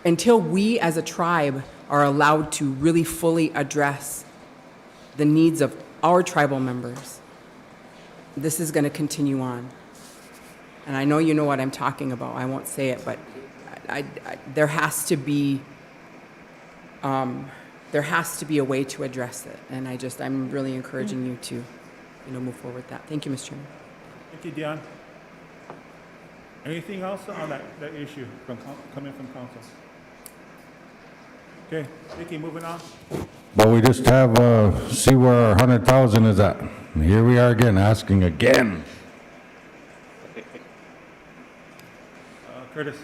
until we as a tribe are allowed to really fully address the needs of our tribal members, this is going to continue on. And I know you know what I'm talking about. I won't say it, but there has to be a way to address it. And I'm really encouraging you to, move forward with that. Thank you, Mr. Chairman. Thank you, Dion. Anything else on that issue coming from council? Okay, Vicky, moving on. But we just have, see where our 100,000 is at. And here we are again, asking again. Curtis.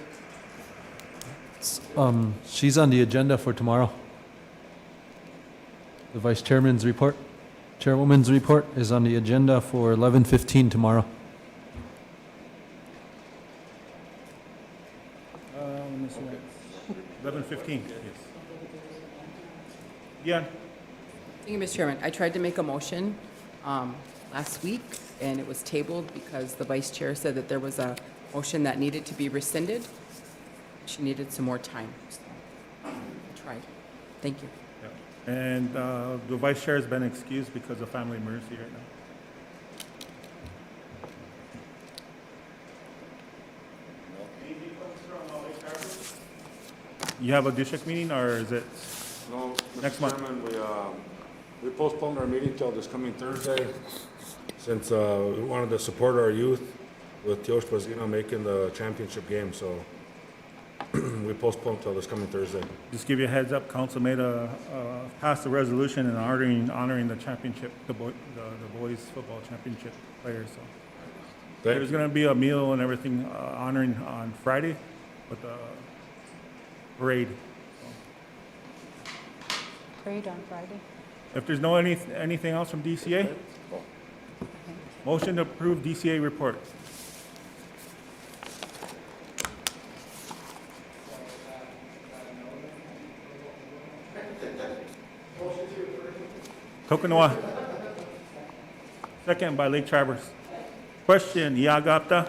She's on the agenda for tomorrow. The vice chairman's report, chairwoman's report is on the agenda for 11:15 tomorrow. Let me see. 11:15, yes. Yeah. Thank you, Mr. Chairman. I tried to make a motion last week, and it was tabled because the vice chair said that there was a motion that needed to be rescinded. She needed some more time. So I tried. Thank you. Yeah. And the vice chair has been excused because of family emergency right now. You have a district meeting, or is it? No, next Mr. month? Chairman, we postponed our meeting till this coming Thursday, since we wanted to support our youth with Tioch Pazina making the championship game, so we postponed till this coming Thursday. Just give you a heads up, council passed a resolution and honoring the championship, the boys football championship players. So there's going to be a meal and everything honoring on Friday with the parade. Parade on Friday. If there's no anything else from DCA, motion to approve DCA report. Tokenoa. Second by Lake Traverse. Question, Iagapta.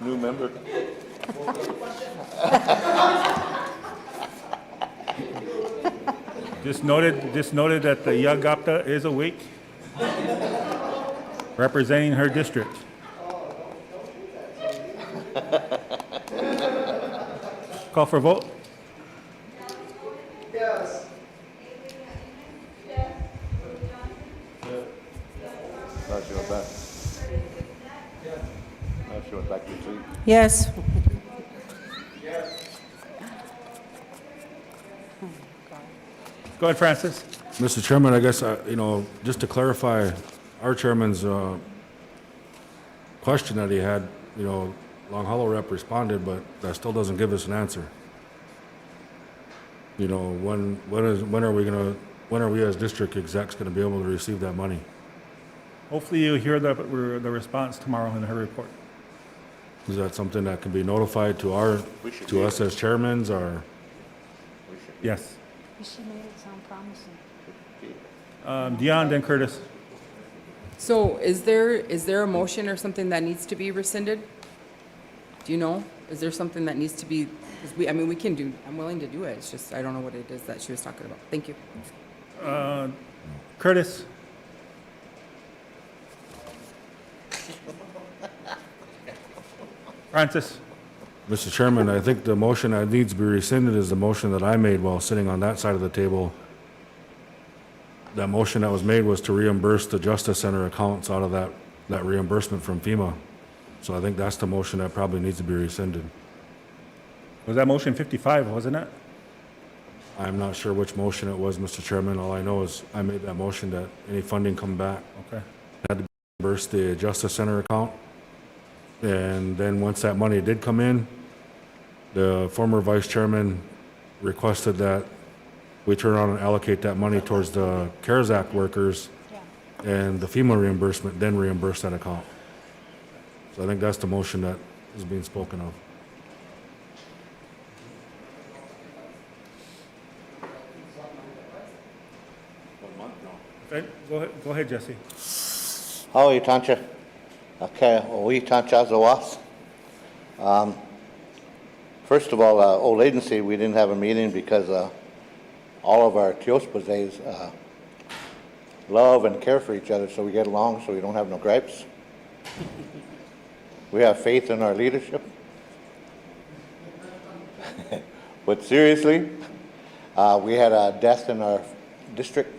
New member. Just noted that the Iagapta is awake, representing her district. Call for vote. Yes. Now she went back. Now she went back to sleep. Yes. Go ahead, Francis. Mr. Chairman, I guess, just to clarify, our chairman's question that he had, Long Hollow rep responded, but that still doesn't give us an answer. When are we as district execs going to be able to receive that money? Hopefully you'll hear the response tomorrow in her report. Is that something that can be notified to us as chairmans, or? Yes. She made it sound promising. Dion, then Curtis. So is there a motion or something that needs to be rescinded? Do you know? Is there something that needs to be, 'cause we can do, I'm willing to do it. It's just, I don't know what it is that she was talking about. Thank you. Curtis. Francis. Mr. Chairman, I think the motion that needs to be rescinded is the motion that I made while sitting on that side of the table. That motion that was made was to reimburse the Justice Center accounts out of that reimbursement from FEMA. So I think that's the motion that probably needs to be rescinded. Was that motion 55, wasn't it? I'm not sure which motion it was, Mr. Chairman. All I know is I made that motion that any funding come back. Okay. Had to reimburse the Justice Center account. And then once that money did come in, the former vice chairman requested that we turn around and allocate that money towards the CARES Act workers and the FEMA reimbursement, then reimburse that account. So I think that's the motion that is being spoken of. Okay, go ahead, Jesse. Howdy, Tancha. Okay, we Tancha Zawas. First of all, old agency, we didn't have a meeting because all of our Teospazays love and care for each other, so we get along, so we don't have no gripes. We have faith in our leadership. But seriously, we had a death in our district.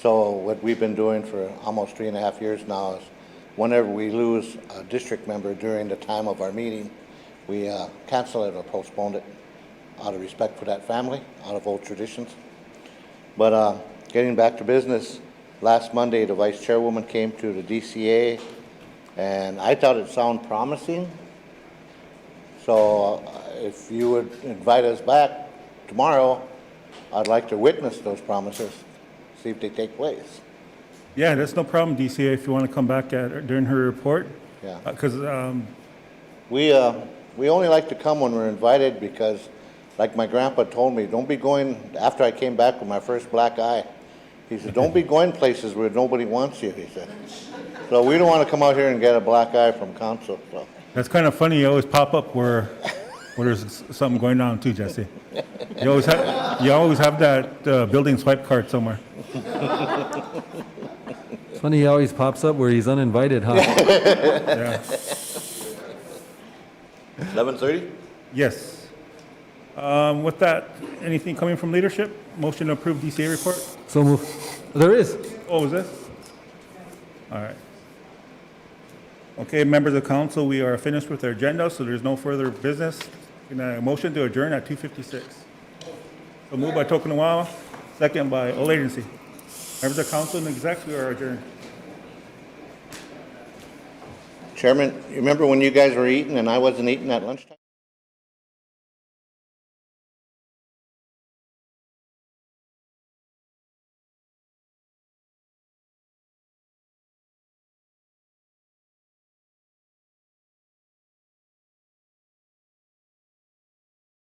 So what we've been doing for almost 3.5 years now is whenever we lose a district member during the time of our meeting, we cancel it or postpone it out of respect for that family, out of old traditions. But getting back to business, last Monday the vice chairwoman came to the DCA and I thought it sounded promising. So if you would invite us back tomorrow, I'd like to witness those promises, see if they take place. Yeah, that's no problem, DCA, if you want to come back during her report. Yeah. Because we only like to come when we're invited because, like my grandpa told me, don't be going, after I came back with my first black eye, he said, don't be going places where nobody wants you, he said. So we don't want to come out here and get a black eye from council, so. that's kind of funny, you always pop up where there's something going on too, Jesse. You always have that building swipe card somewhere. It's funny, he always pops up where he's uninvited, huh? Yeah. 11:30? Yes. With that, anything coming from leadership? Motion to approve DCA report? So move. There is. Oh, is this? All right. Okay, members of council, we are finished with our agenda, so there's no further business. Motion to adjourn at 2:56. So moved by Tokunawa, second by all agency. Members of council and execs, we are adjourned. Chairman, you remember when you guys were eating and I wasn't eating at lunchtime?